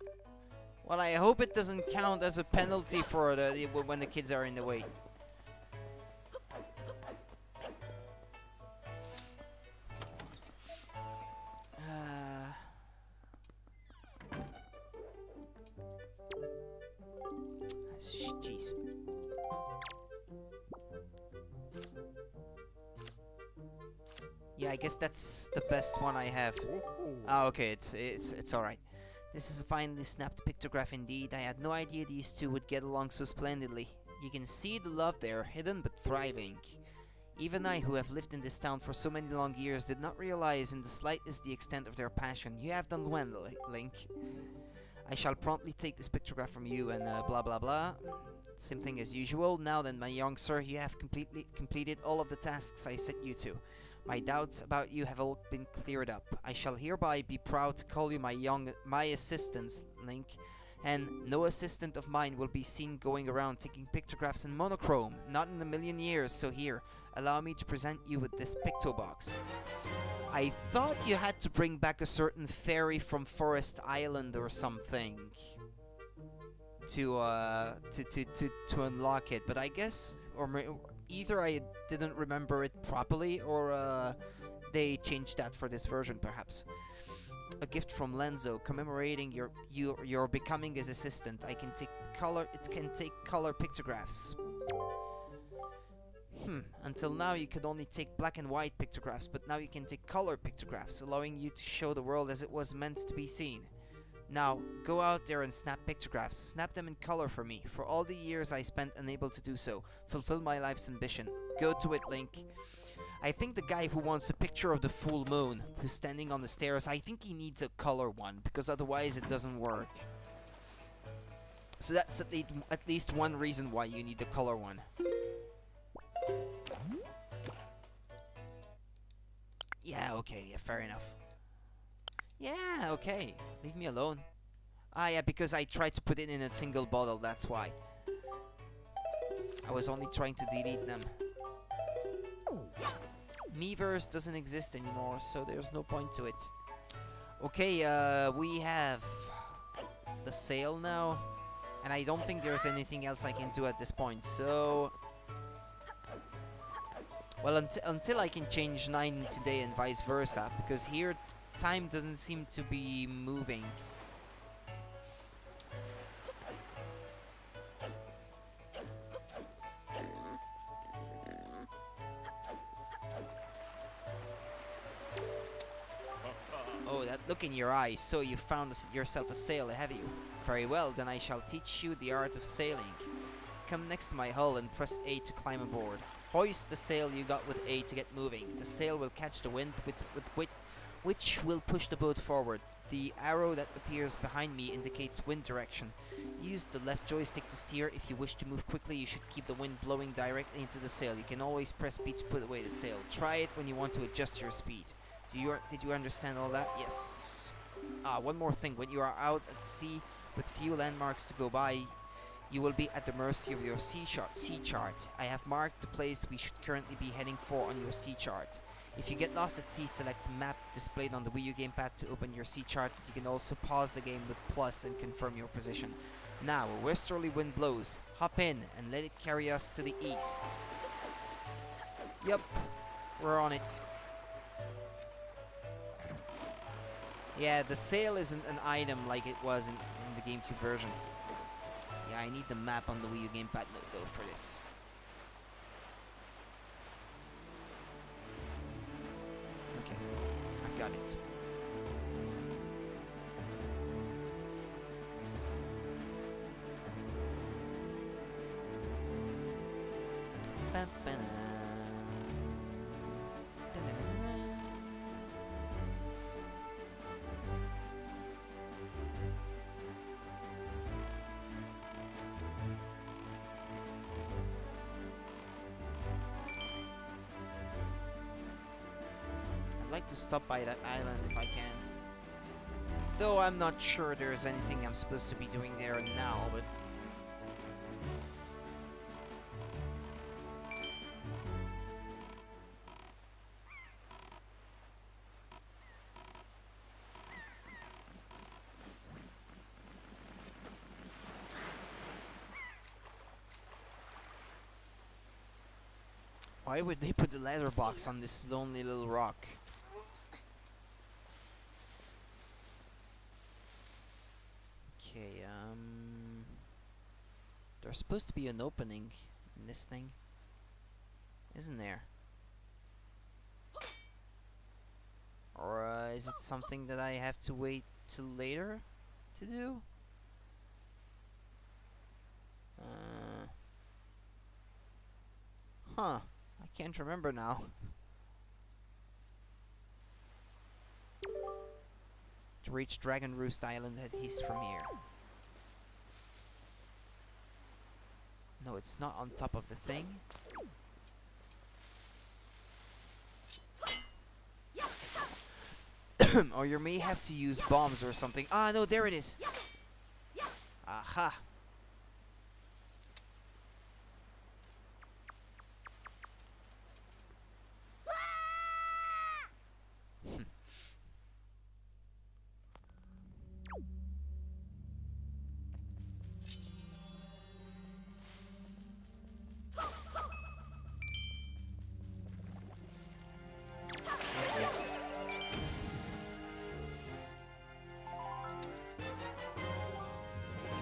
Well, I hope it doesn't count as a penalty for when the kids are in the way. Jeez. Yeah, I guess that's the best one I have. Oh, okay, it's all right. This is a finely snapped pictograph indeed. I had no idea these two would get along so splendidly. You can see the love there, hidden but thriving. Even I, who have lived in this town for so many long years, did not realize in the slightest the extent of their passion. You have done well, Link. I shall promptly take this pictograph from you and blah blah blah. Same thing as usual. Now then, my young sir, you have completed all of the tasks I set you to. My doubts about you have all been cleared up. I shall hereby be proud to call you my assistant, Link, and no assistant of mine will be seen going around taking pictographs in monochrome, not in a million years. So here, allow me to present you with this pictobox. I thought you had to bring back a certain fairy from Forest Island or something to unlock it, but I guess either I didn't remember it properly, or they changed that for this version, perhaps. A gift from Lenzo, commemorating your becoming his assistant. It can take color pictographs. Until now you could only take black and white pictographs, but now you can take color pictographs, allowing you to show the world as it was meant to be seen. Now, go out there and snap pictographs. Snap them in color for me. For all the years I spent unable to do so. Fulfill my life's ambition. Go to it, Link. I think the guy who wants a picture of the full moon, who's standing on the stairs, I think he needs a color one, because otherwise it doesn't work. So that's at least one reason why you need the color one. Yeah, okay, yeah, fair enough. Yeah, okay, leave me alone. Yeah, because I tried to put it in a single bottle, that's why. I was only trying to delete them. Miiverse doesn't exist anymore, so there's no point to it. Okay, we have the sale now, and I don't think there's anything else I can do at this point, so... Well, until I can change 9 today and vice versa, because here time doesn't seem to be moving. Oh, that look in your eyes, so you found yourself a sail, have you? Very well, then I shall teach you the art of sailing. Come next to my hull and press A to climb aboard. Hoist the sail you got with A to get moving. The sail will catch the wind which will push the boat forward. The arrow that appears behind me indicates wind direction. Use the left joystick to steer. If you wish to move quickly, you should keep the wind blowing directly into the sail. You can always press B to put away the sail. Try it when you want to adjust your speed. Did you understand all that? Yes. One more thing. When you are out at sea with few landmarks to go by, you will be at the mercy of your sea chart. I have marked the place we should currently be heading for on your sea chart. If you get lost at sea, select map displayed on the Wii U gamepad to open your sea chart. You can also pause the game with plus and confirm your position. Now, a westerly wind blows. Hop in and let it carry us to the east. Yep, we're on it. Yeah, the sail isn't an item like it was in the GameCube version. Yeah, I need the map on the Wii U gamepad though for this. Okay, I've got it. I'd like to stop by that island if I can. Though I'm not sure there's anything I'm supposed to be doing there now, but... Why would they put the leather box on this lonely little rock? Okay, there's supposed to be an opening in this thing, isn't there? Or is it something that I have to wait till later to do? Huh. I can't remember now. To reach Dragon Roost Island, head east from here. No, it's not on top of the thing. Or you may have to use bombs or something. Ah, no, there it is. Aha.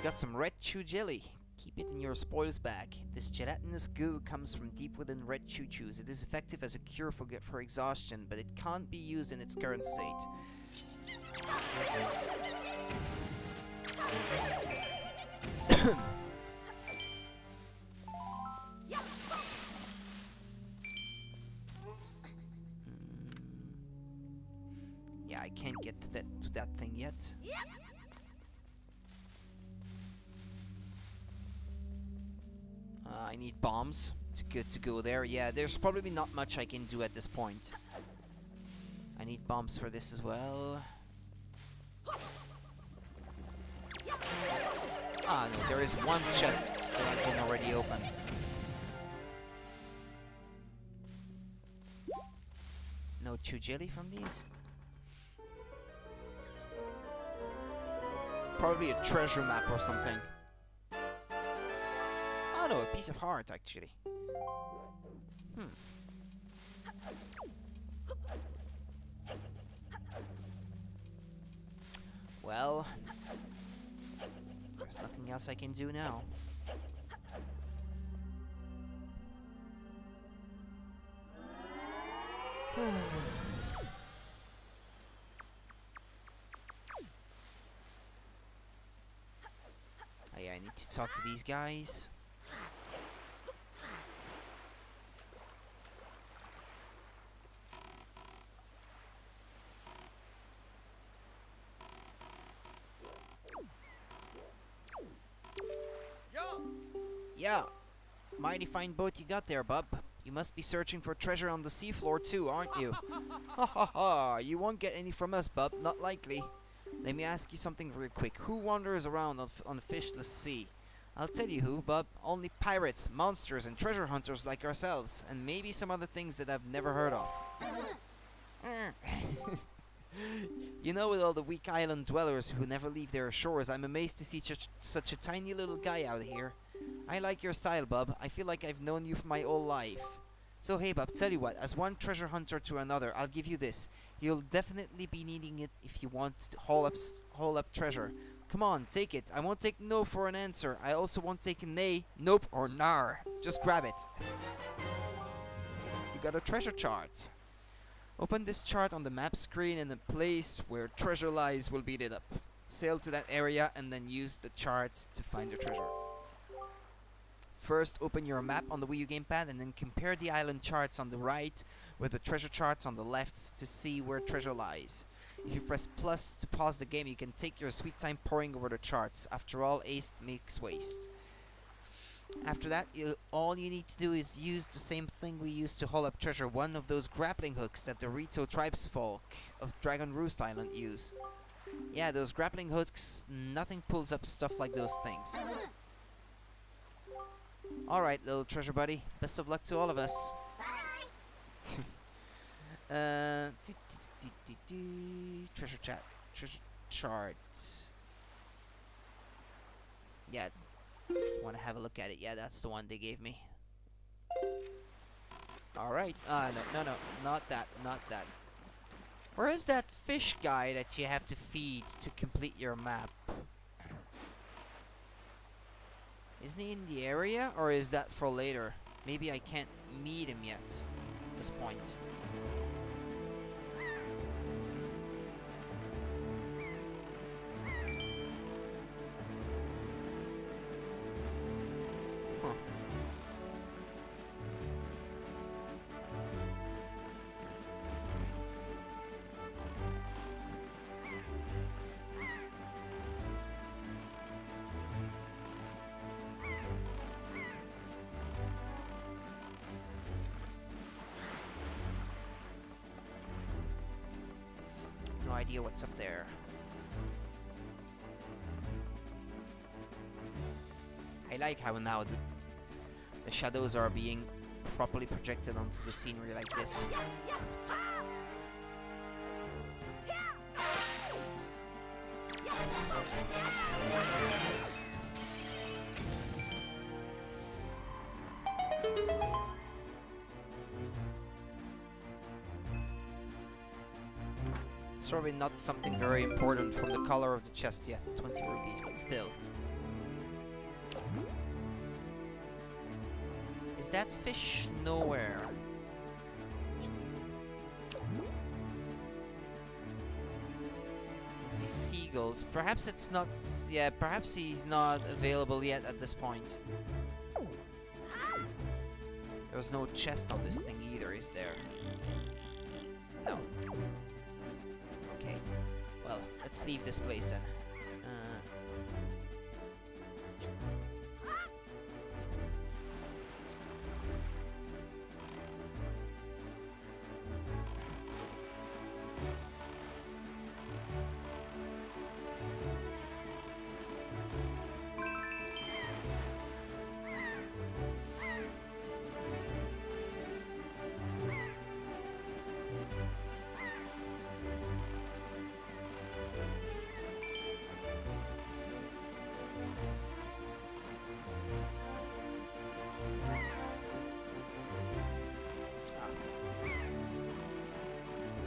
Got some red chew jelly. Keep it in your spoils bag. This gelatinous goo comes from deep within red choo chews. It is effective as a cure for exhaustion, but it can't be used in its current state. Yeah, I can't get to that thing yet. I need bombs to go there. Yeah, there's probably not much I can do at this point. I need bombs for this as well. Ah, no, there is one chest that I can already open. No chew jelly from these? Probably a treasure map or something. Oh no, a piece of heart actually. Well, there's nothing else I can do now. Oh yeah, I need to talk to these guys. Yeah, mighty fine boat you got there, bub. You must be searching for treasure on the seafloor too, aren't you? Ha ha ha, you won't get any from us, bub, not likely. Let me ask you something real quick. Who wanders around on a fishless sea? I'll tell you who, bub. Only pirates, monsters, and treasure hunters like ourselves. And maybe some other things that I've never heard of. You know, with all the weak island dwellers who never leave their shores, I'm amazed to see such a tiny little guy out here. I like your style, bub. I feel like I've known you for my whole life. So hey, bub, tell you what, as one treasure hunter to another, I'll give you this. You'll definitely be needing it if you want to haul up treasure. Come on, take it. I won't take no for an answer. I also won't take a nay, nope, or nar. Just grab it. You got a treasure chart. Open this chart on the map screen and the place where treasure lies will be lit up. Sail to that area and then use the chart to find the treasure. First, open your map on the Wii U gamepad and then compare the island charts on the right with the treasure charts on the left to see where treasure lies. If you press plus to pause the game, you can take your sweet time poring over the charts. After all, haste makes waste. After that, all you need to do is use the same thing we used to haul up treasure, one of those grappling hooks that the Rito tribesfolk of Dragon Roost Island use. Yeah, those grappling hooks, nothing pulls up stuff like those things. Alright, little treasure buddy, best of luck to all of us. Treasure chat, treasure charts. Yeah, if you want to have a look at it, yeah, that's the one they gave me. Alright, no, not that. Where is that fish guy that you have to feed to complete your map? Isn't he in the area, or is that for later? Maybe I can't meet him yet at this point. Huh. No idea what's up there. I like how now the shadows are being properly projected onto the scenery like this. It's probably not something very important from the color of the chest yet, 20 rupees, but still. Is that fish nowhere? Let's see, seagulls. Perhaps it's not... yeah, perhaps he's not available yet at this point. There's no chest on this thing either, is there? No. Okay. Well, let's leave this place then.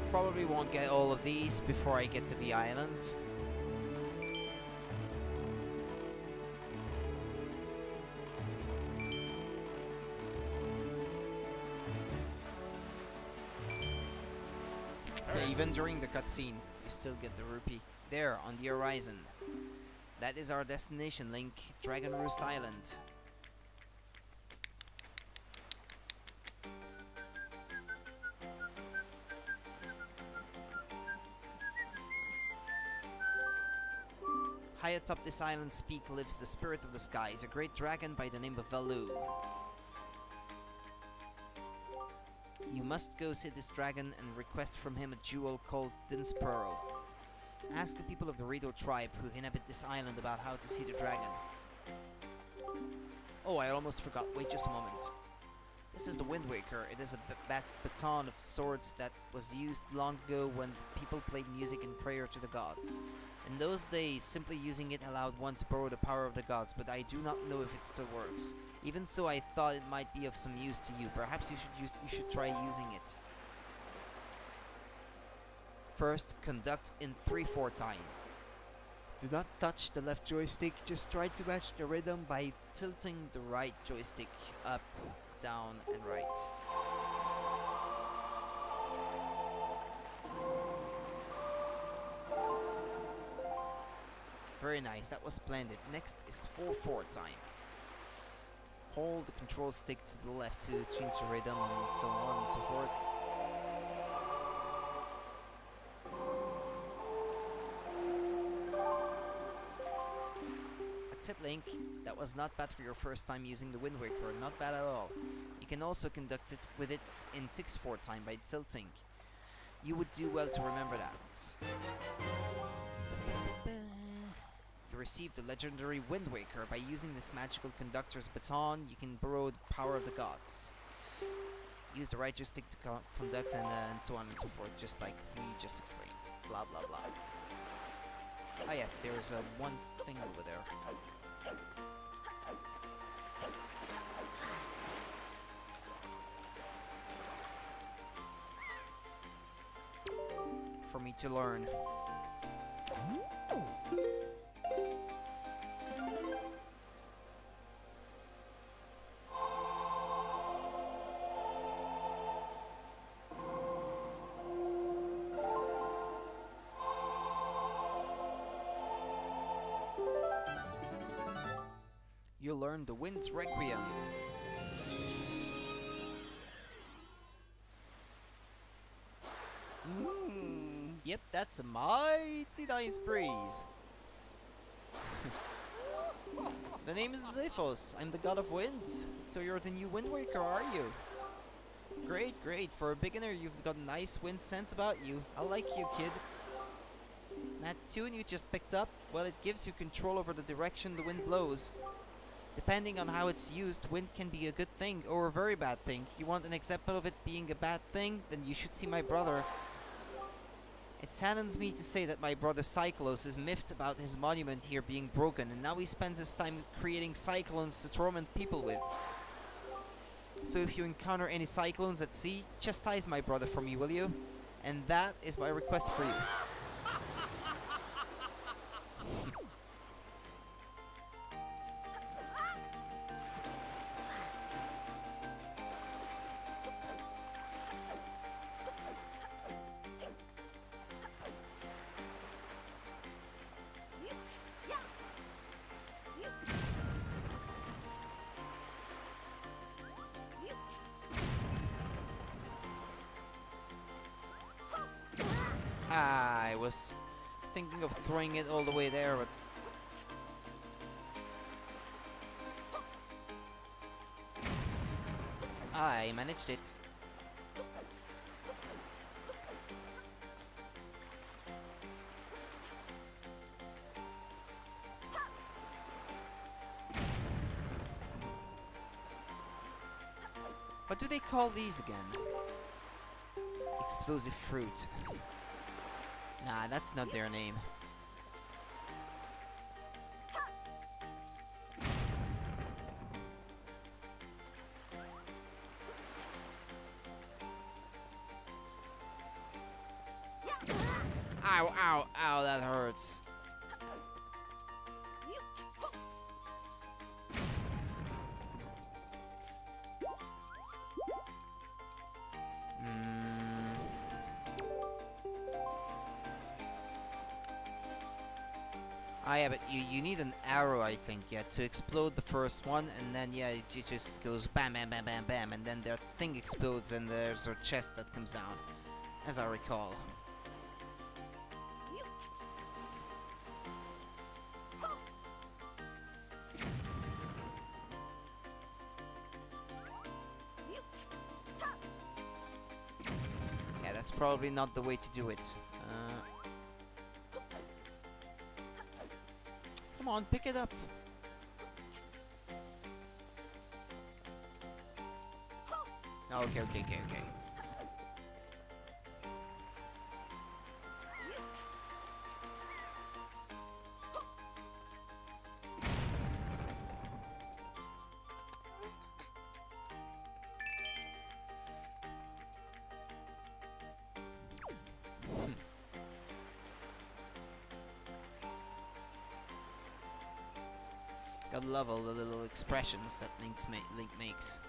Probably won't get all of these before I get to the island. Even during the cutscene, you still get the rupee. There, on the horizon. That is our destination, Link. Dragon Roost Island. High atop this island's peak lives the spirit of the skies, a great dragon by the name of Valu. You must go see this dragon and request from him a jewel called Din's Pearl. Ask the people of the Rito tribe who inhabit this island about how to see the dragon. Oh, I almost forgot. Wait just a moment. This is the Wind Waker. It is a baton of swords that was used long ago when people played music in prayer to the gods. In those days, simply using it allowed one to borrow the power of the gods, but I do not know if it still works. Even so, I thought it might be of some use to you. Perhaps you should try using it. First, conduct in 3/4 time. Do not touch the left joystick, just try to match the rhythm by tilting the right joystick up, down, and right. Very nice, that was splendid. Next is 4/4 time. Hold the control stick to the left to change the rhythm and so on and so forth. That's said, Link, that was not bad for your first time using the Wind Waker, not bad at all. You can also conduct it with it in 6/4 time by tilting. You would do well to remember that. You received the legendary Wind Waker. By using this magical conductor's baton, you can borrow the power of the gods. Use the right joystick to conduct and so on and so forth, just like we just explained. Blah blah blah. Oh yeah, there's one thing over there. For me to learn. You learn the Wind's Requiem. Yep, that's a mighty nice breeze. The name is Zephos. I'm the god of winds. So you're the new Wind Waker, are you? Great, great. For a beginner, you've got a nice wind sense about you. I like you, kid. That tune you just picked up, well, it gives you control over the direction the wind blows. Depending on how it's used, wind can be a good thing or a very bad thing. You want an example of it being a bad thing? Then you should see my brother. It saddens me to say that my brother Cyclos is miffed about his monument here being broken, and now he spends his time creating cyclones to torment people with. So if you encounter any cyclones at sea, chastise my brother for me, will you? And that is my request for you. I was thinking of throwing it all the way there, but... I managed it. What do they call these again? Explosive fruit. Nah, that's not their name. Ow, ow, ow, that hurts. Ah, yeah, but you need an arrow, I think, yeah, to explode the first one, and then, yeah, it just goes bam, bam, bam, bam, bam, and then their thing explodes, and there's a chest that comes down, as I recall. Yeah, that's probably not the way to do it. Come on, pick it up. Okay. Gotta love all the little expressions that Link makes.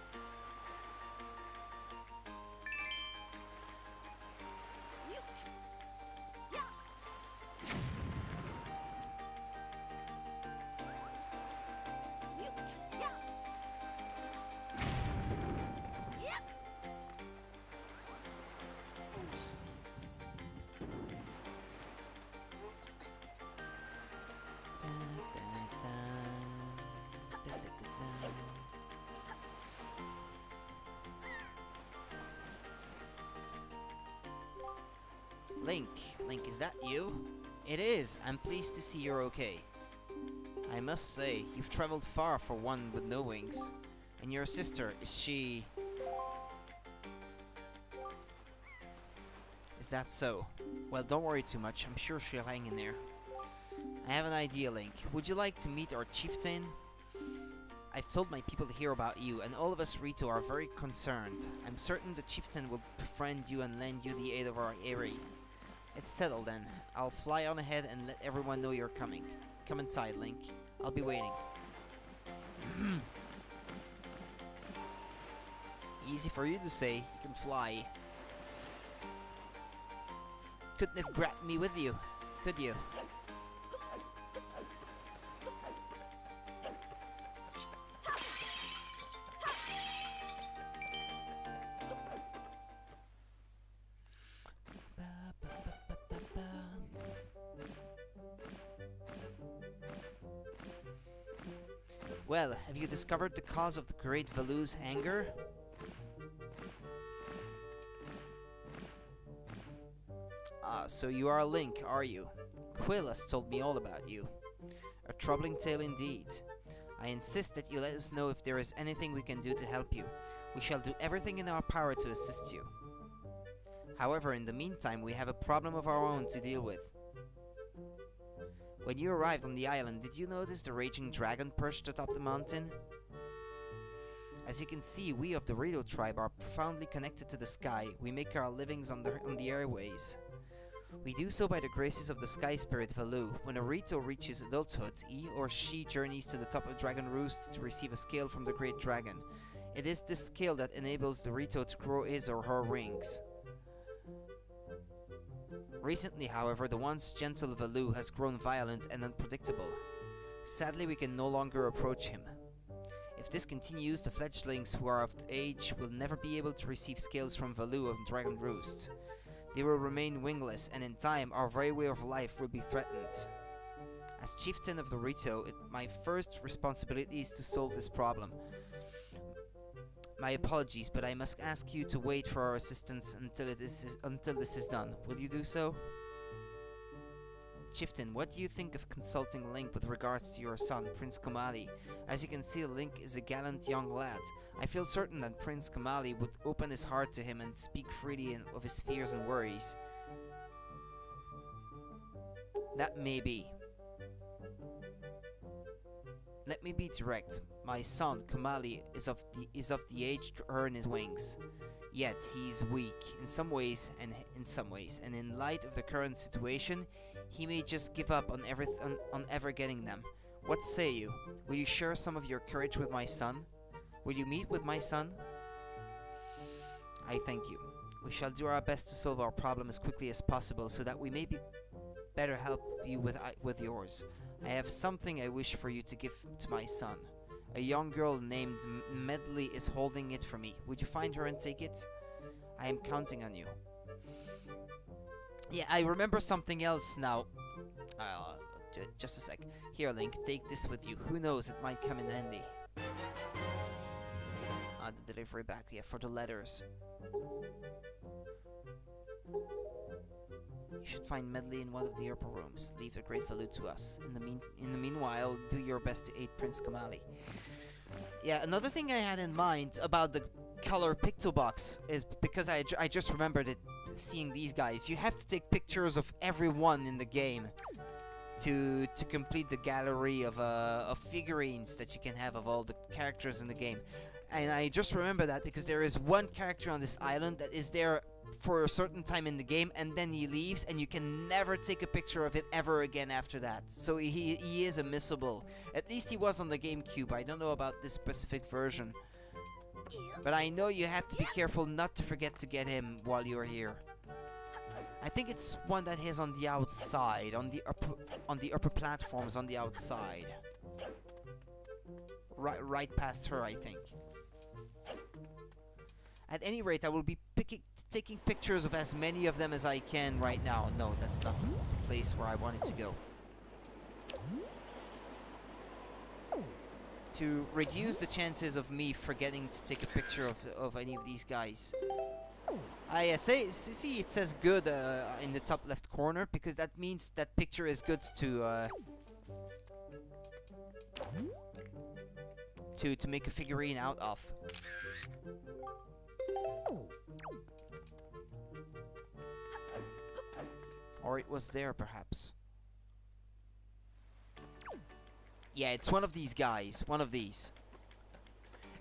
Link. Link, is that you? It is. I'm pleased to see you're okay. I must say, you've traveled far for one with no wings. And your sister, is she... Is that so? Well, don't worry too much. I'm sure she'll hang in there. I have an idea, Link. Would you like to meet our chieftain? I've told my people here about you, and all of us Rito are very concerned. I'm certain the chieftain will befriend you and lend you the aid of our Eri. It's settled then. I'll fly on ahead and let everyone know you're coming. Come inside, Link. I'll be waiting. Easy for you to say. You can fly. Couldn't have grabbed me with you, could you? Well, have you discovered the cause of the great Valu's anger? Ah, so you are Link, are you? Quill has told me all about you. A troubling tale indeed. I insist that you let us know if there is anything we can do to help you. We shall do everything in our power to assist you. However, in the meantime, we have a problem of our own to deal with. When you arrived on the island, did you notice the raging dragon perched atop the mountain? As you can see, we of the Rito tribe are profoundly connected to the sky. We make our livings on the airways. We do so by the graces of the sky spirit Valu. When a Rito reaches adulthood, he or she journeys to the top of Dragon Roost to receive a scale from the great dragon. It is this scale that enables the Rito to grow his or her wings. Recently, however, the once gentle Valu has grown violent and unpredictable. Sadly, we can no longer approach him. If this continues, the fledglings who are of age will never be able to receive scales from Valu of Dragon Roost. They will remain wingless, and in time, our very way of life will be threatened. As chieftain of the Rito, my first responsibility is to solve this problem. My apologies, but I must ask you to wait for our assistance until this is done. Will you do so? Chieftain, what do you think of consulting Link with regards to your son, Prince Kamali? As you can see, Link is a gallant young lad. I feel certain that Prince Kamali would open his heart to him and speak freely of his fears and worries. That may be. Let me be direct. My son, Kamali, is of the age to earn his wings. Yet, he is weak in some ways, and in light of the current situation, he may just give up on ever getting them. What say you? Will you share some of your courage with my son? Will you meet with my son? I thank you. We shall do our best to solve our problem as quickly as possible, so that we may better help you with yours. I have something I wish for you to give to my son. A young girl named Medley is holding it for me. Would you find her and take it? I am counting on you. Yeah, I remember something else now. Just a sec. Here, Link, take this with you. Who knows, it might come in handy. The delivery bag, yeah, for the letters. You should find Medley in one of the upper rooms. Leave the great Valu to us. In the meanwhile, do your best to aid Prince Kamali. Yeah, another thing I had in mind about the color picto box is because I just remembered it, seeing these guys. You have to take pictures of everyone in the game to complete the gallery of figurines that you can have of all the characters in the game. And I just remember that because there is one character on this island that is there for a certain time in the game, and then he leaves, and you can never take a picture of him ever again after that. So he is a missable. At least he was on the GameCube. I don't know about this specific version, but I know you have to be careful not to forget to get him while you're here. I think it's one that is on the outside, on the upper platforms on the outside. Right past her, I think. At any rate, I will be taking pictures of as many of them as I can right now. No, that's not the place where I wanted to go. To reduce the chances of me forgetting to take a picture of any of these guys, I see it says good in the top left corner, because that means that picture is good to make a figurine out of. Or it was there, perhaps. Yeah, it's one of these guys. One of these.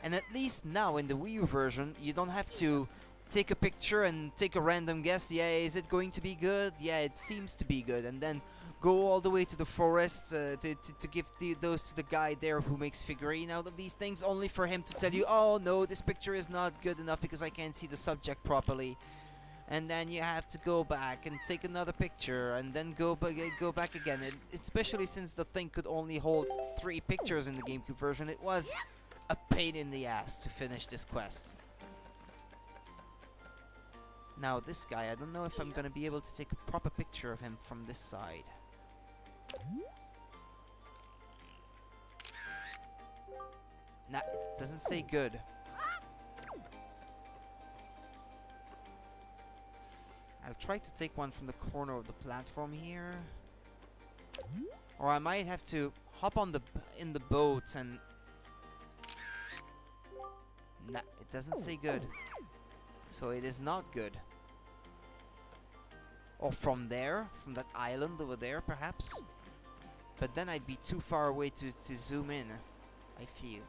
And at least now in the Wii U version, you don't have to take a picture and take a random guess. Yeah, is it going to be good? Yeah, it seems to be good. And then go all the way to the forest to give those to the guy there who makes figurine out of these things, only for him to tell you, oh no, this picture is not good enough because I can't see the subject properly. And then you have to go back and take another picture, and then go back again. Especially since the thing could only hold 3 pictures in the GameCube version, it was a pain in the ass to finish this quest. Now this guy, I don't know if I'm gonna be able to take a proper picture of him from this side. Nah, it doesn't say good. I'll try to take one from the corner of the platform here. Or I might have to hop on in the boat and... Nah, it doesn't say good. So it is not good. Or from there, from that island over there, perhaps. But then I'd be too far away to zoom in, I feel.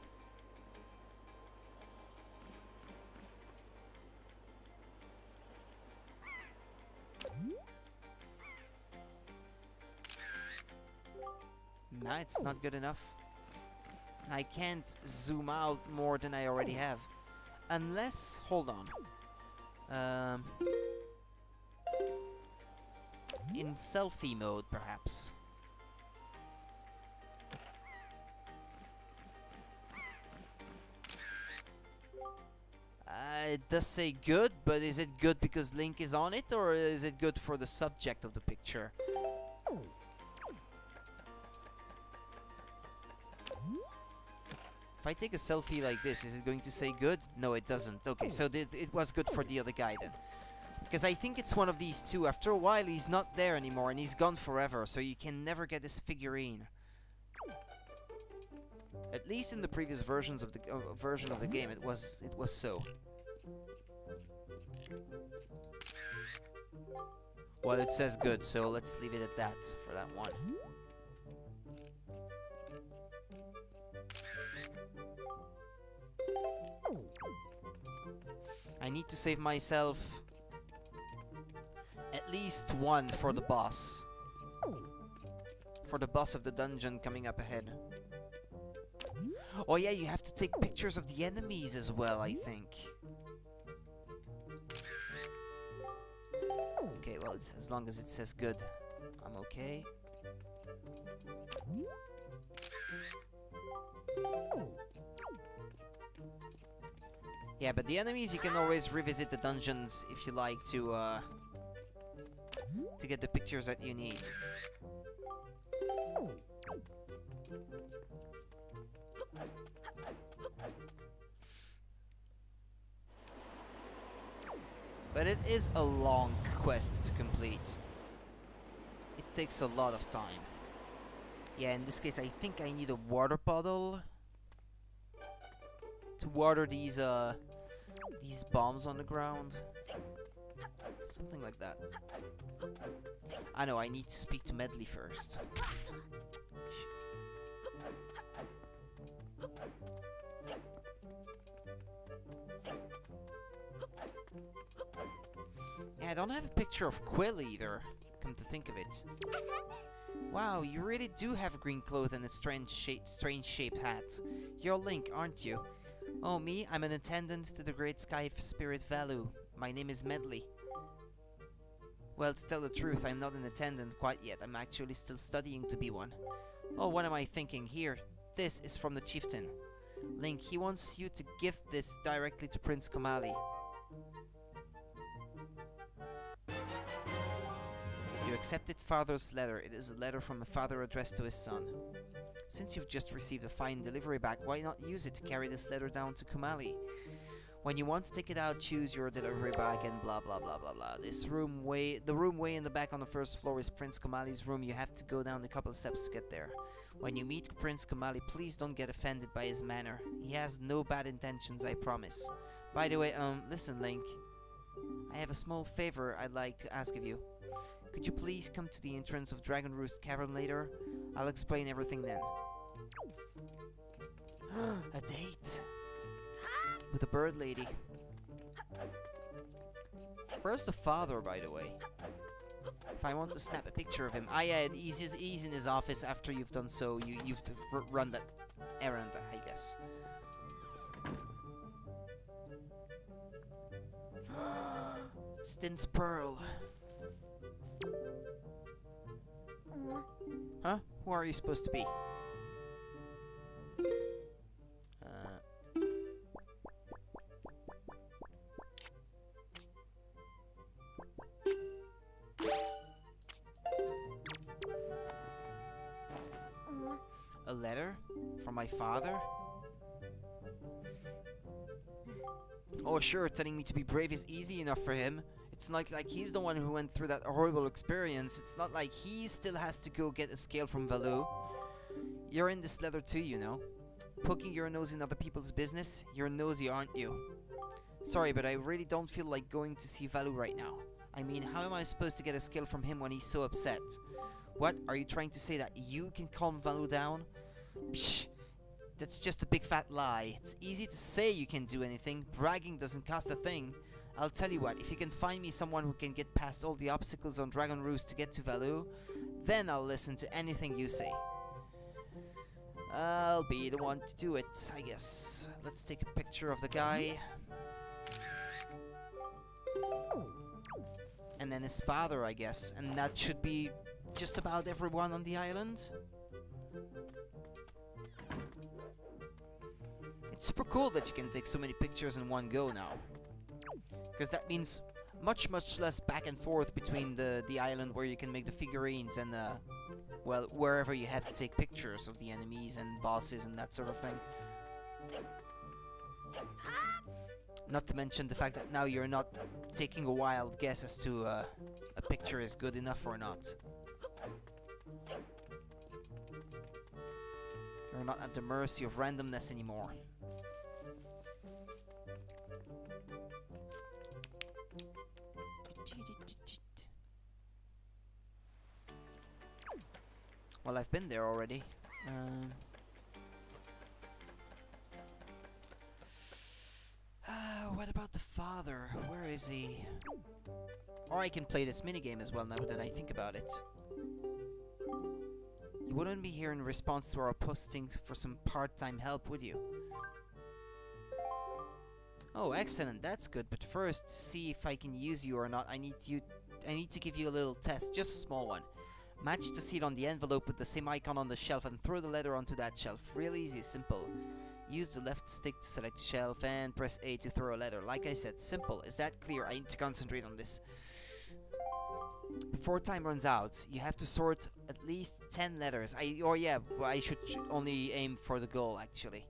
Nah, it's not good enough. I can't zoom out more than I already have. Unless, hold on. In selfie mode, perhaps. It does say good, but is it good because Link is on it, or is it good for the subject of the picture? If I take a selfie like this, is it going to say good? No, it doesn't. Okay, so it was good for the other guy then. Because I think it's one of these two. After a while, he's not there anymore, and he's gone forever, so you can never get his figurine. At least in the previous versions of the version of the game, it was so. Well, it says good, so let's leave it at that for that one. I need to save myself at least one for the boss. For the boss of the dungeon coming up ahead. Oh yeah, you have to take pictures of the enemies as well, I think. Okay, well, as long as it says good, I'm okay. Yeah, but the enemies, you can always revisit the dungeons if you like to get the pictures that you need. But it is a long quest to complete. It takes a lot of time. Yeah, in this case, I think I need a water bottle to water these bombs on the ground. Something like that. I know, I need to speak to Medley first. Yeah, I don't have a picture of Quill either, come to think of it. Wow, you really do have green clothes and a strange shaped hat. You're Link, aren't you? Oh, me? I'm an attendant to the Great Sky Spirit Valu. My name is Medley. Well, to tell the truth, I'm not an attendant quite yet. I'm actually still studying to be one. Oh, what am I thinking? Here, this is from the chieftain. Link, he wants you to give this directly to Prince Kamali. You accepted father's letter. It is a letter from a father addressed to his son. Since you've just received a fine delivery back, why not use it to carry this letter down to Kamali? When you want to take it out, choose your delivery bag and blah blah blah blah blah. The room way in the back on the first floor is Prince Kamali's room. You have to go down a couple of steps to get there. When you meet Prince Kamali, please don't get offended by his manner. He has no bad intentions, I promise. By the way, listen, Link. I have a small favor I'd like to ask of you. Could you please come to the entrance of Dragon Roost Cavern later? I'll explain everything then. A date with a bird lady. Where's the father, by the way? If I want to snap a picture of him, yeah, he's in his office. After you've done so, you've to run that errand, I guess. It's Din's Pearl. Huh? Who are you supposed to be? A letter? From my father? Oh sure, telling me to be brave is easy enough for him. It's not like he's the one who went through that horrible experience. It's not like he still has to go get a scale from Valoo. You're in this letter too, you know. Poking your nose in other people's business. You're nosy, aren't you? Sorry, but I really don't feel like going to see Valoo right now. I mean, how am I supposed to get a scale from him when he's so upset? What? Are you trying to say that you can calm Valoo down? Psh, that's just a big fat lie. It's easy to say you can do anything. Bragging doesn't cost a thing. I'll tell you what, if you can find me someone who can get past all the obstacles on Dragon Roost to get to Valoo, then I'll listen to anything you say. I'll be the one to do it, I guess. Let's take a picture of the guy. And then his father, I guess. And that should be just about everyone on the island. It's super cool that you can take so many pictures in one go now. Because that means much less back and forth between the island where you can make the figurines and well, wherever you have to take pictures of the enemies and bosses and that sort of thing. Not to mention the fact that now you're not taking a wild guess as to a picture is good enough or not. You're not at the mercy of randomness anymore. Well, I've been there already. What about the father? Where is he? Or I can play this minigame as well now that I think about it. You wouldn't be here in response to our posting for some part-time help, would you? Oh, excellent. That's good. But first, to see if I can use you or not, I need to give you a little test, just a small one. Match the seal on the envelope with the same icon on the shelf and throw the letter onto that shelf. Real easy, simple. Use the left stick to select the shelf and press A to throw a letter. Like I said, simple. Is that clear? I need to concentrate on this. Before time runs out, you have to sort at least 10 letters. I should only aim for the goal, actually.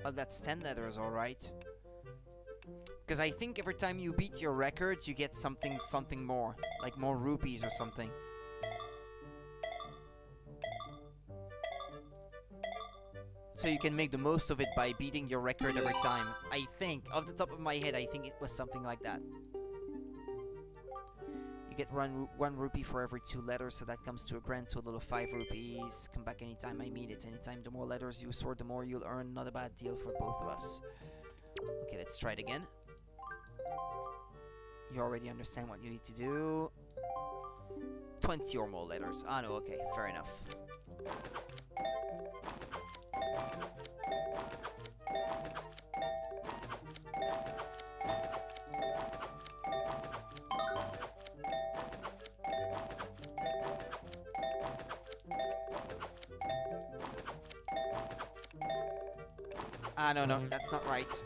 Well, that's 10 letters, alright. Because I think every time you beat your record, you get something more. Like more rupees or something. So you can make the most of it by beating your record every time. I think, off the top of my head, I think it was something like that. You get one rupee for every 2 letters, so that comes to a grand total of 5 rupees. Come back anytime I mean it. Anytime the more letters you sort, the more you'll earn. Not a bad deal for both of us. Okay, let's try it again. You already understand what you need to do. 20 or more letters. Ah, no, okay, fair enough. Ah, no, that's not right.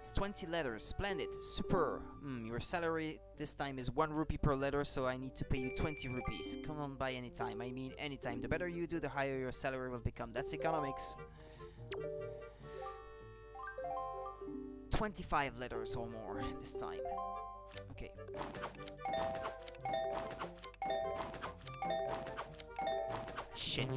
That's 20 letters. Splendid. Super. Your salary this time is 1 rupee per letter, so I need to pay you 20 rupees. Come on by any time. I mean anytime. The better you do, the higher your salary will become. That's economics. 25 letters or more this time. Okay. Shit.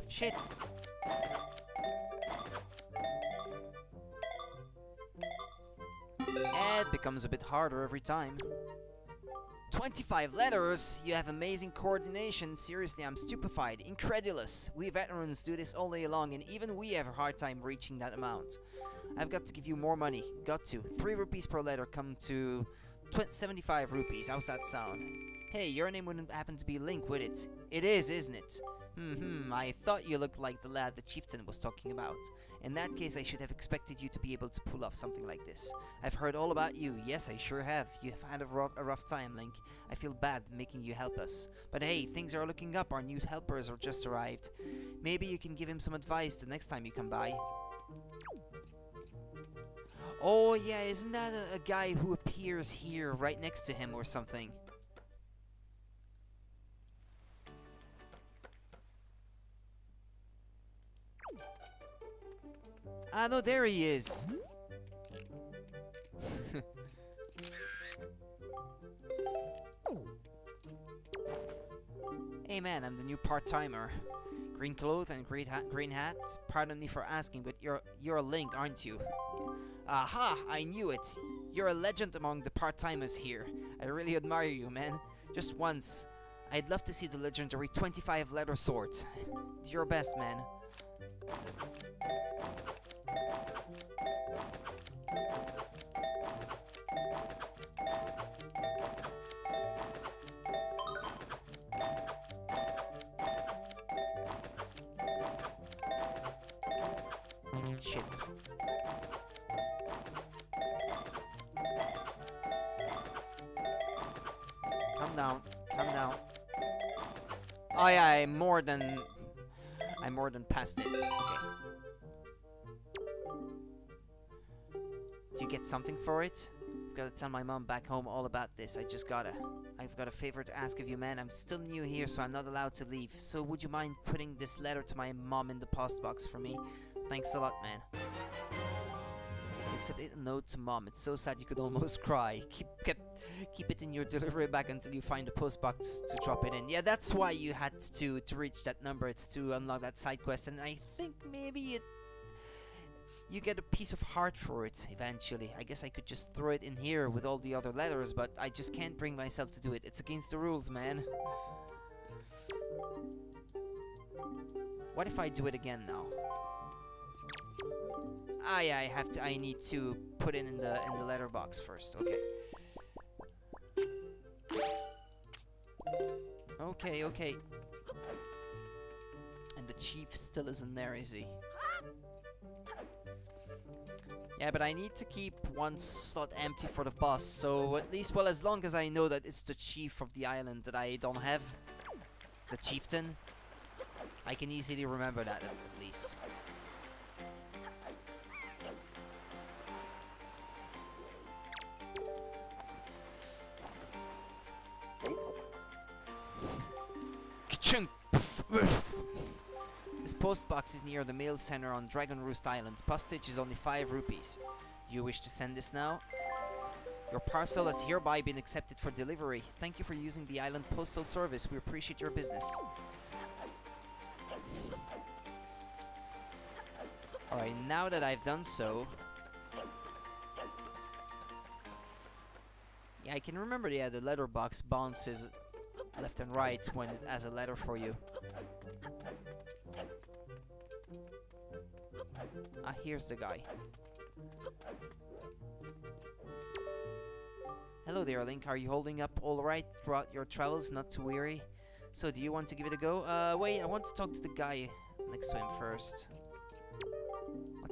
Shit. It becomes a bit harder every time. 25 letters? You have amazing coordination. Seriously, I'm stupefied. Incredulous. We veterans do this all day long, and even we have a hard time reaching that amount. I've got to give you more money. Got to. 3 rupees per letter come to 75 rupees. How's that sound? Hey, your name wouldn't happen to be Link, would it? It is, isn't it? I thought you looked like the lad the chieftain was talking about. In that case, I should have expected you to be able to pull off something like this. I've heard all about you. Yes, I sure have. You've had a rough time, Link. I feel bad making you help us. But hey, things are looking up. Our new helpers are just arrived. Maybe you can give him some advice the next time you come by. Oh yeah, isn't that a guy who appears here right next to him or something? Ah, no, there he is. Hey man, I'm the new part-timer. Green clothes and green hat. Pardon me for asking, but you're a Link, aren't you? Aha! I knew it. You're a legend among the part-timers here. I really admire you, man. Just once, I'd love to see the legendary 25-letter sword. Do your best, man. Shit. Calm down. Calm down. Oh yeah, I'm more than past it. Okay. Do you get something for it? I've got to tell my mom back home all about this. I've got a favor to ask of you, man. I'm still new here, so I'm not allowed to leave. So would you mind putting this letter to my mom in the post box for me? Thanks a lot, man. Except a note to mom. It's so sad you could almost cry. Keep it in your delivery bag until you find a post box to drop it in. Yeah, that's why you had to reach that number. It's to unlock that side quest, and I think maybe you get a piece of heart for it eventually. I guess I could just throw it in here with all the other letters, but I just can't bring myself to do it. It's against the rules, man. What if I do it again now? Ah, yeah, I need to put it in the letterbox first. Okay. Okay. And the chief still isn't there, is he? Yeah, but I need to keep one slot empty for the boss, so at least, well, as long as I know that it's the chief of the island that I don't have, the chieftain, I can easily remember that at least. This post box is near the mail center on Dragon Roost Island. Postage is only 5 rupees. Do you wish to send this now? Your parcel has hereby been accepted for delivery. Thank you for using the island postal service. We appreciate your business. Alright, now that I've done so... Yeah, I can remember, yeah, the letterbox bounces left and right when it has a letter for you. Ah, here's the guy. Hello there, Link. Are you holding up all right throughout your travels? Not too weary? So, do you want to give it a go? Wait, I want to talk to the guy next to him first.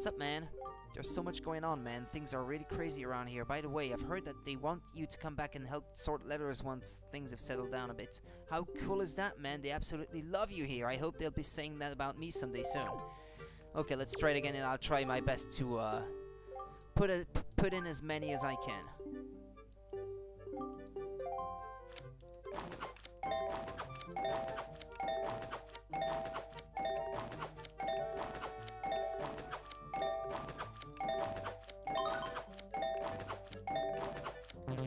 What's up, man? There's so much going on, man. Things are really crazy around here. By the way, I've heard that they want you to come back and help sort letters once things have settled down a bit. How cool is that, man? They absolutely love you here. I hope they'll be saying that about me someday soon. Okay, let's try it again, and I'll try my best to put in as many as I can.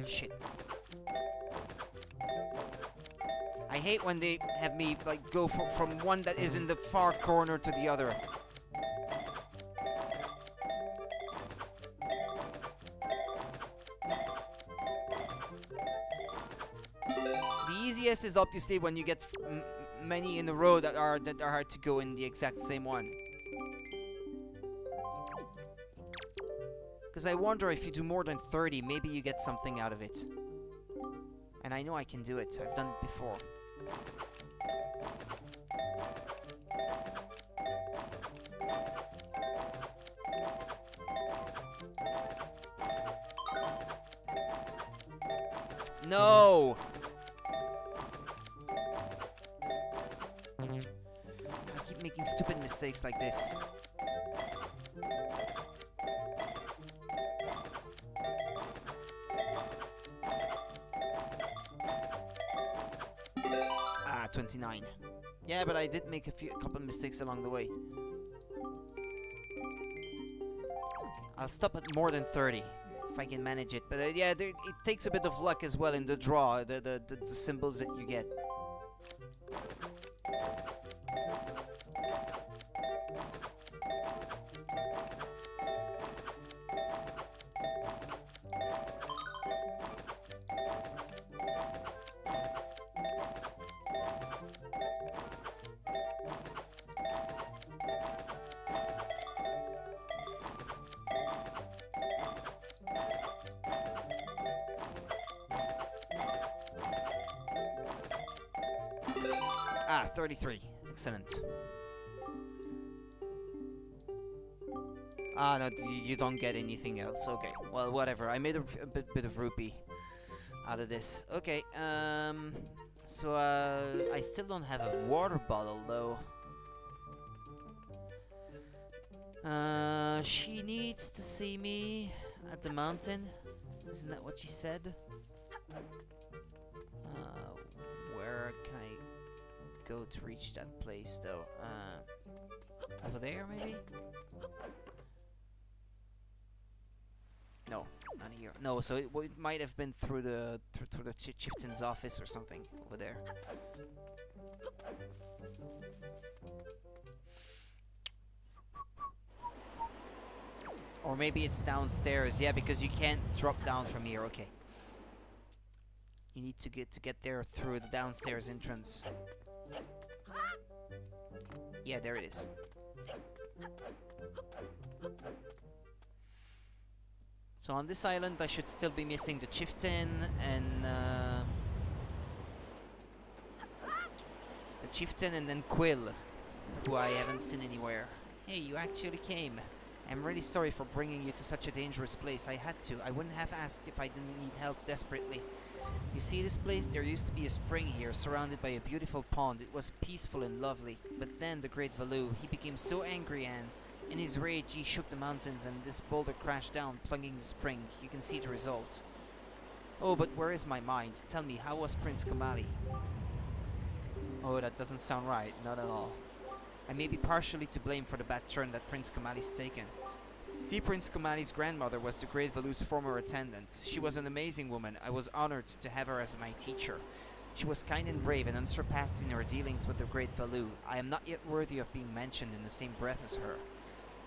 Shit. I hate when they have me like go from one that is in the far corner to the other. The easiest is obviously when you get many in a row that are hard to go in the exact same one. Because I wonder if you do more than 30, maybe you get something out of it. And I know I can do it. I've done it before. No! I keep making stupid mistakes like this. Ah, 29. Yeah, but I did make a couple of mistakes along the way. I'll stop at more than 30 if I can manage it. But yeah, it takes a bit of luck as well in the draw, the symbols that you get. Ah, 33. Excellent. Ah, no, you don't get anything else. Okay, well, whatever. I made a bit of rupee out of this. Okay, so, I still don't have a water bottle, though. She needs to see me at the mountain. Isn't that what she said? Where can I go to reach that place, though? Over there, maybe? No, not here. No, so it might have been through the chieftain's office or something over there. Or maybe it's downstairs. Yeah, because you can't drop down from here. Okay. You need to get there through the downstairs entrance. Yeah, there it is. So on this island, I should still be missing the chieftain and then Quill, who I haven't seen anywhere. Hey, you actually came. I'm really sorry for bringing you to such a dangerous place. I had to. I wouldn't have asked if I didn't need help desperately. You see this place? There used to be a spring here, surrounded by a beautiful pond. It was peaceful and lovely. But then the great Valoo, he became so angry and, in his rage, he shook the mountains and this boulder crashed down, plunging the spring. You can see the result. Oh, but where is my mind? Tell me, how was Prince Kamali? Oh, that doesn't sound right. Not at all. I may be partially to blame for the bad turn that Prince Kamali's taken. See, Prince Kamali's grandmother was the great Valoo's former attendant. She was an amazing woman. I was honored to have her as my teacher. She was kind and brave and unsurpassed in her dealings with the great Valoo. I am not yet worthy of being mentioned in the same breath as her.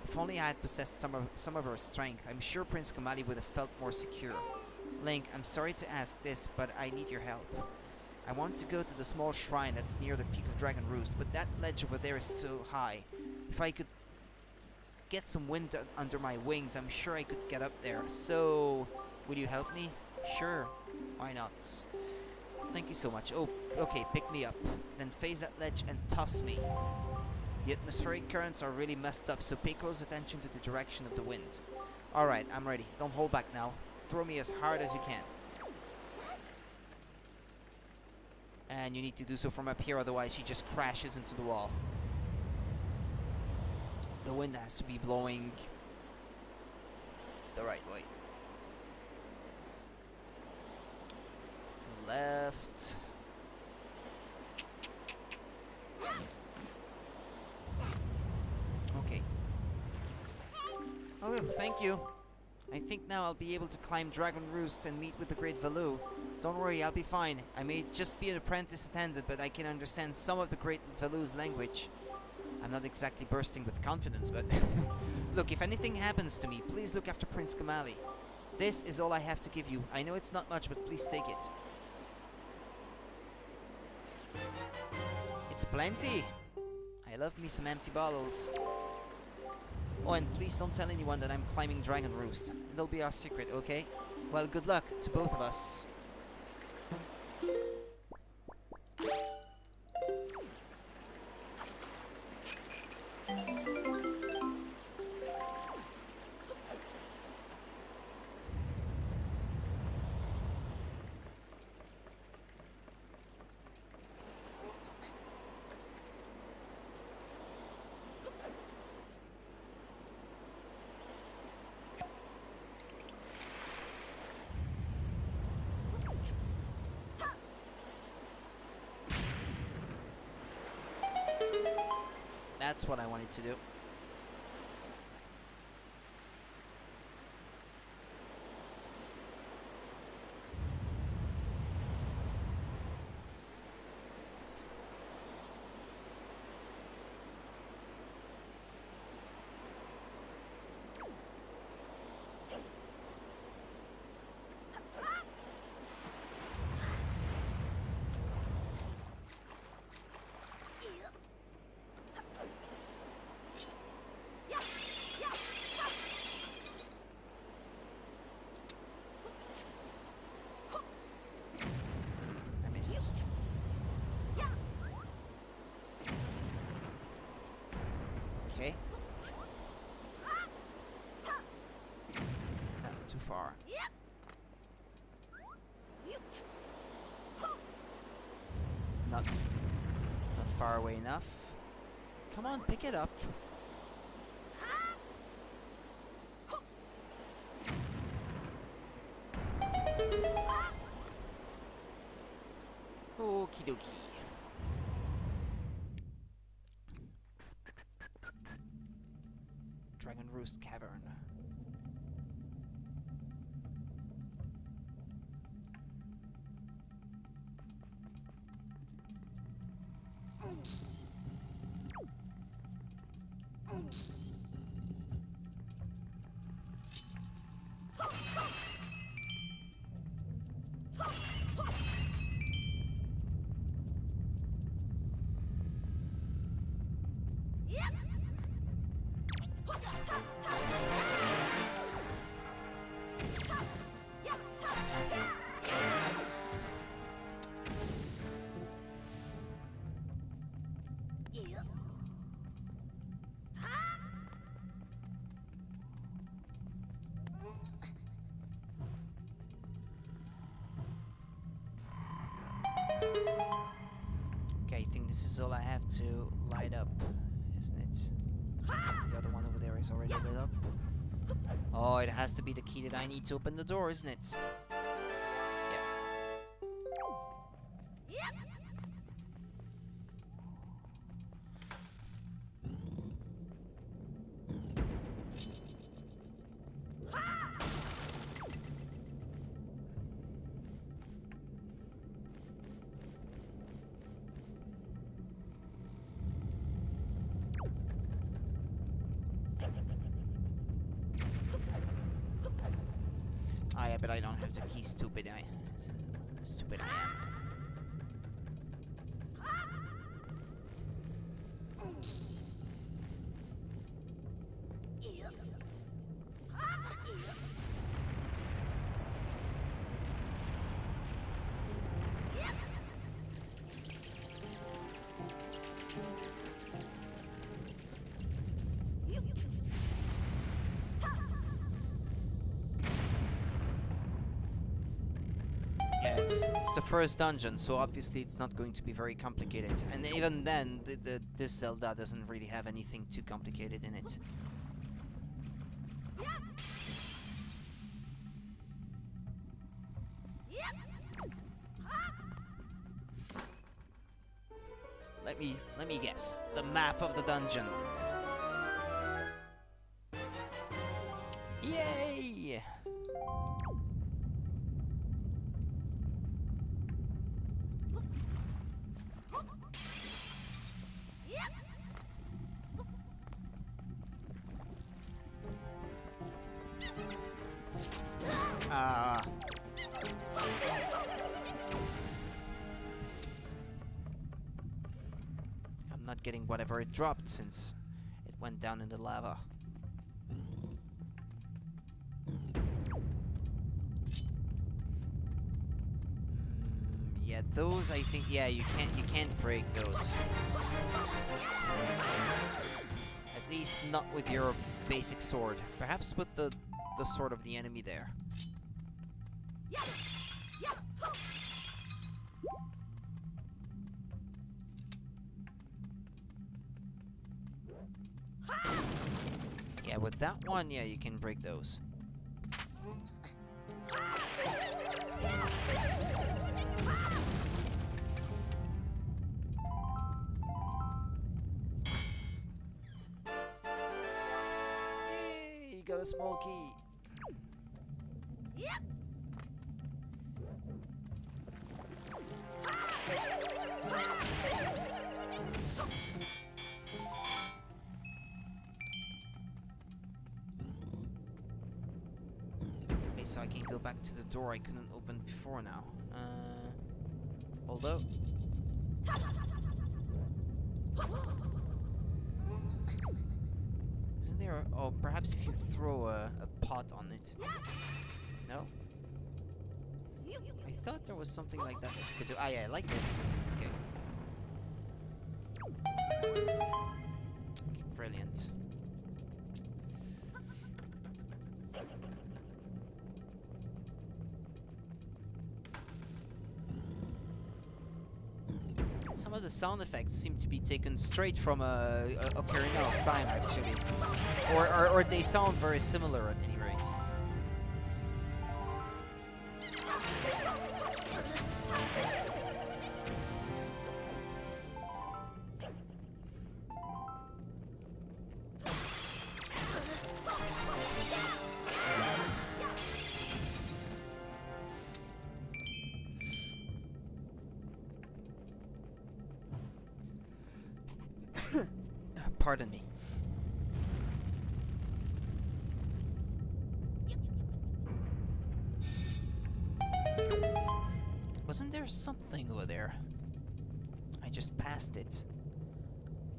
If only I had possessed some of her strength, I'm sure Prince Kamali would have felt more secure. Link, I'm sorry to ask this, but I need your help. I want to go to the small shrine that's near the peak of Dragon Roost, but that ledge over there is so high. If I could get some wind under my wings, I'm sure I could get up there. So, will you help me? Sure, why not? Thank you so much. Oh, okay, pick me up. Then face that ledge and toss me. The atmospheric currents are really messed up, so pay close attention to the direction of the wind. Alright, I'm ready. Don't hold back now. Throw me as hard as you can. And you need to do so from up here, otherwise she just crashes into the wall. The wind has to be blowing the right way. To the left. Okay. Oh, thank you. I think now I'll be able to climb Dragon Roost and meet with the Great Valoo. Don't worry, I'll be fine. I may just be an apprentice attendant, but I can understand some of the Great Valoo's language. I'm not exactly bursting with confidence, but... Look, if anything happens to me, please look after Prince Kamali. This is all I have to give you. I know it's not much, but please take it. It's plenty. I love me some empty bottles. Oh, and please don't tell anyone that I'm climbing Dragon Roost. It'll be our secret, okay? Well, good luck to both of us. That's what I wanted to do. Okay. Not too far. Not far away enough. Come on, pick it up. Okie dokie. Dragon Roost Cavern. Okay, I think this is all I have to light up, isn't it? The other one over there is already lit up. Oh, it has to be the key that I need to open the door, isn't it? Ah, yeah, but I don't have the key, stupid I am. It's the first dungeon, so obviously it's not going to be very complicated. And even then, this Zelda doesn't really have anything too complicated in it. Let me guess. The map of the dungeon. Yay! I'm not getting whatever it dropped since it went down in the lava. Yeah, those I think, yeah, you can't break those. At least not with your basic sword. Perhaps with the sword of the enemy there. Yeah, with that one, yeah, you can break those. Yay, you got a small key. Yep. Okay, so I can go back to the door I couldn't open before now. Although... Isn't there a... Oh, perhaps if you throw a pot on it. No? I thought there was something like that you could do. Ah, yeah, like this. Okay. Brilliant. Some of the sound effects seem to be taken straight from Ocarina of Time, actually. Or they sound very similar at any rate. Pardon me. Wasn't there something over there? I just passed it.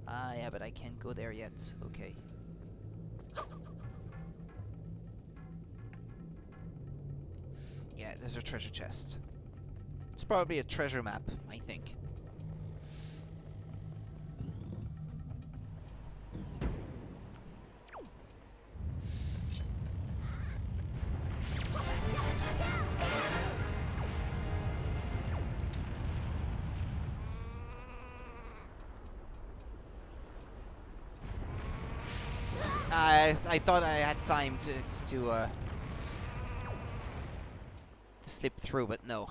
Ah, yeah, but I can't go there yet. Okay. Yeah, there's a treasure chest. It's probably a treasure map, I think. I thought I had time to slip through, but no.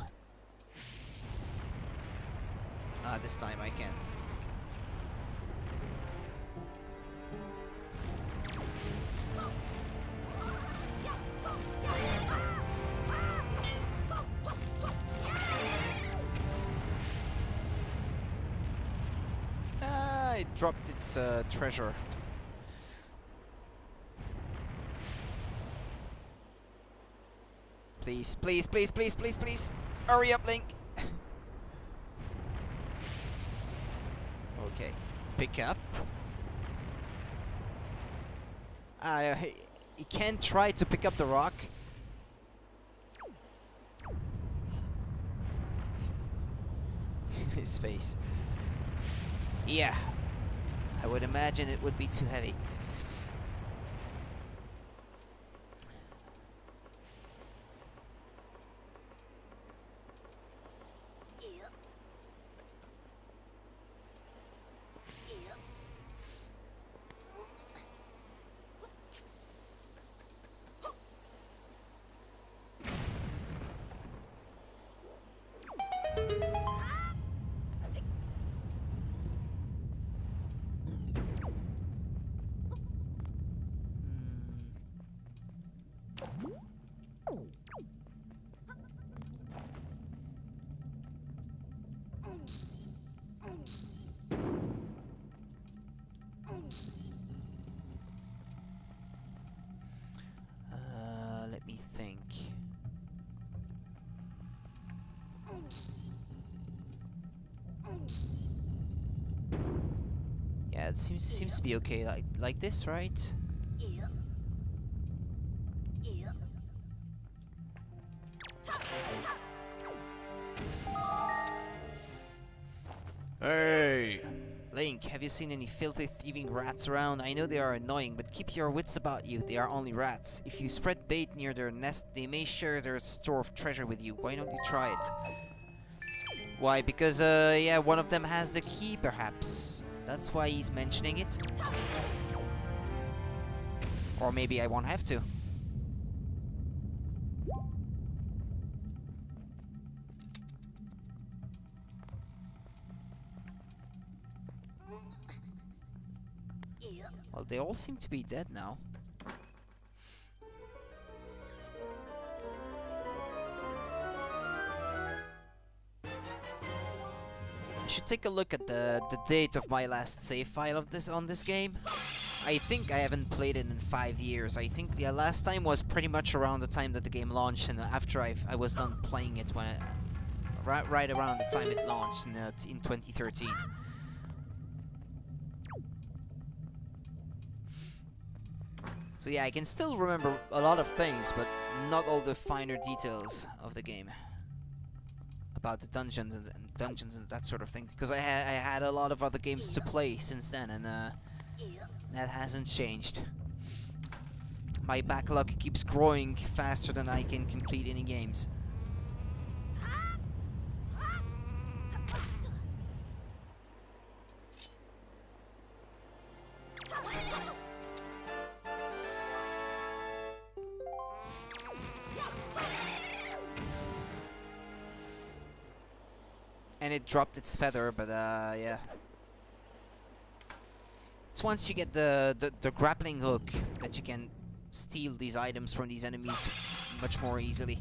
This time I can. It dropped its treasure. Please, please, please, please, please, please. Hurry up, Link. Okay. Pick up. He can't try to pick up the rock. His face. Yeah. I would imagine it would be too heavy. Yeah, it seems to be okay like this, right? Hey! Link, have you seen any filthy thieving rats around? I know they are annoying, but keep your wits about you. They are only rats. If you spread bait near their nest, they may share their store of treasure with you. Why don't you try it? Why? Because, yeah, one of them has the key, perhaps. That's why he's mentioning it. Or maybe I won't have to. Well, they all seem to be dead now. I should take a look at the date of my last save file of this game. I think I haven't played it in 5 years. I think the last time was pretty much around the time that the game launched, and after I was done playing it when right around the time it launched in 2013. So yeah, I can still remember a lot of things, but not all the finer details of the game. About the dungeons and that sort of thing, because I had a lot of other games to play since then, and that hasn't changed. My backlog keeps growing faster than I can complete any games. And it dropped its feather, but yeah. It's once you get the grappling hook that you can steal these items from these enemies much more easily.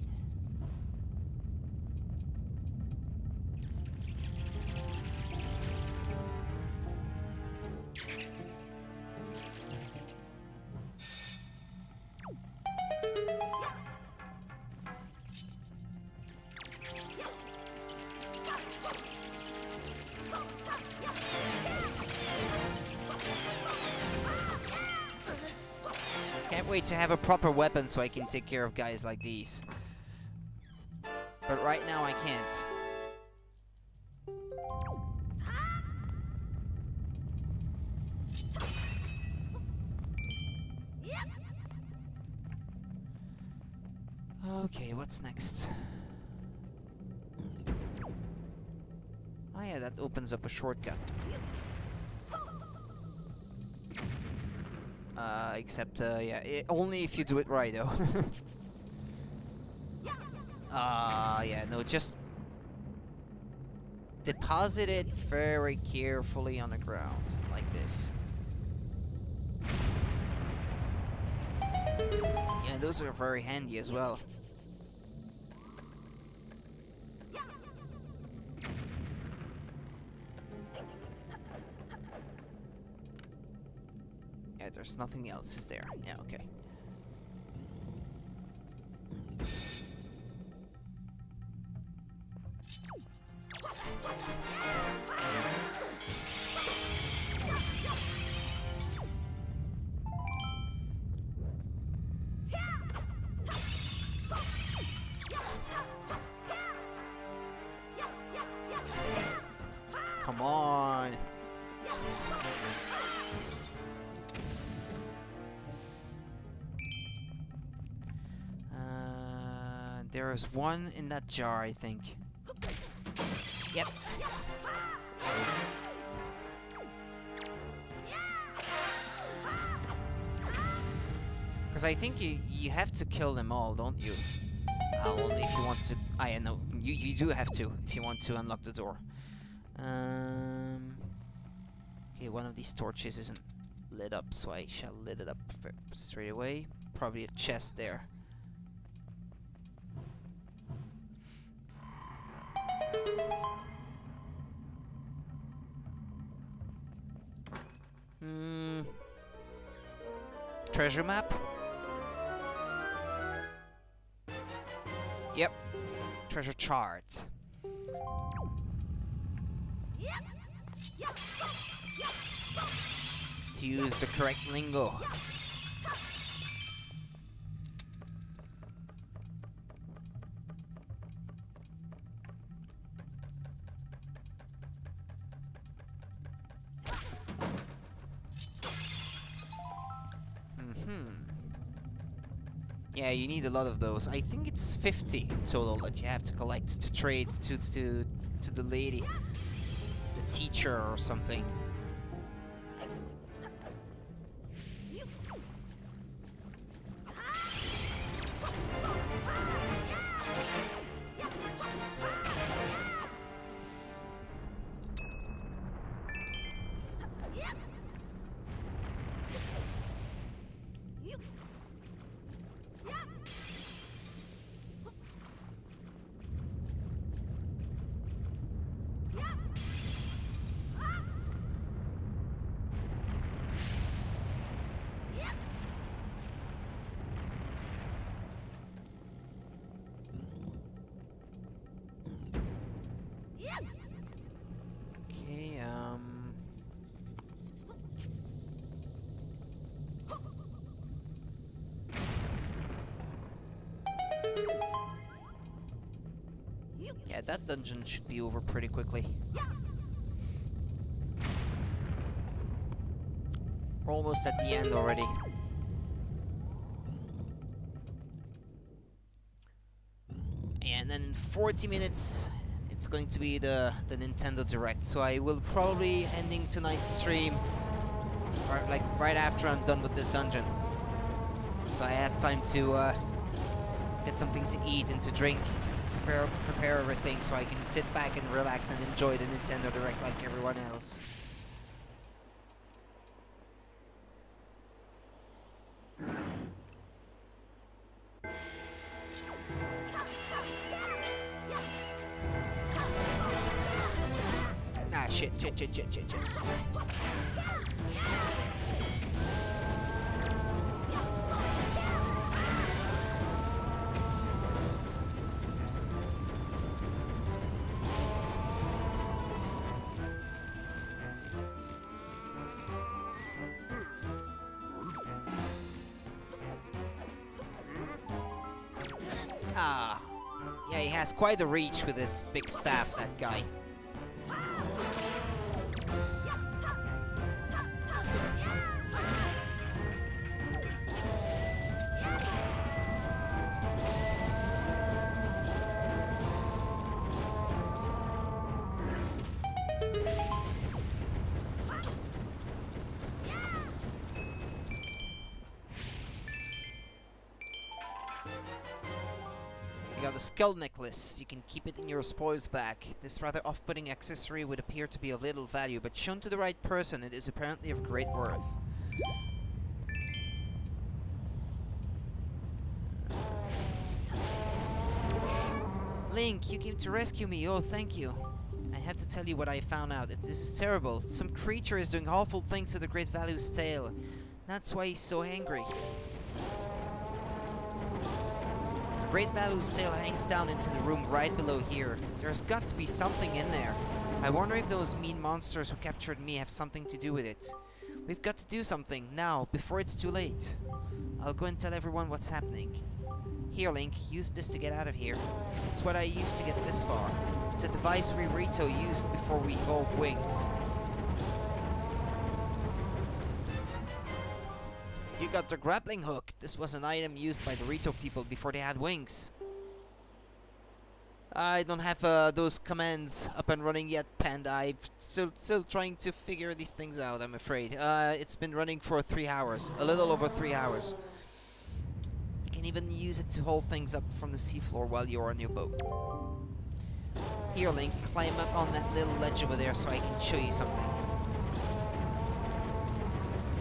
Can't wait to have a proper weapon so I can take care of guys like these. But right now I can't. Okay, what's next? Oh yeah, that opens up a shortcut. Except, yeah, only if you do it right, though. Yeah, no, just deposit it very carefully on the ground, like this. Yeah, those are very handy as well. Yeah, there's nothing else, is there? Yeah, okay. Come on. There is one in that jar, I think. Yep. Because I think you have to kill them all, don't you? Only if you want to. I know you do have to if you want to unlock the door. Okay, one of these torches isn't lit up, so I shall lit it up straight away. Probably a chest there. Treasure map? Yep. Treasure chart. To use the correct lingo. Yeah, you need a lot of those. I think it's 50 in total that you have to collect to trade to the lady, the teacher or something. Okay, yeah, that dungeon should be over pretty quickly. We're almost at the end already. And then in 40 minutes, it's going to be the Nintendo Direct. So I will probably ending tonight's stream, or like right after I'm done with this dungeon. So I have time to get something to eat and to drink, prepare everything, so I can sit back and relax and enjoy the Nintendo Direct like everyone else. Ah, shit. Ah, yeah, he has quite a reach with his big staff, that guy. The skull necklace. You can keep it in your spoils bag. This rather off-putting accessory would appear to be of little value, but shown to the right person, it is apparently of great worth. Link, you came to rescue me. Oh, thank you. I have to tell you what I found out. This is terrible. Some creature is doing awful things to the Great Value's tail. That's why he's so angry. Great Value's tail hangs down into the room right below here. There's got to be something in there. I wonder if those mean monsters who captured me have something to do with it. We've got to do something, now, before it's too late. I'll go and tell everyone what's happening. Here, Link, use this to get out of here. It's what I used to get this far. It's a device Rito used before we evolved wings. You got the grappling hook. This was an item used by the Rito people before they had wings. I don't have those commands up and running yet, Panda. I'm still trying to figure these things out, I'm afraid. It's been running for 3 hours. A little over 3 hours. You can even use it to hold things up from the seafloor while you're on your boat. Here, Link, climb up on that little ledge over there so I can show you something.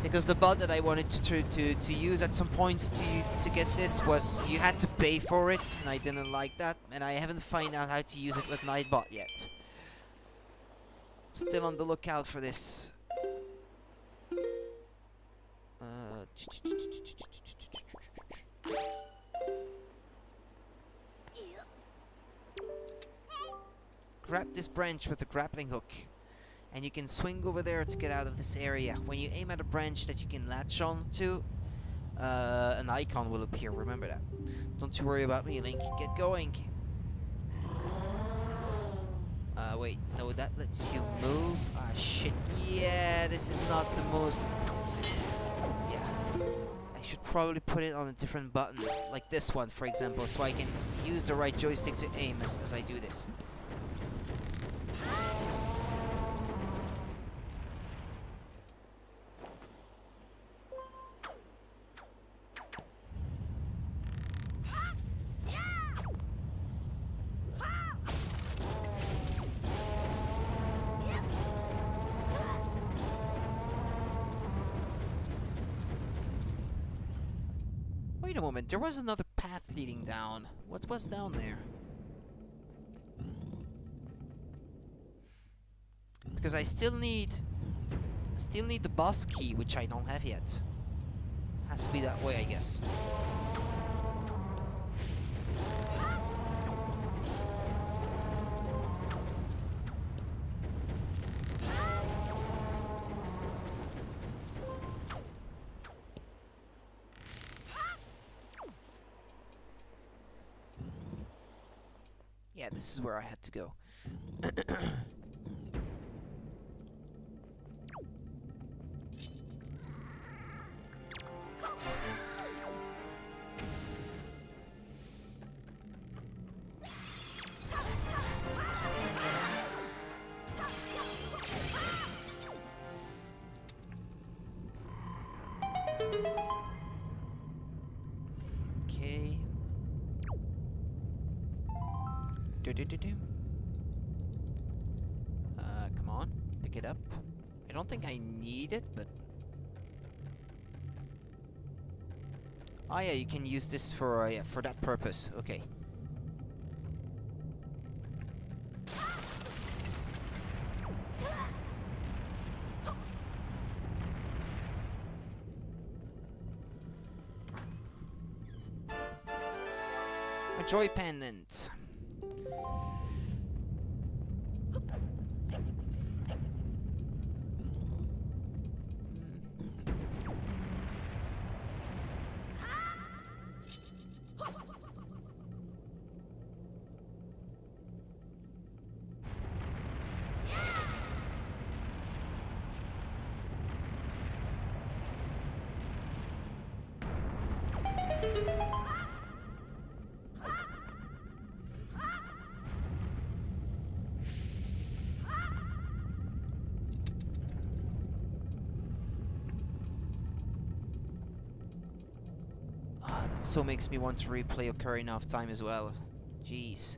Because the bot that I wanted to use at some point to get this was you had to pay for it, and I didn't like that, and I haven't found out how to use it with Nightbot yet. Still on the lookout for this. Grab this branch with the grappling hook. And you can swing over there to get out of this area. When you aim at a branch that you can latch on to, an icon will appear. Remember that. Don't you worry about me, Link. Get going. Wait. No, that lets you move. Ah, shit. Yeah, this is not the most... Yeah. I should probably put it on a different button. Like this one, for example, so I can use the right joystick to aim as I do this. Wait a moment, there was another path leading down. What was down there? Because I still need the boss key, which I don't have yet. Has to be that way, I guess. Yeah, this is where I had to go. Okay. Come on, pick it up. I don't think I need it, but... Oh yeah, you can use this for yeah, for that purpose. Okay. A joy pendant. So makes me want to replay Ocarina of Time as well. Jeez.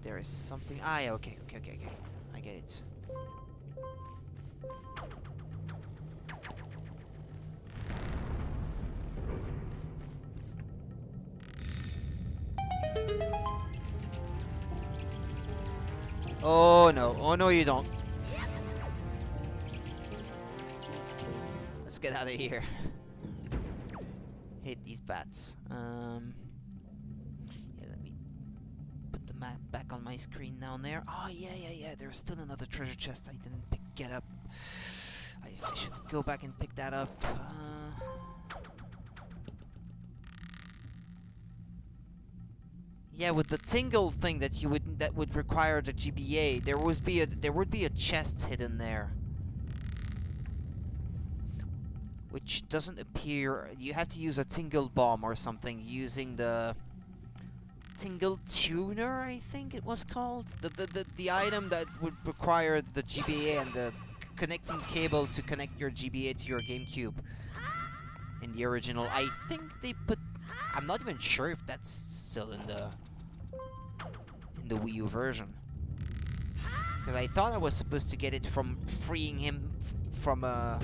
There is something. Ah, yeah, okay. I get it. Oh no, you don't. Let's get out of here. Hate these bats. Yeah, let me put the map back on my screen down there. Oh, yeah. There's still another treasure chest I didn't get up. I should go back and pick that up. Yeah, with the tingle thing that would require the GBA, there would be a chest hidden there. Which doesn't appear. You have to use a tingle bomb or something using the tingle tuner, I think it was called. The item that would require the GBA and the connecting cable to connect your GBA to your GameCube. In the original, I think they put. I'm not even sure if that's still in the Wii U version. Because I thought I was supposed to get it from freeing him from a.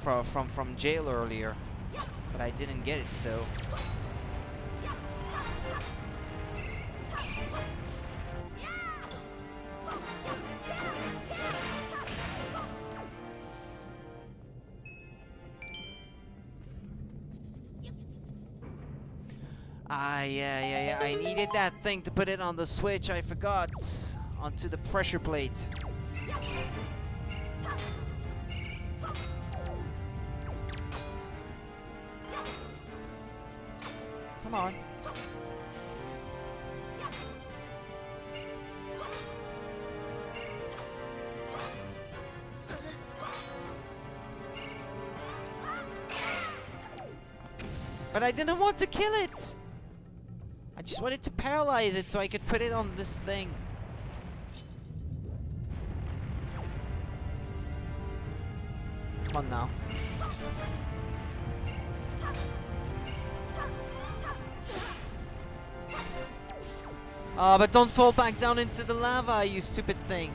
From jail earlier, but I didn't get it, so... Ah, yeah. I needed that thing to put it on the switch. I forgot. Onto the pressure plate. Come on. But I didn't want to kill it. I just wanted to paralyze it so I could put it on this thing. Come on now. Oh, but don't fall back down into the lava, you stupid thing.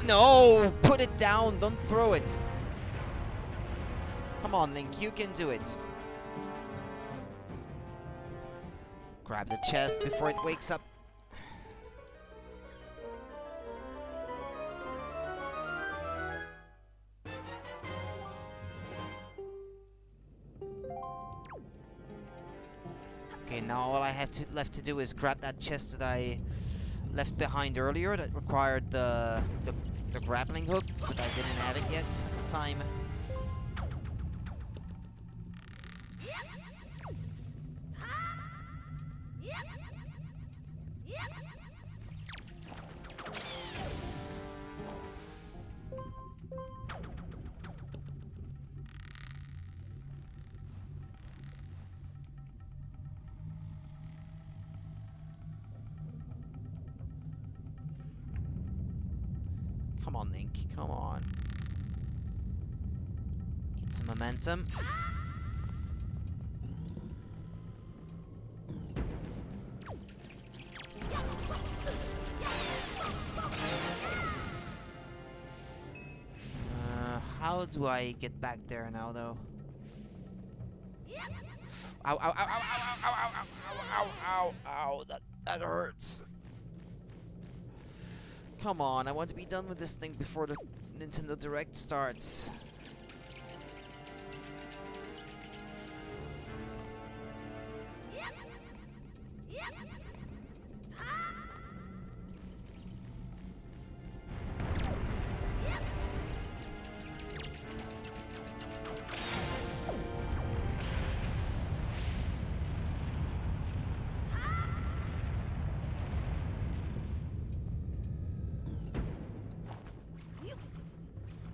No! Put it down, don't throw it. Come on, Link, you can do it. Grab the chest before it wakes up. Okay, now all I have left to do is grab that chest that I left behind earlier that required the grappling hook, but I didn't have it yet at the time. Come on, Link, come on. Get some momentum. How do I get back there now, though? Ow, ow, ow, ow, ow, ow, ow, ow, ow, ow, ow, that hurts. Come on, I want to be done with this thing before the Nintendo Direct starts.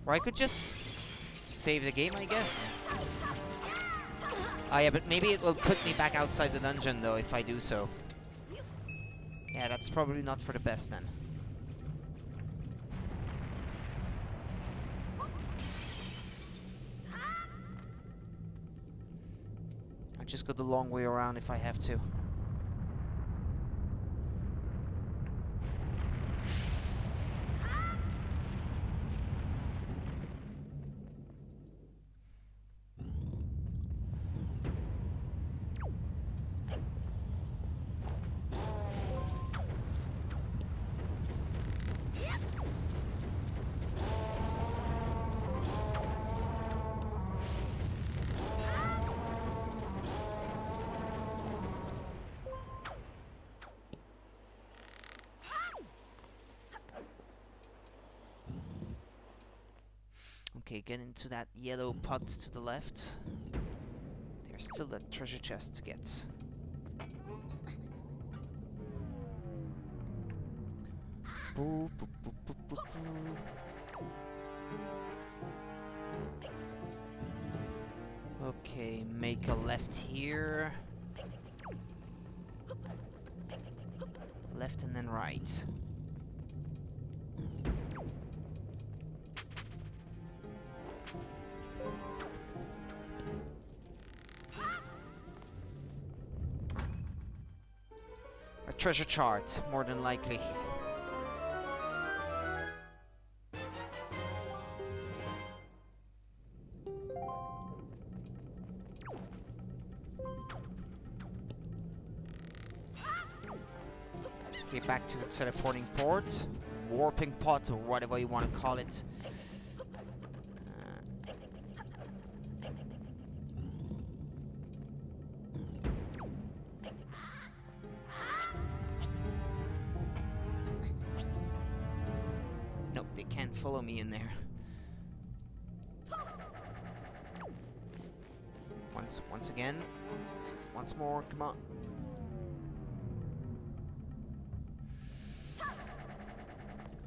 Or I could just save the game, I guess. Oh yeah, but maybe it will put me back outside the dungeon, though, if I do so. Yeah, that's probably not for the best, then. I'll just go the long way around if I have to. Okay, get into that yellow pot to the left. There's still a treasure chest to get. Boo, boo, boo, boo, boo, boo. Okay, make a left here. Left and then right. A treasure chart, more than likely. Okay, back to the teleporting port. Warping pot, or whatever you want to call it. Nope, they can't follow me in there. Once again. Once more, come on.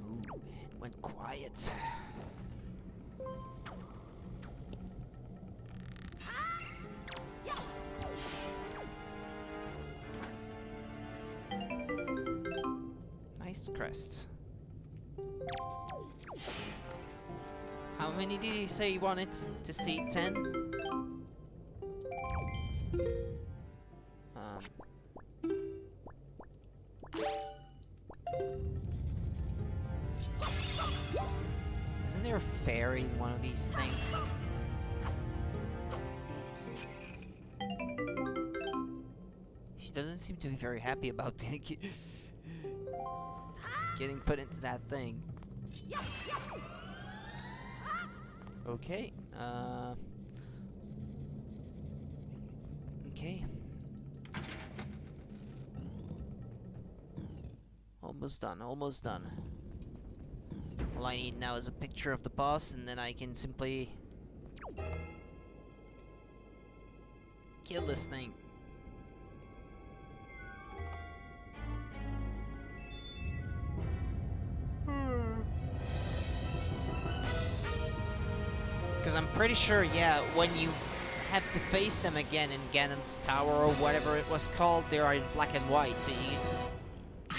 Ooh, it went quiet. Knights Crest. How many did he say he wanted to see? 10? Isn't there a fairy in one of these things? She doesn't seem to be very happy about getting put into that thing. Okay, okay. Almost done, almost done. All I need now is a picture of the boss, and then I can simply kill this thing. Because I'm pretty sure, yeah, when you have to face them again in Ganon's Tower or whatever it was called, they are in black and white, so you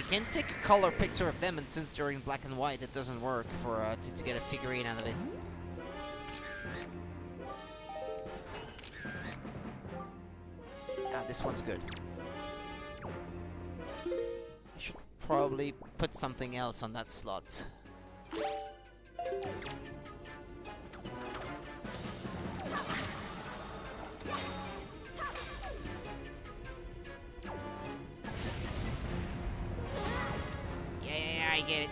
can take a color picture of them, and since they're in black and white, it doesn't work for to get a figurine out of it. Ah, this one's good. I should probably put something else on that slot. I get it.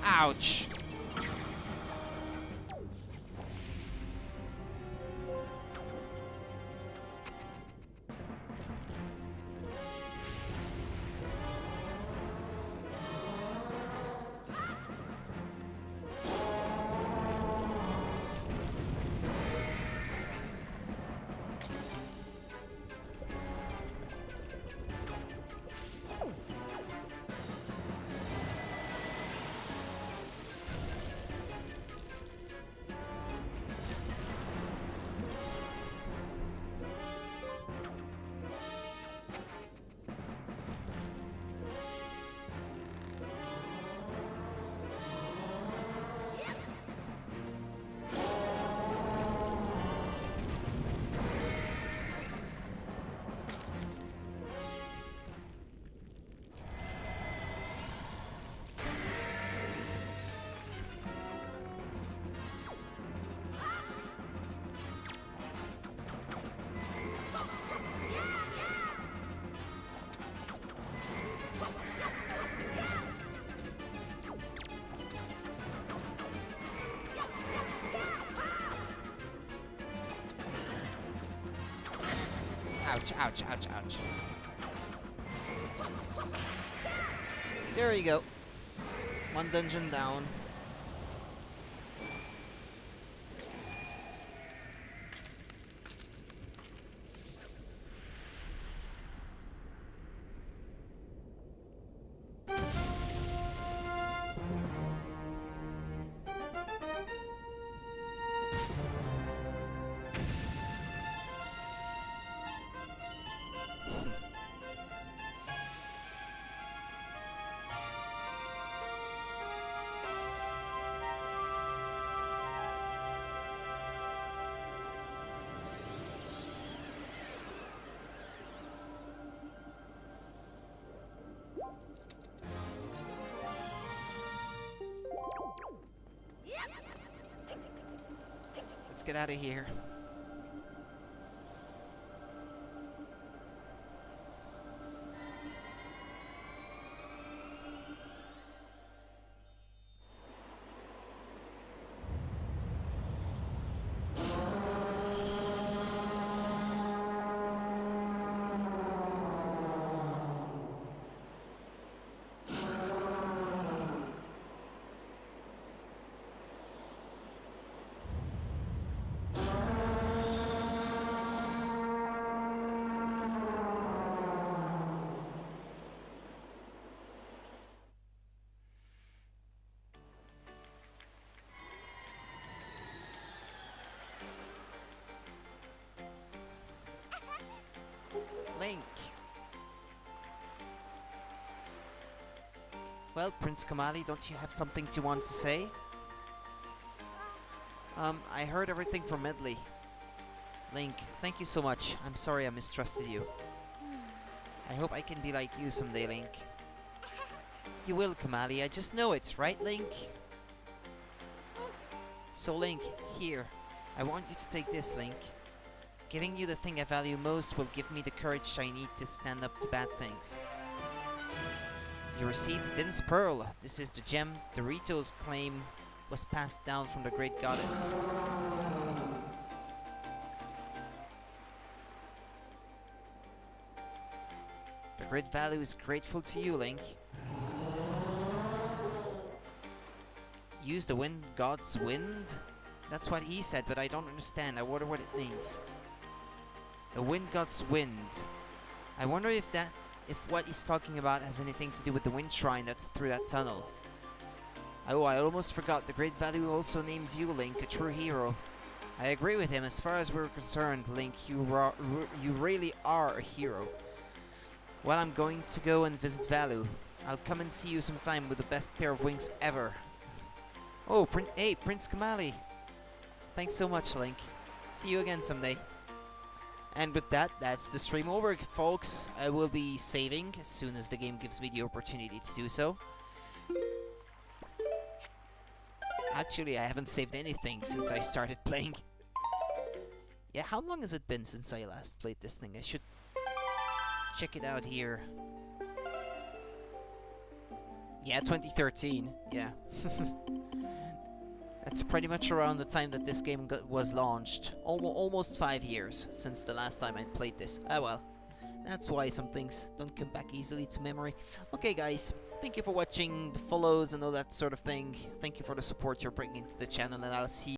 Ouch. Ouch, ouch, ouch, ouch. There you go. One dungeon down. get out of here. Link. Well, Prince Kamali, don't you have something you want to say? I heard everything from Medley. Link, thank you so much. I'm sorry I mistrusted you. I hope I can be like you someday, Link. You will, Kamali, I just know it, right, Link? So, Link, here. I want you to take this, Link. Giving you the thing I value most will give me the courage I need to stand up to bad things. You received Din's Pearl. This is the gem Doritos claim was passed down from the great goddess. The great value is grateful to you, Link. Use the wind god's wind? That's what he said, but I don't understand. I wonder what it means. The wind god's wind. I wonder if what he's talking about has anything to do with the wind shrine that's through that tunnel. Oh, I almost forgot. The great value also names you, Link, a true hero. I agree with him. As far as we're concerned, Link, you really are a hero. Well, I'm going to go and visit Valu. I'll come and see you sometime with the best pair of wings ever. Oh, hey, Prince Kamali. Thanks so much, Link. See you again someday. And with that, that's the stream over, folks. I will be saving as soon as the game gives me the opportunity to do so. Actually, I haven't saved anything since I started playing. Yeah, how long has it been since I last played this thing? I should check it out here. Yeah, 2013. Yeah. That's pretty much around the time that this game was launched. Almost 5 years since the last time I played this. Ah well, that's why some things don't come back easily to memory. Okay guys, thank you for watching, the follows and all that sort of thing. Thank you for the support you're bringing to the channel, and I'll see you